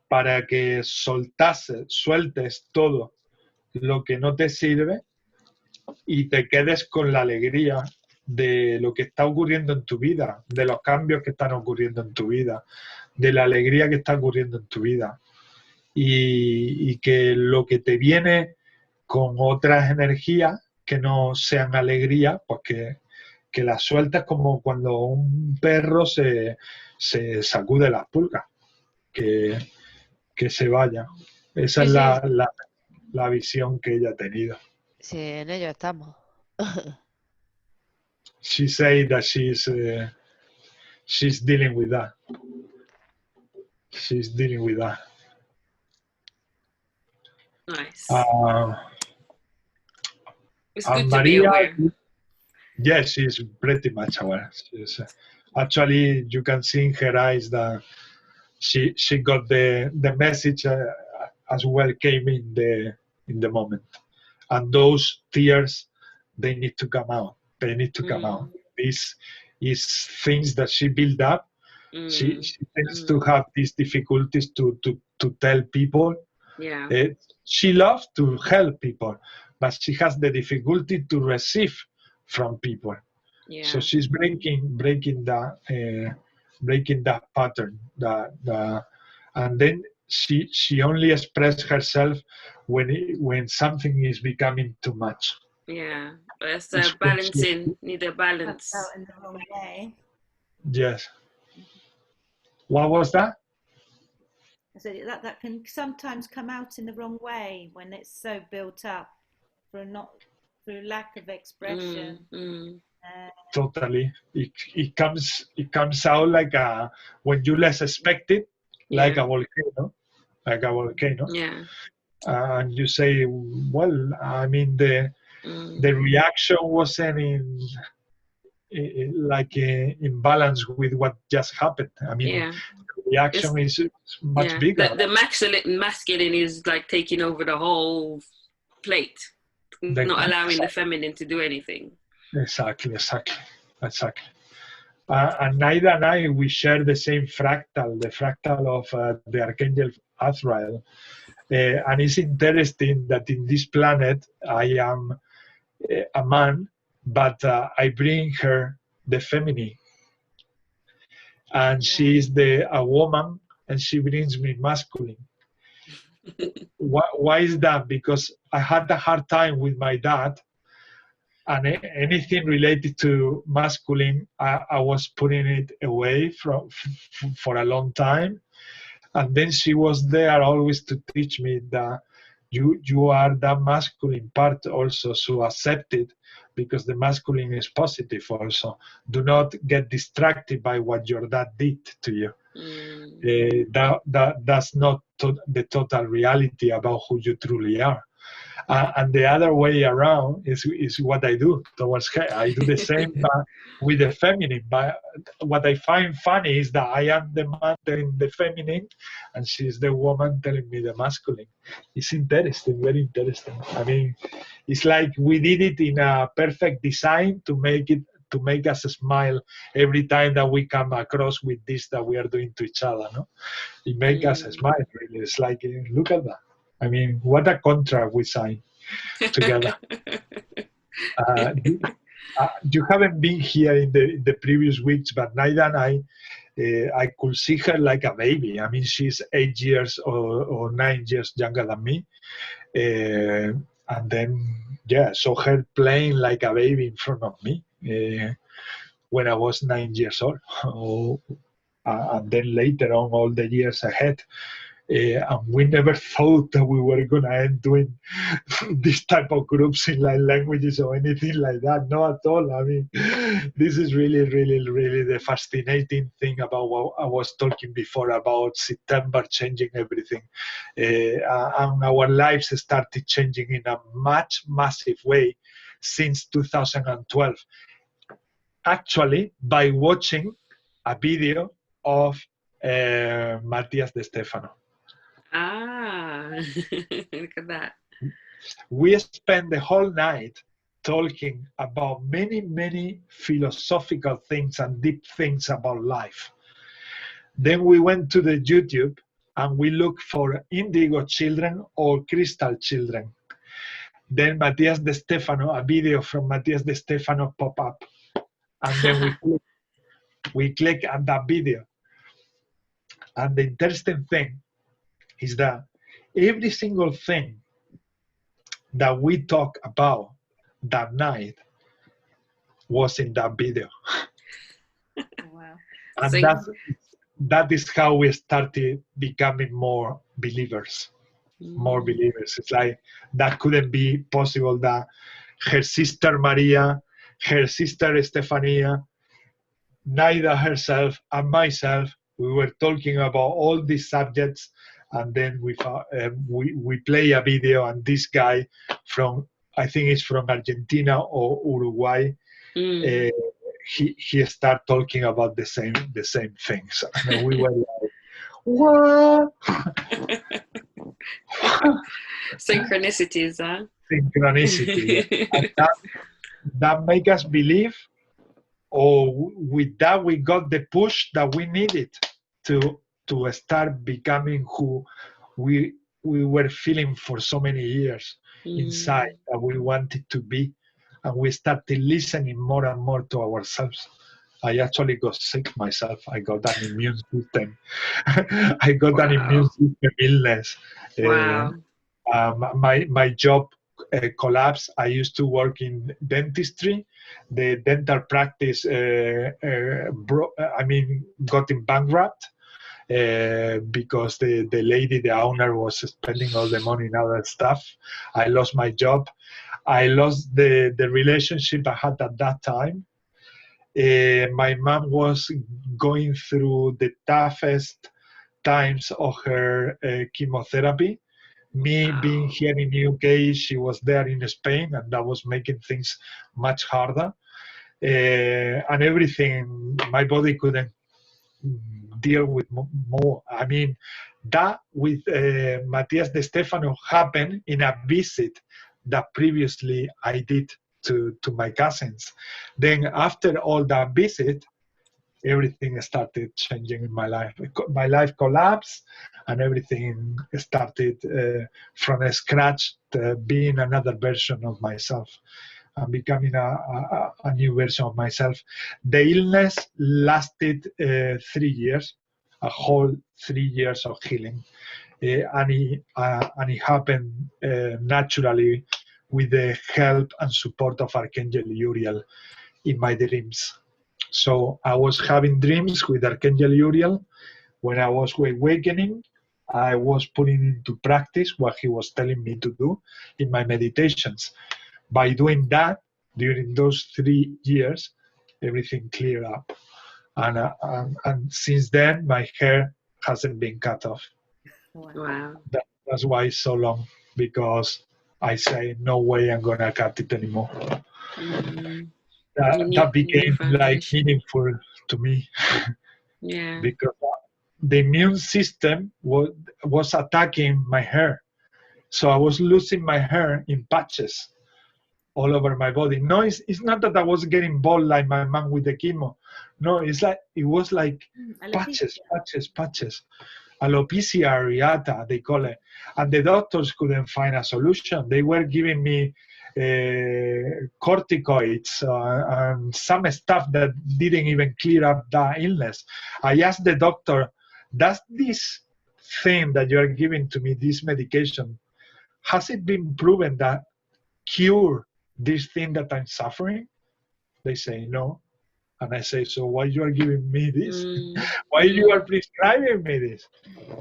Speaker 1: para que sueltes todo lo que no te sirve y te quedes con la alegría de lo que está ocurriendo en tu vida, de los cambios que están ocurriendo en tu vida, de la alegría que está ocurriendo en tu vida. Y que lo que te viene con otras energías que no sean alegría, pues que las sueltas como cuando un perro se sacude las pulgas, que se vaya. Esa es la visión que ella ha tenido.
Speaker 4: Sí, en ello estamos.
Speaker 1: She said that she's dealing with that. She's dealing with that.
Speaker 3: Nice. It's good to
Speaker 1: Maria,
Speaker 3: be aware.
Speaker 1: Yes, she's pretty much aware. Actually, you can see in her eyes that she got the message as well came in the moment. And those tears, they need to come out. They need to come out. This is things that she built up. She tends to have these difficulties to tell people.
Speaker 3: Yeah.
Speaker 1: She loves to help people, but she has the difficulty to receive from people.
Speaker 3: Yeah.
Speaker 1: So she's breaking that pattern. And then she only expresses herself when something is becoming too much.
Speaker 3: Yeah, it's
Speaker 1: It's
Speaker 3: balancing, need a balance.
Speaker 2: Comes out in the wrong way.
Speaker 1: Yes. What was that?
Speaker 2: So that can sometimes come out in the wrong way when it's so built up through lack of expression.
Speaker 1: Totally. It comes out like when you less expect it, like a volcano. Like a volcano.
Speaker 3: Yeah.
Speaker 1: And you say, well, I mean, the reaction wasn't in balance with what just happened. I mean, the reaction is much bigger.
Speaker 3: The masculine is like taking over the whole plate, not allowing the feminine to do anything.
Speaker 1: Exactly. And Naida and I, we share the same fractal, the fractal of the Archangel Azrael. And it's interesting that in this planet, I am a man, but I bring her the feminine. And she is a woman, and she brings me masculine. Why is that? Because I had a hard time with my dad, and anything related to masculine, I was putting it away for a long time. And then she was there always to teach me that you are that masculine part also, so accept it, because the masculine is positive also. Do not get distracted by what your dad did to you. That's not the total reality about who you truly are. And the other way around is what I do towards her. I do the same with the feminine. But what I find funny is that I am the man telling the feminine, and she's the woman telling me the masculine. It's interesting, very interesting. I mean, it's like we did it in a perfect design to make us smile every time that we come across with this that we are doing to each other. No, it makes us smile. Really, it's like, look at that. I mean, what a contract we signed together. You haven't been here in the previous weeks, but Naida and I could see her like a baby. I mean, she's 8 years or 9 years younger than me. And then, saw her playing like a baby in front of me when I was 9 years old. And then later on, all the years ahead, and we never thought that we were going to end doing this type of groups in like languages or anything like that. Not at all. I mean, this is really, really, really the fascinating thing about what I was talking before about September changing everything. And our lives started changing in a much massive way since 2012. Actually, by watching a video of Matías de Stefano.
Speaker 3: Look at that.
Speaker 1: We spent the whole night talking about many, many philosophical things and deep things about life. Then we went to the YouTube and we looked for indigo children or crystal children. Then Matías de Stefano, a video from Matías de Stefano pop up. And then we click on that video. And the interesting thing is that every single thing that we talk about that night was in that video.
Speaker 2: Wow.
Speaker 1: And
Speaker 3: So
Speaker 1: that is how we started becoming more believers. More believers. It's like that couldn't be possible that her sister Maria, her sister Estefania, Naida herself, and myself, we were talking about all these subjects, and then we play a video, and this guy from, I think it's from Argentina or Uruguay, he started talking about the same things, and we were like, what?
Speaker 3: Synchronicities, huh?
Speaker 1: Synchronicity. And that make us believe, or with that we got the push that we needed to start becoming who we were feeling for so many years inside that we wanted to be, and we started listening more and more to ourselves. I actually got sick myself. I got an immune system. I got an immune system illness.
Speaker 3: Wow.
Speaker 1: My job collapsed. I used to work in dentistry. The dental practice, got in bankrupt because the lady, the owner, was spending all the money in other stuff. I lost my job. I lost the relationship I had at that time. My mom was going through the toughest times of her chemotherapy. Me being here in the UK, she was there in Spain, and that was making things much harder. And everything, my body couldn't deal with more. I mean, that with Matias De Stefano happened in a visit that previously I did to my cousins. Then after all that visit, everything started changing in my life. My life collapsed, and everything started from scratch, being another version of myself and becoming a new version of myself. The illness lasted 3 years, a whole 3 years of healing. And it happened naturally with the help and support of Archangel Uriel in my dreams. So I was having dreams with Archangel Uriel. When I was awakening, I was putting into practice what he was telling me to do in my meditations. By doing that, during those 3 years, everything cleared up. And since then, my hair hasn't been cut off.
Speaker 3: Wow.
Speaker 1: That's why it's so long, because I say, no way I'm going to cut it anymore. That became like meaningful to me.
Speaker 3: Yeah.
Speaker 1: Because the immune system was attacking my hair. So I was losing my hair in patches all over my body. No, it's not that I was getting bald like my mom with the chemo. No, it was like patches. Alopecia areata, they call it. And the doctors couldn't find a solution. They were giving me corticoids and some stuff that didn't even clear up the illness. I asked the doctor, does this thing that you're giving to me, this medication, has it been proven that cure this thing that I'm suffering? They say no. And I say, so why you are giving me this? Why you are prescribing me this?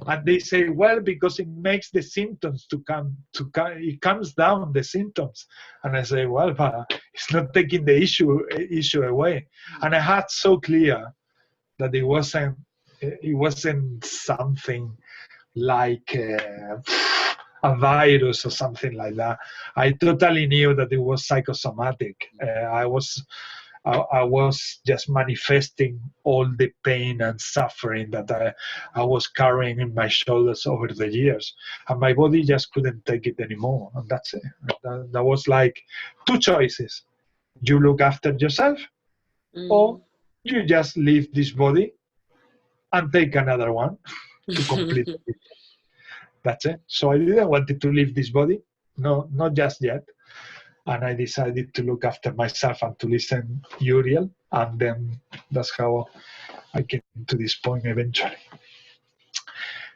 Speaker 1: And they say, well, because it makes the symptoms it comes down the symptoms. And I say, well, but it's not taking the issue away. And I had so clear that it wasn't something like a virus or something like that. I totally knew that it was psychosomatic. I was just manifesting all the pain and suffering that I was carrying in my shoulders over the years. And my body just couldn't take it anymore. And that's it. That was like 2 choices. You look after yourself, or you just leave this body and take another one to complete it. That's it. So I didn't want to leave this body. No, not just yet. And I decided to look after myself and to listen Uriel, and then that's how I came to this point eventually.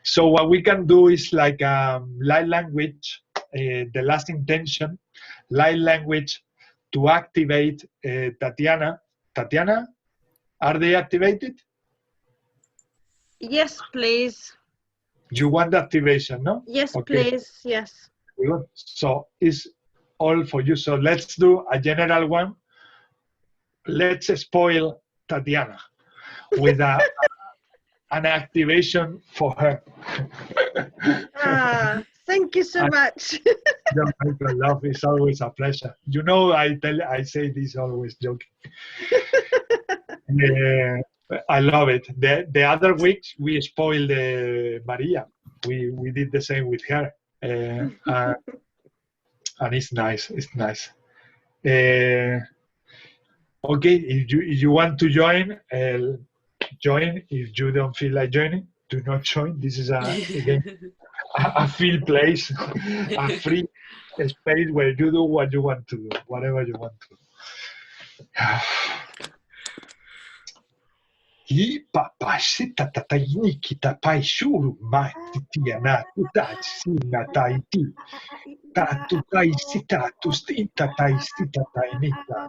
Speaker 1: So what we can do is like light language, the last intention, light language to activate Tatiana. Tatiana, are they activated?
Speaker 5: Yes, please.
Speaker 1: You want the activation, no?
Speaker 5: Yes,
Speaker 1: okay.
Speaker 5: Please, yes.
Speaker 1: Good. So it's all for you. So let's do a general one. Let's spoil Tatiana with an activation for her.
Speaker 5: Thank you so much.
Speaker 1: Love is always a pleasure. You know, I say this always joking. I love it. The other weeks we spoiled Maria. We did the same with her. And it's nice. It's nice. Okay, if you want to join, join. If you don't feel like joining, do not join. This is again a free place, a free space where you do what you want to do, whatever you want to do. I papashita tatainiki tapai shuru mati tiana utachi na taiti tu taisita, tu stinta taisita tainita.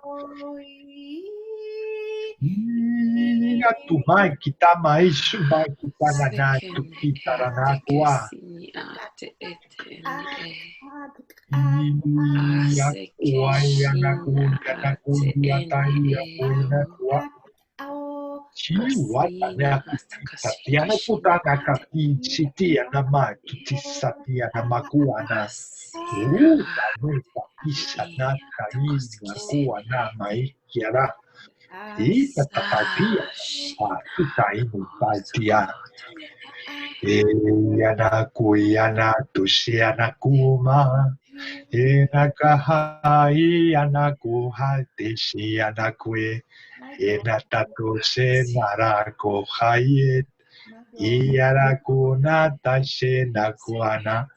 Speaker 1: Ia tu mai kita mai su mai kita nana tu kita ranakua. Ia kuaya naku atai apuina tua. Chihuahua naku tatiana kutana kati sitia nama tuti satia namakuana. Tameta isana kai nakuana mai kiara. Ita tapatia, tutainu patia. Yana tusiana kuma, ena kahai anaku haltesi anakue, ena tatu senarako hayet, iaraku nata senakuana,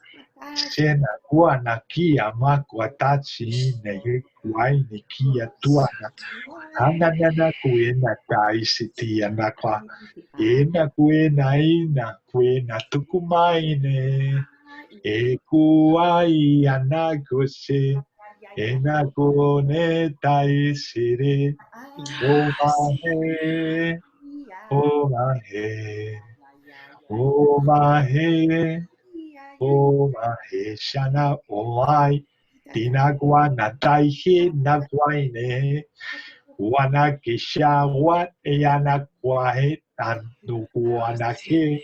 Speaker 1: senakuana kia makuatachi neguai nikia tuana. Ananana kuena taisiti anakwa. Ena kuena ina kuena tukumaine. E kuai anakose. Ena kone taisire. Omahe. Omahe. Omahe. Omahe. Shana oai. Tinagwa nataihe nagwaine. Wana kisha wat yana kwahe tantu wana ke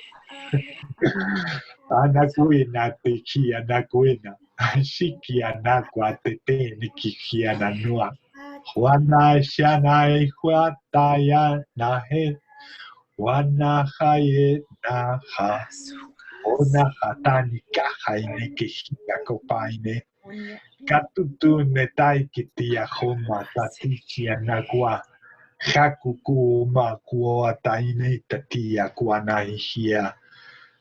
Speaker 1: anakuina tiki anakuina shiki anakwa tete nikiki ananua wana shana ikwata ya nahe wana haye naha ona hatani kahaine kishika kopaine katutu netai kitia homa tatichi anakwa Hakuku makua taine tatia kuanaihia.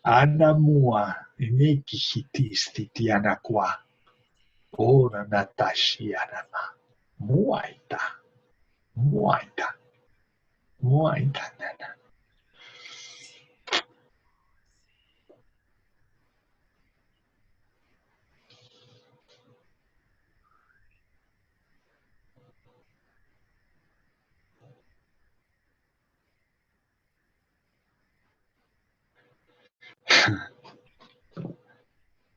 Speaker 1: Anamua iniki hitisti tianakwa. Ora natashi anama. Muaita. Muaita. Muaita nana.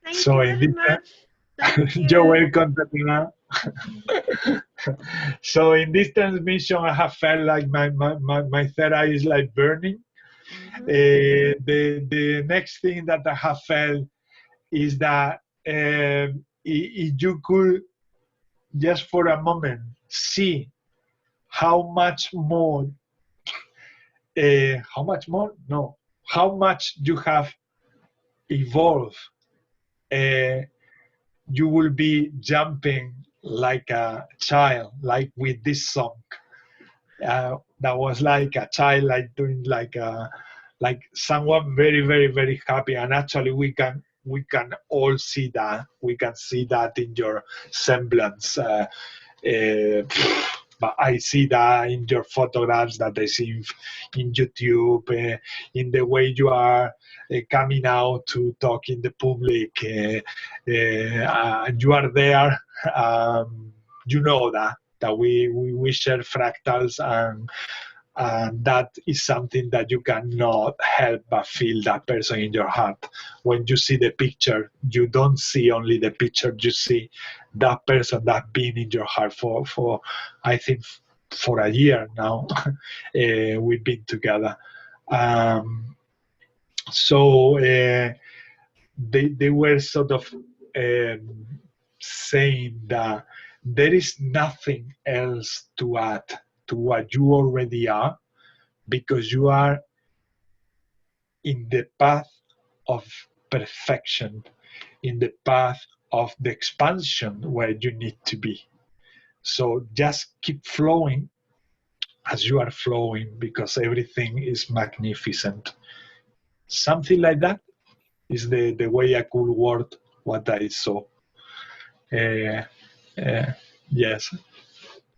Speaker 5: Thank
Speaker 1: So
Speaker 5: you
Speaker 1: in
Speaker 5: very
Speaker 1: this
Speaker 5: much. Thank you.
Speaker 1: you're welcome, Tatiana. So in this transmission, I have felt like my third eye is like burning. The next thing that I have felt is that if you could just for a moment see how much more, how much more? No, how much you have evolved. You will be jumping like a child, like with this song. That was like a child, like doing like someone very, very, very happy. And actually, we can all see that. We can see that in your semblance. But I see that in your photographs that I see in YouTube, in the way you are coming out to talk in the public. You are there. You know that we share fractals, and that is something that you cannot help but feel that person in your heart. When you see the picture, you don't see only the picture, you see that person that been in your heart for I think for a year now. We've been together. So they were sort of saying that there is nothing else to add to what you already are, because you are in the path of perfection, in the path of the expansion where you need to be. So just keep flowing as you are flowing, because everything is magnificent. Something like that is the way I could word what I saw. Yes,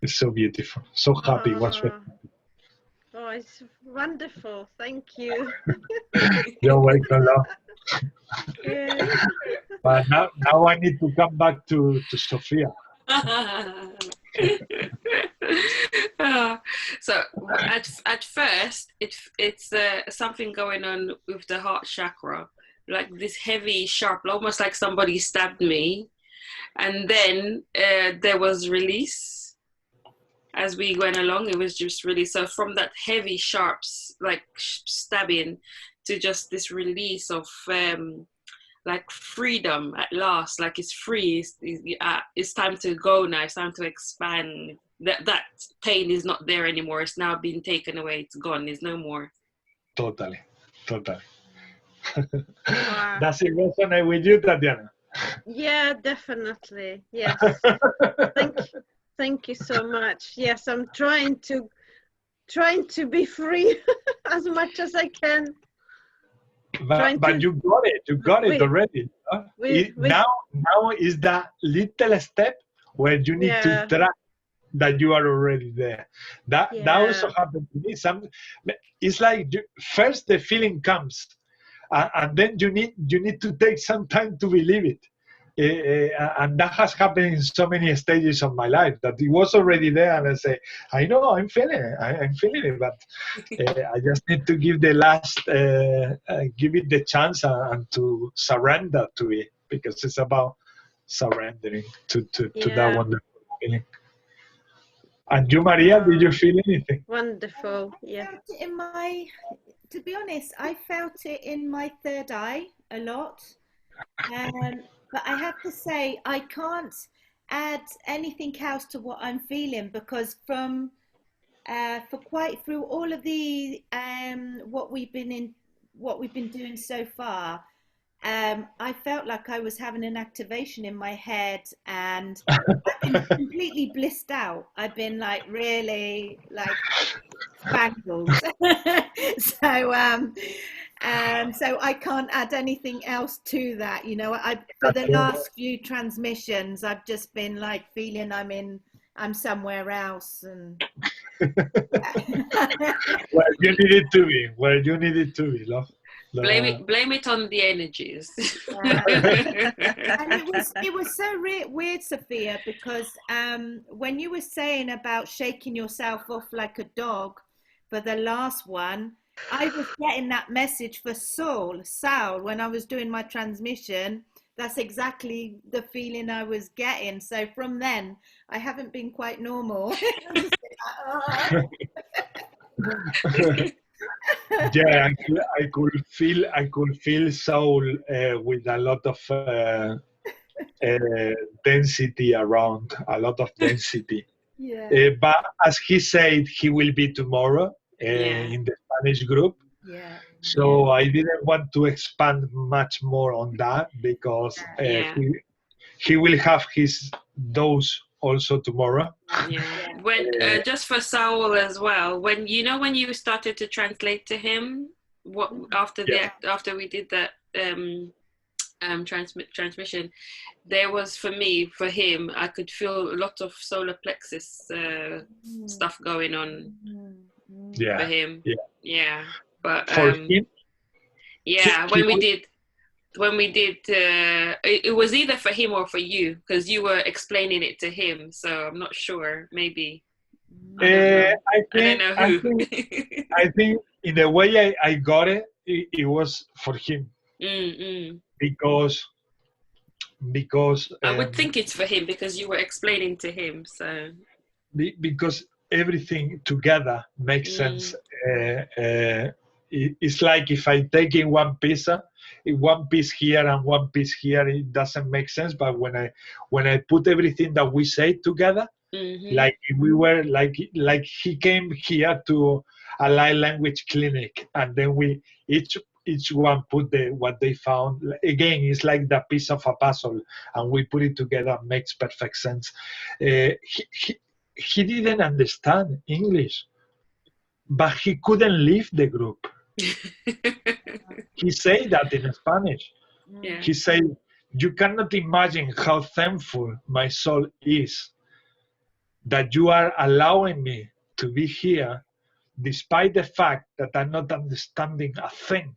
Speaker 1: it's so beautiful, so happy.
Speaker 5: Oh, it's wonderful. Thank you.
Speaker 1: You're welcome, love.
Speaker 5: Yeah.
Speaker 1: But now I need to come back to Sofia.
Speaker 3: So at first it's something going on with the heart chakra, like this heavy sharp, almost like somebody stabbed me, and then there was release as we went along. It was just really, so from that heavy sharps like stabbing to just this release of like freedom at last, like it's free, it's time to go now, it's time to expand. That pain is not there anymore, it's now been taken away, it's gone, there's no more.
Speaker 1: Totally.
Speaker 5: Wow.
Speaker 1: Does it resonate with you, Tatiana?
Speaker 5: Yeah, definitely. Yes. Thank you so much. Yes, I'm trying to be free as much as I can.
Speaker 1: But you got it already. Huh? Now is that little step where you need to track that you are already there. That also happened to me. It's like first the feeling comes, and then you need to take some time to believe it. And that has happened in so many stages of my life, that it was already there, and I say, I know, I'm feeling it, but I just need to give the last, give it the chance and to surrender to it, because it's about surrendering to that wonderful feeling. And you, Maria, did you feel anything?
Speaker 5: Wonderful, yeah.
Speaker 2: To be honest, I felt it in my third eye a lot. But I have to say, I can't add anything else to what I'm feeling, because for quite through all of the what we've been doing so far, I felt like I was having an activation in my head, and I've been completely blissed out. I've been like really like spangled. So I can't add anything else to that. You know, for the last few transmissions, I've just been like feeling I'm somewhere else, and
Speaker 1: where you needed to be, love.
Speaker 3: Blame it on the energies.
Speaker 2: And it was so weird, Sophia, because when you were saying about shaking yourself off like a dog for the last one, I was getting that message for Saul, when I was doing my transmission. That's exactly the feeling I was getting. So from then, I haven't been quite normal.
Speaker 1: Yeah, I could feel Saul with a lot of density around, a lot of density.
Speaker 2: Yeah.
Speaker 1: But as he said, he will be tomorrow in the Spanish group.
Speaker 2: Yeah.
Speaker 1: So I didn't want to expand much more on that, because he will have his dose also tomorrow.
Speaker 3: Yeah. When just for Saul as well, when you started to translate to him, after we did that transmission, there was for him, I could feel a lot of solar plexus stuff going on for him. Yeah. But
Speaker 1: for him,
Speaker 3: when we did it was either for him or for you, because you were explaining it to him, so I'm not sure. Maybe I don't know who.
Speaker 1: I think in the way I got it was for him. Because
Speaker 3: I would think it's for him, because you were explaining to him, so
Speaker 1: because everything together makes sense. It's like if I take in one piece here and one piece here, it doesn't make sense. But when I put everything that we say together, like we were like he came here to a light language clinic, and then we each one put what they found. Again, it's like the piece of a puzzle, and we put it together. Makes perfect sense. He didn't understand English, but he couldn't leave the group. He said that in Spanish. He said, "You cannot imagine how thankful my soul is that you are allowing me to be here, despite the fact that I'm not understanding a thing.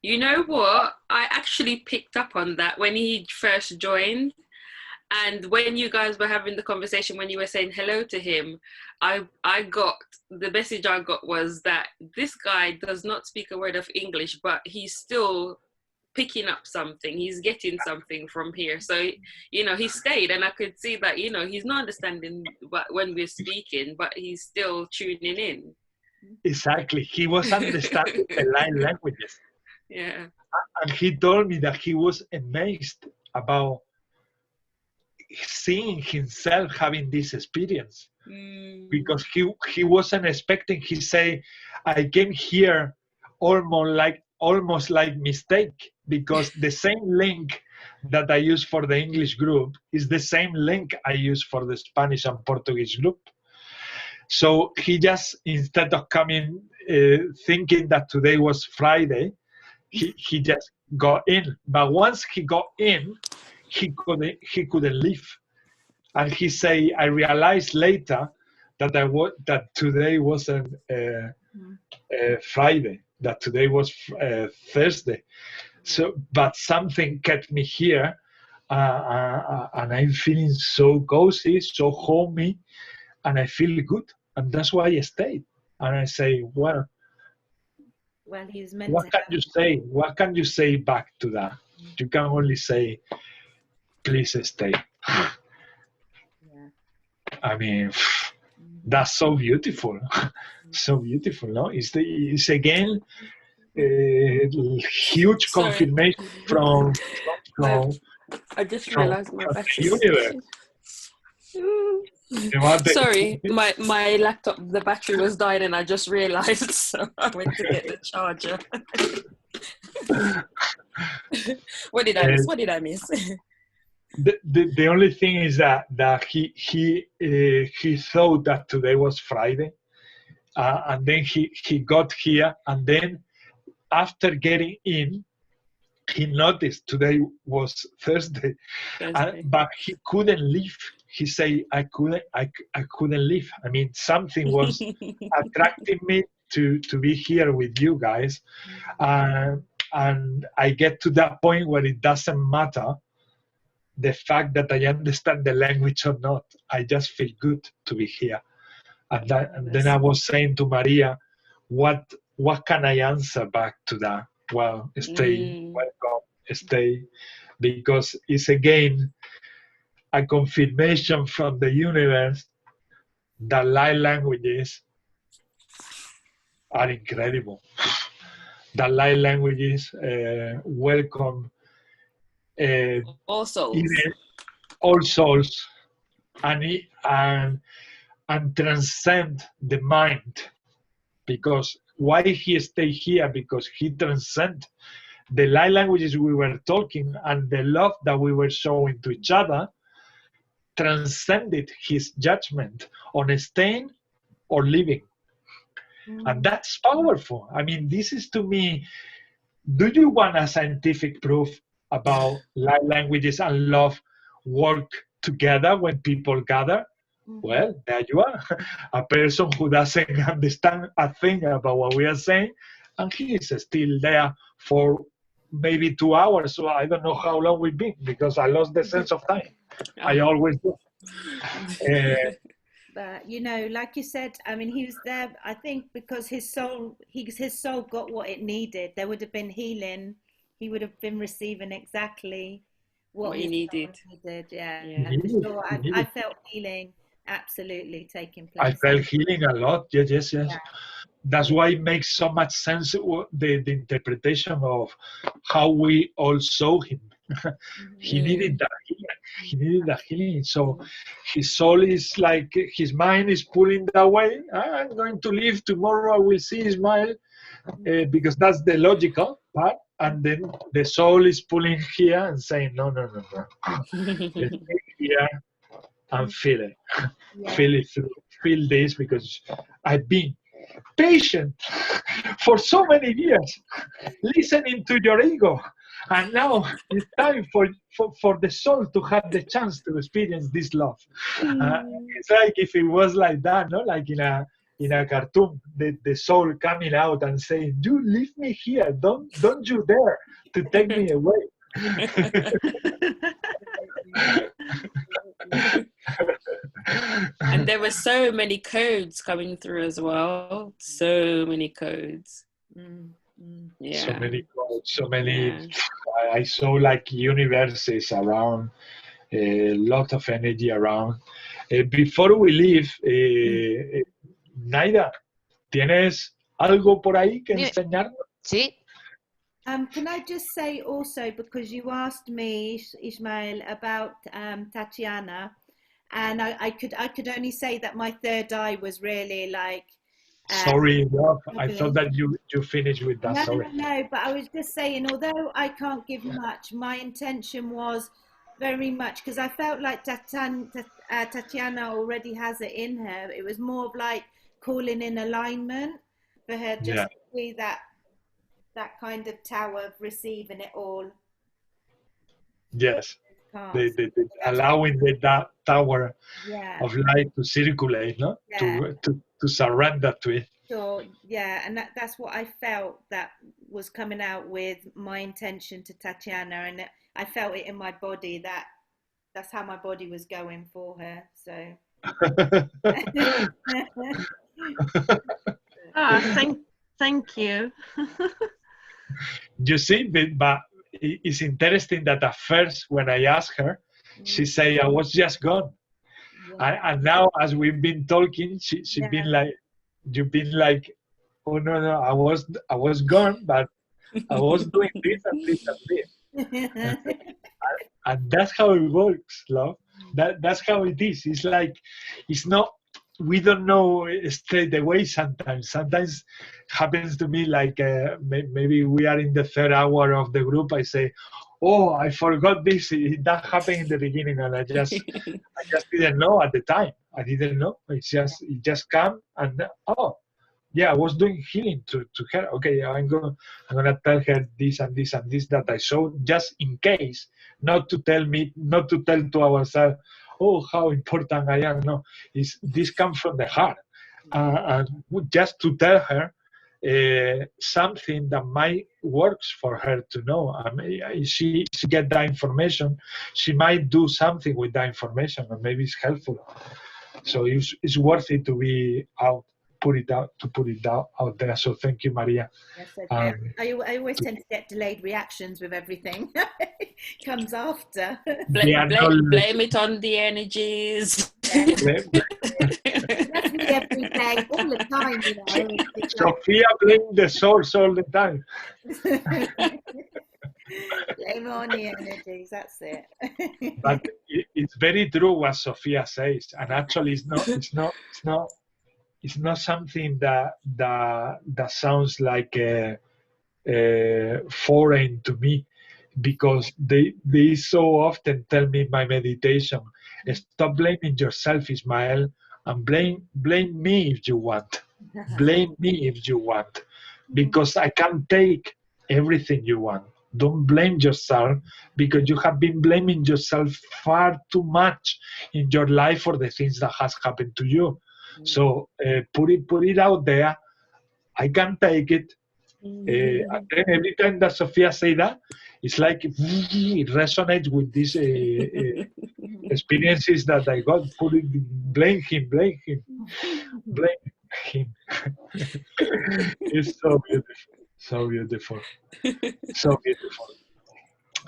Speaker 3: You know what? I actually picked up on that when he first joined. And when you guys were having the conversation, when you were saying hello to him, I got, the message I got was that this guy does not speak a word of English, but he's still picking up something. He's getting something from here. So, you know, he stayed, and I could see that, you know, he's not understanding when we're speaking, but he's still tuning in.
Speaker 1: Exactly. He was understanding the light languages.
Speaker 3: Yeah.
Speaker 1: And he told me that he was amazed about seeing himself having this experience, because he wasn't expecting. He say, I came here almost like mistake, because the same link that I use for the English group is the same link I use for the Spanish and Portuguese group. So he just, instead of coming thinking that today was Friday, he just got in. But once he got in, he couldn't leave. And he say, I realized later that that today wasn't Friday, that today was Thursday. So, but something kept me here, and I'm feeling so cozy, so homey, and I feel good, and that's why I stayed. And I say, well,
Speaker 2: he's meant
Speaker 1: what can you say? What can you say back to that? You can only say, please stay. I mean, that's so beautiful, so beautiful, no? It's again huge confirmation from
Speaker 3: I just realized my battery.
Speaker 1: Universe.
Speaker 3: Sorry, my laptop, the battery was dying, and I just realized, so I went to get the charger. What did I miss?
Speaker 1: The only thing is that he thought that today was Friday, and then he got here, and then after getting in, he noticed today was Thursday. But he couldn't leave. He said, I couldn't leave. I mean, something was attracting me to be here with you guys, and I get to that point where it doesn't matter the fact that I understand the language or not. I just feel good to be here. And then I was saying to Maria, what can I answer back to that? Well, stay, welcome, stay, because it's again a confirmation from the universe that light languages are incredible. That light languages welcome
Speaker 3: all souls,
Speaker 1: all souls, and transcend the mind. Because why he stay here? Because he transcend the light languages we were talking, and the love that we were showing to each other transcended his judgment on staying or leaving. And that's powerful. I mean, this is, to me, do you want a scientific proof about light languages and love work together when people gather? Well, there you are, a person who doesn't understand a thing about what we are saying, and he is still there for maybe 2 hours. So I don't know how long we've been, because I lost the sense of time. I always do.
Speaker 2: But, you know, like you said, I mean, he was there, I think, because his soul got what it needed. There would have been healing. He would have been receiving exactly what he needed. Yeah. For sure. I felt healing absolutely taking place.
Speaker 1: I felt healing a lot. Yes. Yeah. That's why it makes so much sense, the interpretation of how we all saw him. He needed that healing. He needed that healing. So his soul is like, his mind is pulling that way. I'm going to leave tomorrow. I will see Ismael, because that's the logical part. And then the soul is pulling here and saying, no. Let's stay here and feel it. Feel it through. Feel this, because I've been patient for so many years, listening to your ego, and now it's time for the soul to have the chance to experience this love. It's like if it was like that, no, like in in a cartoon, the soul coming out and saying, "You leave me here. Don't you dare to take me away."
Speaker 3: And there were so many codes coming through as well. So many codes. Yeah.
Speaker 1: So many codes, so many. Yeah. I saw like universes around, a lot of energy around. Before we leave, Naida, ¿tienes algo por ahí que enseñarnos?
Speaker 4: Sí.
Speaker 2: Can I just say also, because you asked me, Ismael, about Tatiana, and I could only say that my third eye was really like.
Speaker 1: Sorry, love. I thought that you finished with that.
Speaker 2: No,
Speaker 1: sorry.
Speaker 2: No, but I was just saying, although I can't give much, my intention was very much, because I felt like Tatiana already has it in her. It was more of like calling in alignment for her just to be that kind of tower of receiving it all.
Speaker 1: Yes. The allowing that tower of light to circulate, no? To surrender to it.
Speaker 2: So and that's what I felt that was coming out with my intention to Tatiana, and I felt it in my body that's how my body was going for her. So
Speaker 5: thank you.
Speaker 1: You see, but it's interesting that at first when I asked her, she said I was just gone. And now as we've been talking, she's been like, you've been like, oh no, I was gone, but I was doing this and this and this. And that's how it works, love. That's how it is. It's like, it's not, we don't know straight away sometimes. Sometimes happens to me like maybe we are in the third hour of the group. I say, oh, I forgot this. That happened in the beginning, and I just didn't know at the time. I didn't know. It just came, and oh, yeah, I was doing healing to her. Okay, I'm gonna tell her this and this and this that I saw, just in case, not to tell to ourselves, oh, how important I am. No, this comes from the heart, and just to tell her something that might works for her to know. I mean, she get that information, she might do something with that information, and maybe it's helpful. So it's worth it to be out. Put it out there. So thank you, Maria.
Speaker 2: Yes, okay. I always tend to get delayed reactions with everything. Comes after.
Speaker 3: Blame it on the energies.
Speaker 2: That's me every day, all the time, you know.
Speaker 1: Sophia blames the source all the time.
Speaker 2: Blame on the energies, that's it.
Speaker 1: But it's very true what Sophia says, and actually it's not something that sounds like foreign to me, because they so often tell me in my meditation, stop blaming yourself, Ismael, and blame me if you want. Blame me if you want, because I can't take everything you want. Don't blame yourself, because you have been blaming yourself far too much in your life for the things that has happened to you. So put it out there. I can take it. And then every time that Sophia say that, it's like it resonates with these experiences that I got. Blame him. It's so beautiful.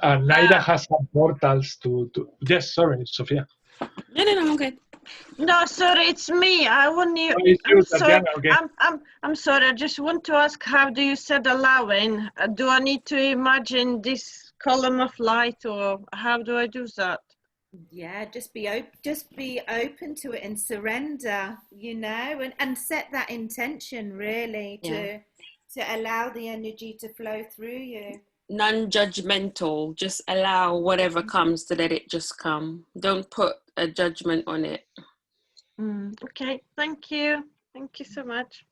Speaker 1: And Naida has some portals to. Yes, sorry, Sophia.
Speaker 3: No, I'm good.
Speaker 5: No, sorry, it's me. I want you. I'm sorry. I just want to ask, how do you set allowing? Do I need to imagine this column of light, or how do I do that?
Speaker 2: Yeah, just be open to it and surrender, you know, and set that intention really to allow the energy to flow through you.
Speaker 3: Non-judgmental, just allow whatever comes to let it just come. Don't put a judgment on it.
Speaker 5: Okay, thank you so much.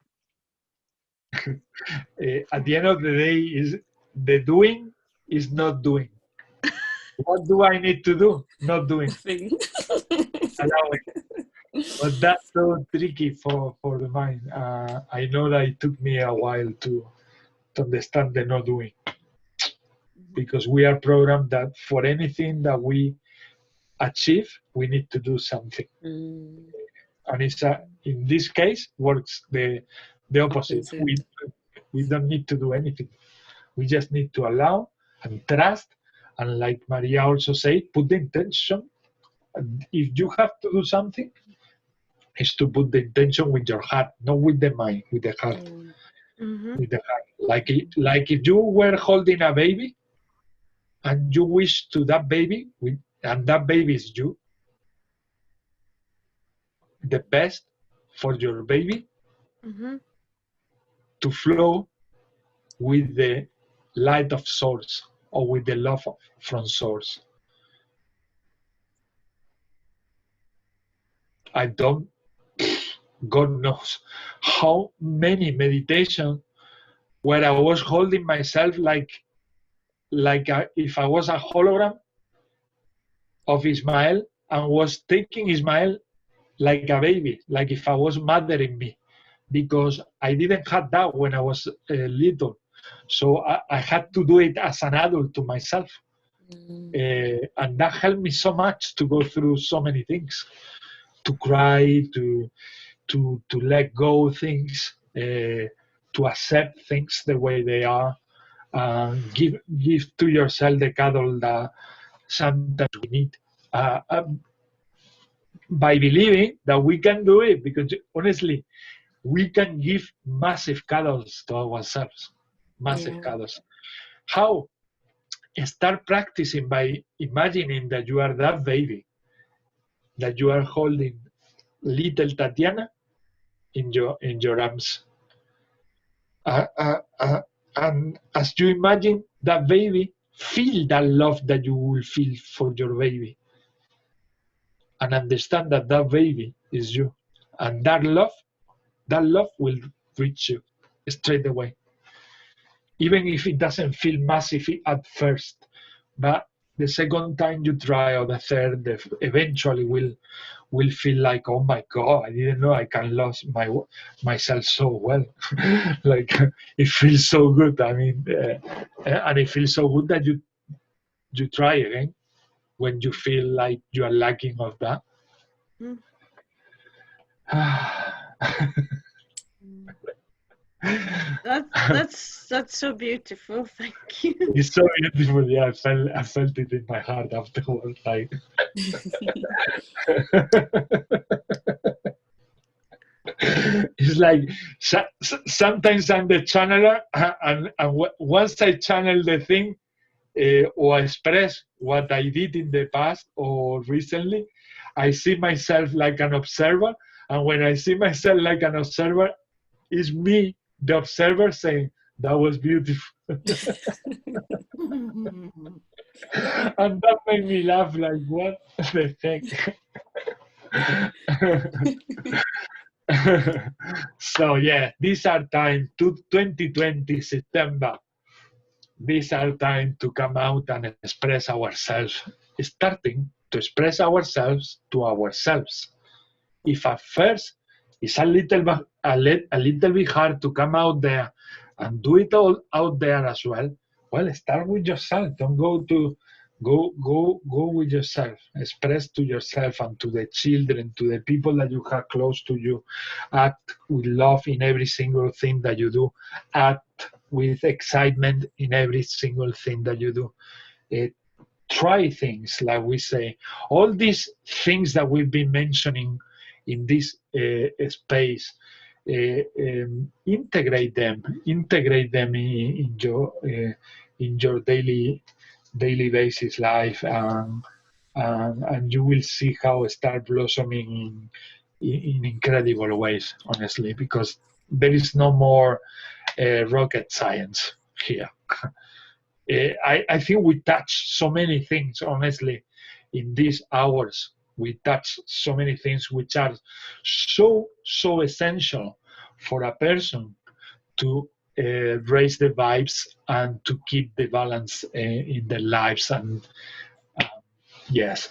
Speaker 1: At the end of the day, is the doing is not doing. What do I need to do? Not doing. Allowing. But that's so tricky for the mind. I know that it took me a while to understand the not doing, because we are programmed that for anything that we achieve, we need to do something. And it's in this case works the opposite. We don't need to do anything. We just need to allow and trust, and like Maria also said, put the intention. If you have to do something, is to put the intention with your heart, not with the mind, with the heart. With the heart. Like if you were holding a baby and you wish to that baby, and that baby is you, the best for your baby to flow with the light of source, or with the love from source. I don't, God knows how many meditations where I was holding myself like if I was a hologram of Ismael, and was taking Ismael like a baby, like if I was mothering me, because I didn't have that when I was little. So I had to do it as an adult to myself. And that helped me so much to go through so many things, to cry, to let go things, to accept things the way they are, give to yourself the cuddle that sometimes we need, by believing that we can do it, because honestly, we can give massive cuddles to ourselves, massive cuddles. How? Start practicing by imagining that you are that baby, that you are holding little Tatiana in your arms. And as you imagine that baby, feel that love that you will feel for your baby, and understand that that baby is you, and that love will reach you straight away, even if it doesn't feel massive at first. But the second time you try, or the third, eventually will feel like, oh my God, I didn't know I can love myself so well. Like, it feels so good. I mean, and it feels so good that you try again when you feel like you are lacking of that.
Speaker 5: That's so beautiful. Thank you.
Speaker 1: It's so beautiful. Yeah, I felt it in my heart afterwards. Like, it's like sometimes I'm the channeler, and once I channel the thing, or express what I did in the past or recently, I see myself like an observer. And when I see myself like an observer, it's me, the observer, saying, that was beautiful. And that made me laugh, like, what the heck? So yeah, these are time, 2020 September. These are time to come out and express ourselves, starting to express ourselves to ourselves. If at first it's a little bit hard to come out there and do it all out there as well, well, start with yourself. Don't go with yourself. Express to yourself and to the children, to the people that you have close to you. Act with love in every single thing that you do. Act with excitement in every single thing that you do. Try things, like we say. All these things that we've been mentioning in this space, integrate them in your daily basis life, and you will see how it start blossoming in incredible ways, honestly, because there is no more rocket science here. I think we touch so many things, honestly, in these hours. We touch so many things which are so essential for a person to raise the vibes and to keep the balance in their lives. And yes,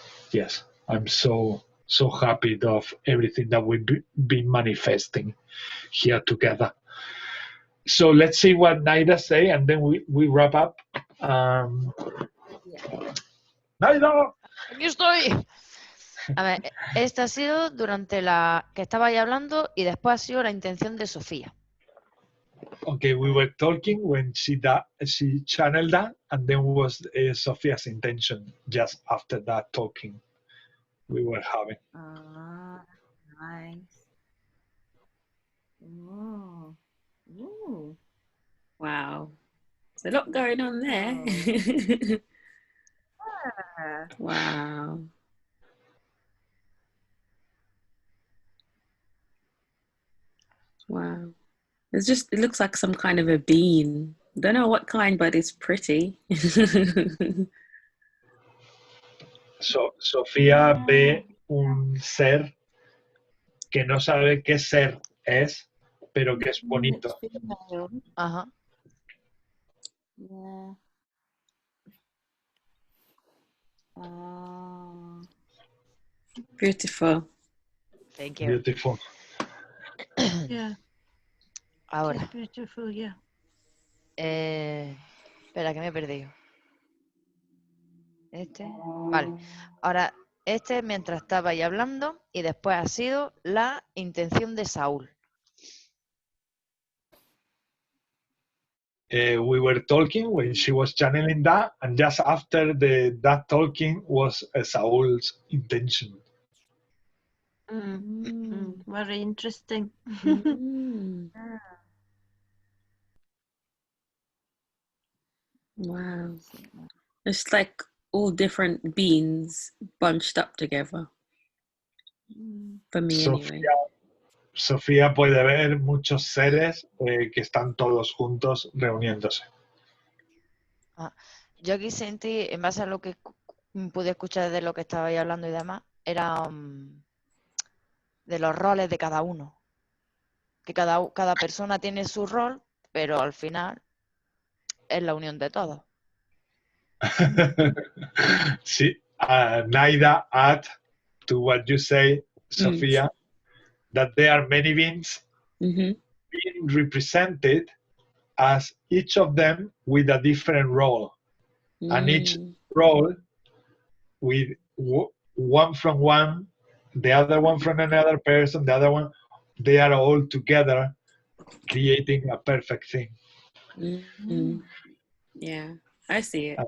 Speaker 1: I'm so so happy of everything that we've been manifesting here together. So let's see what Naida say, and then we wrap up. Naida!
Speaker 4: Aquí estoy. A ver, esta ha sido durante la que estaba ahí hablando y después ha sido la intención de Sofía.
Speaker 1: Okay, we were talking when she channeled that, and then was Sophia's intention just after that talking we were having.
Speaker 2: Ah, nice. Ooh. Ooh.
Speaker 3: Wow. There's a lot going on there.
Speaker 2: Yeah.
Speaker 3: Wow. Wow. It looks like some kind of a bean. Don't know what kind, but it's pretty.
Speaker 1: Sofía ve un ser que no sabe qué ser es, pero que es bonito.
Speaker 4: Ajá.
Speaker 2: Yeah.
Speaker 3: Beautiful.
Speaker 4: Thank you.
Speaker 1: Beautiful.
Speaker 5: Yeah.
Speaker 4: Ahora.
Speaker 5: Beautiful, yeah.
Speaker 4: Espera, que me he perdido. Vale. Ahora, mientras estaba ahí hablando, y después ha sido la intención de Saúl.
Speaker 1: We were talking when she was channeling that, and just after that talking was Saul's intention.
Speaker 5: Very interesting.
Speaker 3: Wow. It's like all different beans bunched up together. For me, anyway.
Speaker 1: Sofía puede ver muchos seres que están todos juntos reuniéndose.
Speaker 4: Yo aquí sentí, en base a lo que pude escuchar de lo que estabais hablando y demás, era de los roles de cada uno. Que cada persona tiene su rol, pero al final es la unión de todos.
Speaker 1: Sí, Naida add to what you say, Sofía, that there are many beings being represented as each of them with a different role. And each role with one from one, the other one from another person, the other one, they are all together creating a perfect thing.
Speaker 3: Yeah, I see it.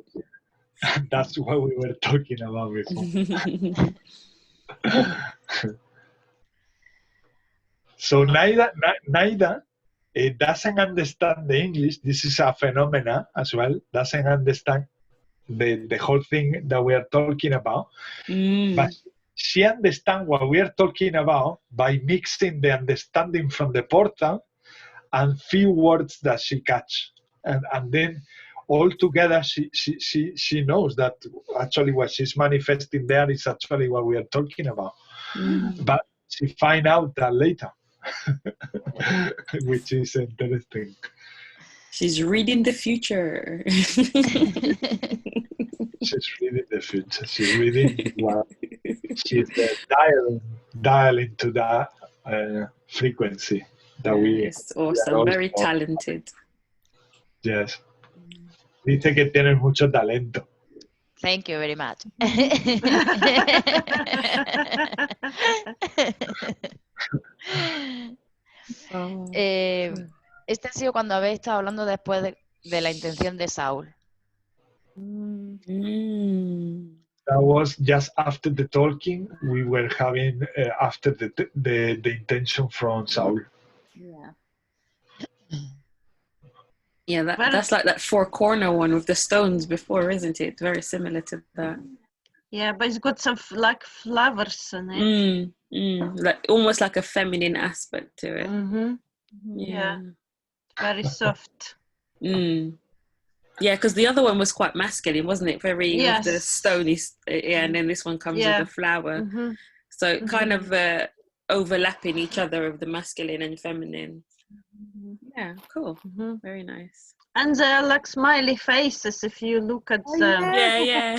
Speaker 1: That's what we were talking about before. So Naida doesn't understand the English. This is a phenomena as well. Doesn't understand the whole thing that we are talking about. But she understands what we are talking about by mixing the understanding from the portal and few words that she catch. And then all together she knows that actually what she's manifesting there is actually what we are talking about. But she find out that later. Which is interesting.
Speaker 3: She's reading the future.
Speaker 1: She's reading the future. She's reading what she's dialing to that frequency that we.
Speaker 3: It's awesome. Very talented.
Speaker 1: Yes. Dice que tienes mucho talento.
Speaker 4: Thank you very much. Este ha sido cuando habéis estado hablando después de la intención de Saúl.
Speaker 1: That was just after the talking we were having after the intention from Saul.
Speaker 3: Yeah, that's like that four-corner one with the stones before, isn't it? Very similar to that.
Speaker 5: Yeah, but it's got some like flowers in it.
Speaker 3: Like almost like a feminine aspect to it.
Speaker 5: Yeah. Very soft.
Speaker 3: Yeah, because the other one was quite masculine, wasn't it? Very with the stony, and then this one comes with a flower. So it kind of overlapping each other of the masculine and feminine. Yeah, cool.
Speaker 5: Mhm.
Speaker 3: Very nice.
Speaker 5: And they're like smiley faces if you look at them.
Speaker 3: Yeah, yeah.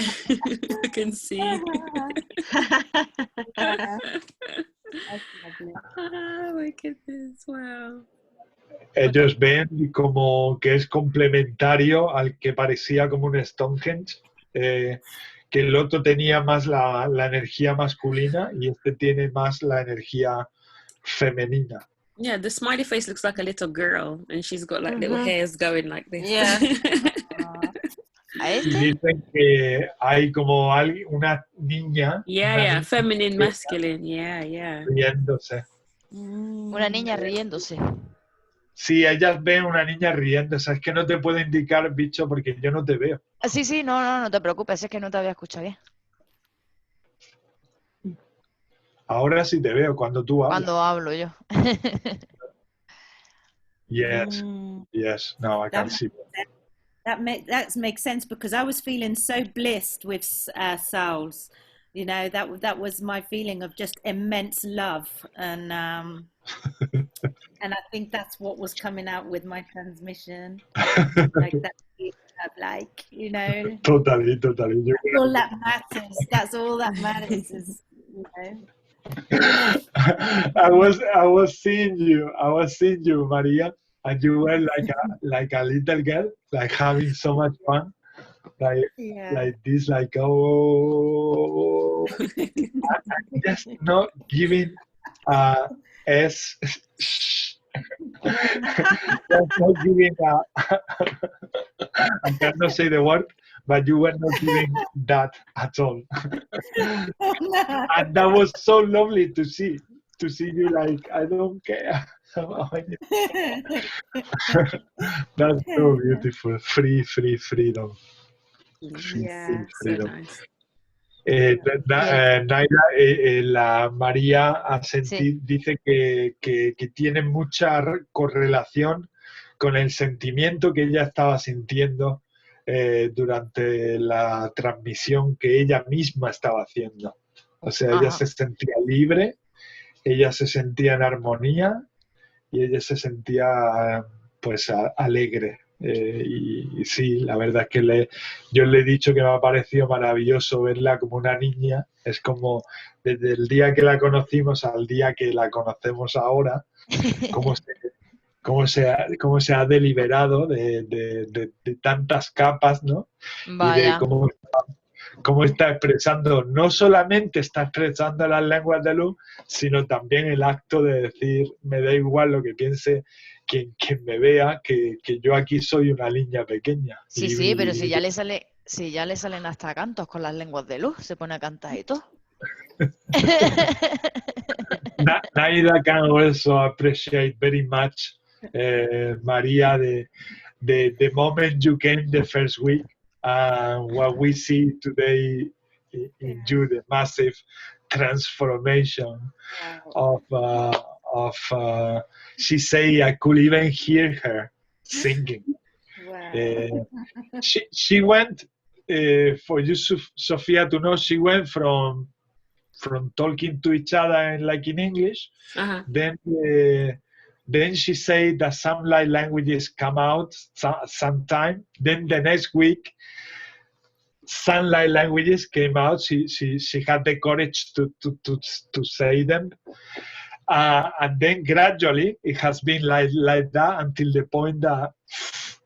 Speaker 3: I can see. Oh my goodness, wow.
Speaker 1: Ellos ven como que es complementario al que parecía como un Stonehenge, que el otro tenía más la energía masculina y este tiene más la energía femenina.
Speaker 3: Yeah, the smiley face looks like a little girl and she's got like little hairs going like this.
Speaker 5: Yeah.
Speaker 1: Y dicen que hay como una niña.
Speaker 3: Yeah,
Speaker 1: una
Speaker 3: yeah,
Speaker 1: niña
Speaker 3: feminine, masculine, yeah, yeah.
Speaker 1: riéndose.
Speaker 4: Una niña riéndose.
Speaker 1: Sí, ellas ven una niña riéndose. Es que no te puedo indicar, bicho, porque yo no te veo.
Speaker 4: Sí, sí, no te preocupes, es que no te había escuchado bien.
Speaker 1: Ahora sí te veo cuando tú hablas.
Speaker 4: Cuando hablo yo.
Speaker 1: Yes, yes. No, I can see.
Speaker 2: That makes sense, because I was feeling so blessed with souls. You know, that was my feeling of just immense love, and I think that's what was coming out with my transmission. Like that feeling of, like, you know.
Speaker 1: Totally.
Speaker 2: That's all that matters. That's all that matters. Is, you know.
Speaker 1: I was seeing you, Maria, and you were like a little girl, like having so much fun, like this, like oh, just not giving just not giving I cannot say the word, but you were not giving that at all. And that was so lovely to see you like, I don't care. That's so beautiful. Freedom.
Speaker 3: Yeah,
Speaker 1: freedom.
Speaker 3: so nice.
Speaker 1: Naida, la María dice que tiene mucha correlación con el sentimiento que ella estaba sintiendo durante la transmisión que ella misma estaba haciendo. O sea, ella se sentía libre, ella se sentía en armonía y ella se sentía pues alegre. Y sí, la verdad es que yo le he dicho que me ha parecido maravilloso verla como una niña. Es como desde el día que la conocimos al día que la conocemos ahora, cómo se ha deliberado de tantas capas, ¿no?
Speaker 4: Vaya.
Speaker 1: Y de cómo está expresando, no solamente está expresando las lenguas de luz, sino también el acto de decir, me da igual lo que piense quien me vea, que yo aquí soy una niña pequeña.
Speaker 4: Sí, pero si ya le salen hasta cantos con las lenguas de luz, se pone a cantar y todo.
Speaker 1: Naida can also appreciate very much, Maria, the moment you came the first week, what we see today in you, the massive transformation of she say I could even hear her singing. Wow. She went, for you, Sophia, to know, she went from talking to each other like in English, then she said that some light languages come out sometime. Then the next week, some light languages came out. She had the courage to say them. And then gradually it has been like that until the point that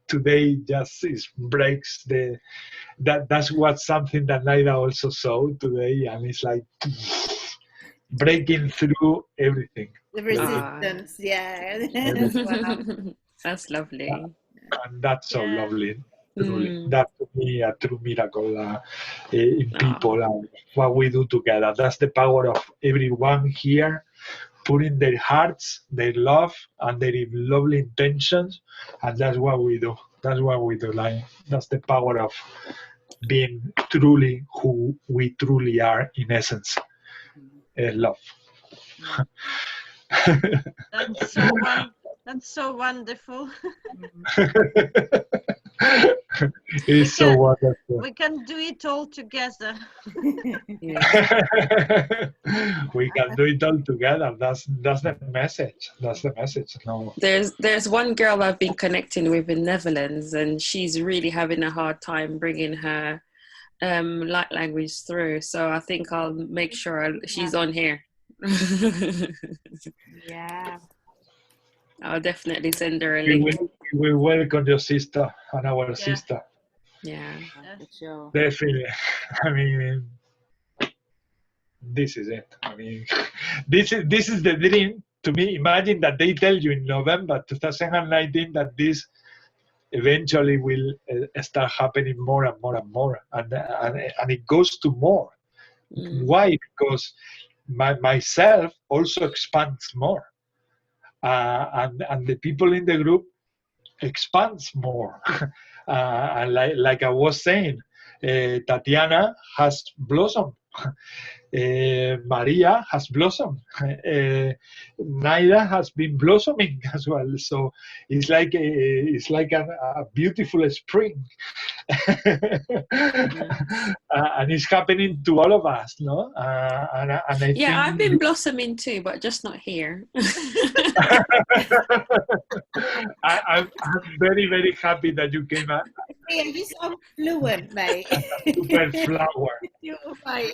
Speaker 1: today just breaks that's what something that Naida also saw today, and it's like breaking through everything.
Speaker 2: The resistance,
Speaker 3: That's lovely.
Speaker 1: And that's so lovely. Truly. That's to me a true miracle in people and what we do together. That's the power of everyone here putting their hearts, their love, and their lovely intentions, and that's what we do. That's what we do. Like, that's the power of being truly who we truly are in essence. Love.
Speaker 5: That's so wonderful.
Speaker 1: It's so wonderful.
Speaker 5: We can do it all together.
Speaker 1: We can do it all together. That's the message. That's the message. No.
Speaker 3: There's one girl I've been connecting with in Netherlands, and she's really having a hard time bringing her light language through. So I think I'll make sure she's on here.
Speaker 2: Yeah.
Speaker 3: I'll definitely send her a link.
Speaker 1: We will welcome your sister and our sister.
Speaker 3: Yeah,
Speaker 2: For sure.
Speaker 1: Definitely. I mean, this is it. I mean, this is the dream to me. Imagine that they tell you in November 2019 that this eventually will start happening more and more and more, and it goes to more. Why? Because myself also expands more, and the people in the group expands more. And like I was saying, Tatiana has blossomed. Maria has blossomed. Naida has been blossoming as well. So it's like a beautiful spring, and it's happening to all of us, no? And I think
Speaker 3: I've been blossoming too, but just not here.
Speaker 1: I'm very, very happy that you came out.
Speaker 2: Ian, you sound fluent, mate.
Speaker 1: Super flower.
Speaker 2: You're right.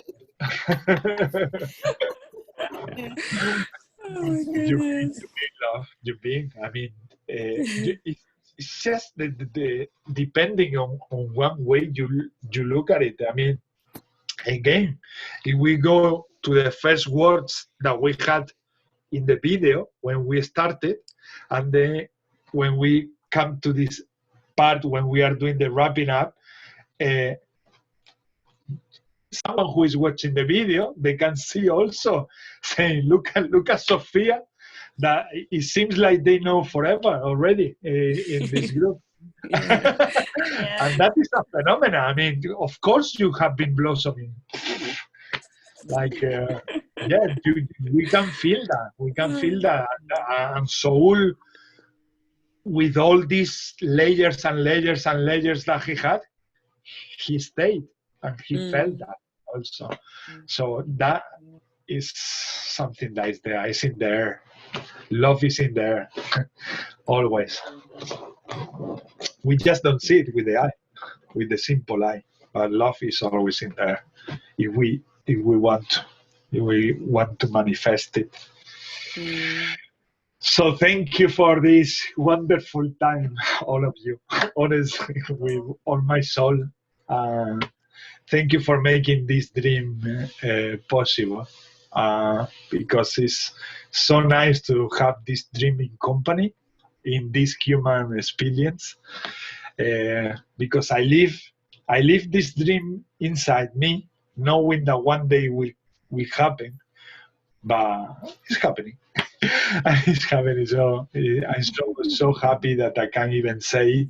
Speaker 1: You've been. I mean, it's just the depending on one way you look at it. I mean, again, if we go to the first words that we had in the video when we started, and then when we come to this part when we are doing the wrapping up, someone who is watching the video, they can see also saying, look at Sophia, that it seems like they know forever already in this group. And that is a phenomenon. I mean, of course you have been blossoming. Like, we can feel that. We can feel that. And Saul, with all these layers and layers and layers that he had, he stayed and he felt that also. So that is something that is there. It's in there. Love is in there. Always. We just don't see it with the eye, with the simple eye. But love is always in there. If we want to manifest it. So thank you for this wonderful time, all of you. Honestly, with all my soul. Thank you for making this dream possible. Because it's so nice to have this dream in company, in this human experience. Because I live this dream inside me, knowing that one day will happen, but it's happening. It's happening. So I'm so happy that I can't even say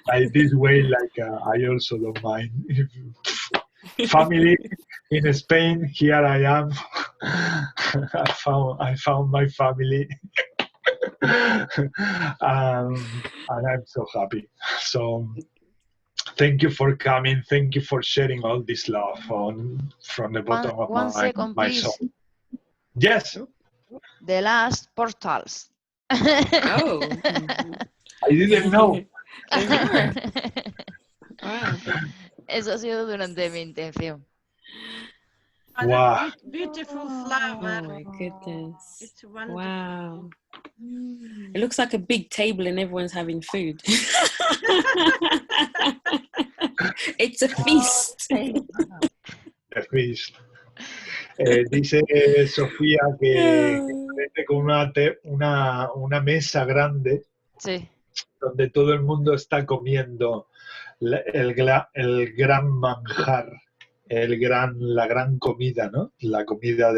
Speaker 1: like this way. Like I also don't mind. Family in Spain. Here I am. I found my family. And I'm so happy. So thank you for coming. Thank you for sharing all this love from the bottom of my soul. Yes.
Speaker 4: The last portals.
Speaker 3: Oh.
Speaker 1: I didn't know.
Speaker 3: Wow.
Speaker 4: Eso ha sido durante mi intención.
Speaker 5: And
Speaker 1: Wow.
Speaker 5: a beautiful flower.
Speaker 3: Oh my goodness.
Speaker 5: It's wonderful.
Speaker 3: Wow. It looks like a big table and everyone's having food. It's a feast.
Speaker 1: A feast. Dice Sofía que vete con una mesa grande,
Speaker 4: Sí.
Speaker 1: donde todo el mundo está comiendo el gran manjar, la gran comida, ¿no? La comida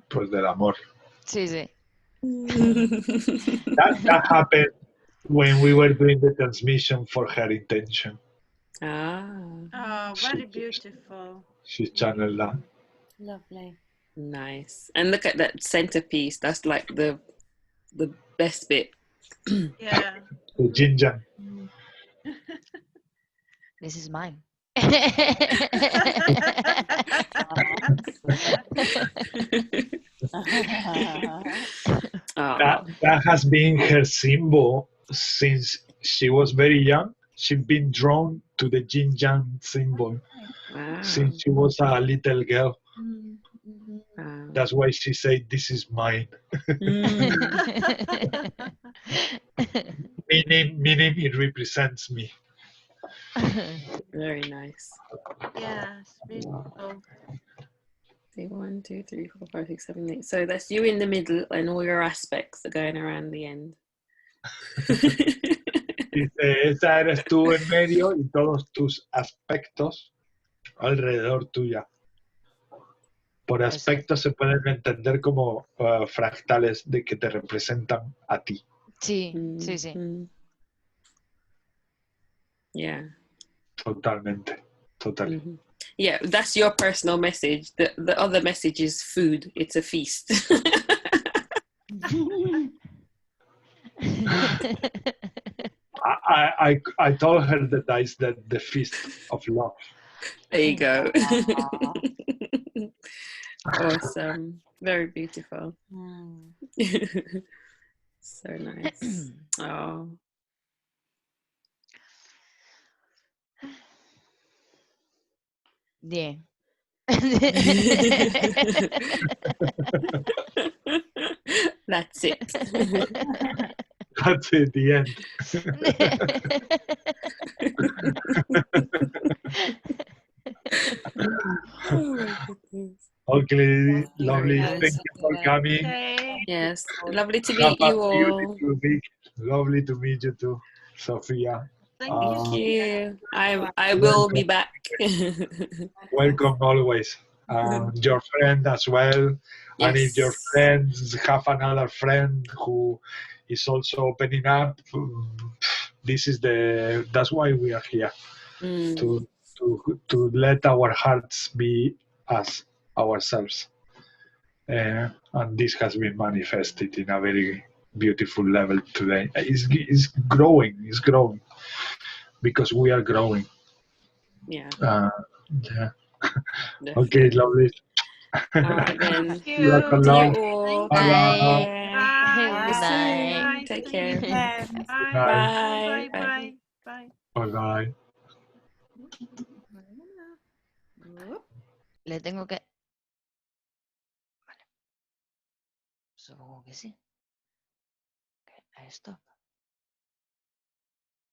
Speaker 1: pues del amor.
Speaker 4: Sí, sí.
Speaker 1: That happened when we were doing the transmission for her intention.
Speaker 5: Oh, very beautiful.
Speaker 1: She channeled that.
Speaker 2: Lovely.
Speaker 3: Nice. And look at that centerpiece. That's like the best bit.
Speaker 5: Yeah.
Speaker 1: The yin yang.
Speaker 4: This is mine.
Speaker 1: That has been her symbol since she was very young. She's been drawn to the yin yang symbol since she was a little girl. That's why she said, "This is mine." meaning it represents me.
Speaker 3: Very nice.
Speaker 5: Yes, beautiful.
Speaker 3: 1, 2, 3, 4, 5, 6, 7, 8. So that's you in the middle, and all your aspects are going around the end.
Speaker 1: Dice, esa eres tú en medio y todos tus aspectos alrededor tuya. Por aspectos se pueden entender como fractales de que te representan a ti.
Speaker 4: Sí, sí, sí.
Speaker 3: Yeah.
Speaker 1: Totalmente.
Speaker 3: Yeah, that's your personal message. The other message is food. It's a feast.
Speaker 1: I told her that is the feast of love.
Speaker 3: There you go. Awesome. Very beautiful. So nice. Oh.
Speaker 4: Bien.
Speaker 3: That's it.
Speaker 1: That's it, the end.
Speaker 3: Oh my goodness.
Speaker 1: Okay, lovely.
Speaker 3: Nice.
Speaker 1: Thank you for coming.
Speaker 5: Okay.
Speaker 3: Yes, lovely to
Speaker 1: Have
Speaker 3: meet
Speaker 1: a
Speaker 3: you all.
Speaker 1: beautiful week. Lovely to meet you too, Sophia.
Speaker 5: Thank
Speaker 3: you. I will be back.
Speaker 1: Welcome always. Your friend as well.
Speaker 3: Yes.
Speaker 1: And if your friends have another friend who is also opening up, that's why we are here. To let our hearts be as ourselves. And this has been manifested in a very beautiful level today. It's growing. It's growing because we are growing.
Speaker 3: Yeah.
Speaker 1: Yeah. Okay, lovely.
Speaker 3: Then.
Speaker 5: Thank you.
Speaker 1: Lots of love.
Speaker 4: Bye.
Speaker 3: Bye.
Speaker 4: Good night.
Speaker 3: Take care.
Speaker 5: Bye. Bye. Bye.
Speaker 1: Bye.
Speaker 4: Le tengo que... Vale. Supongo que sí. Okay, I stop.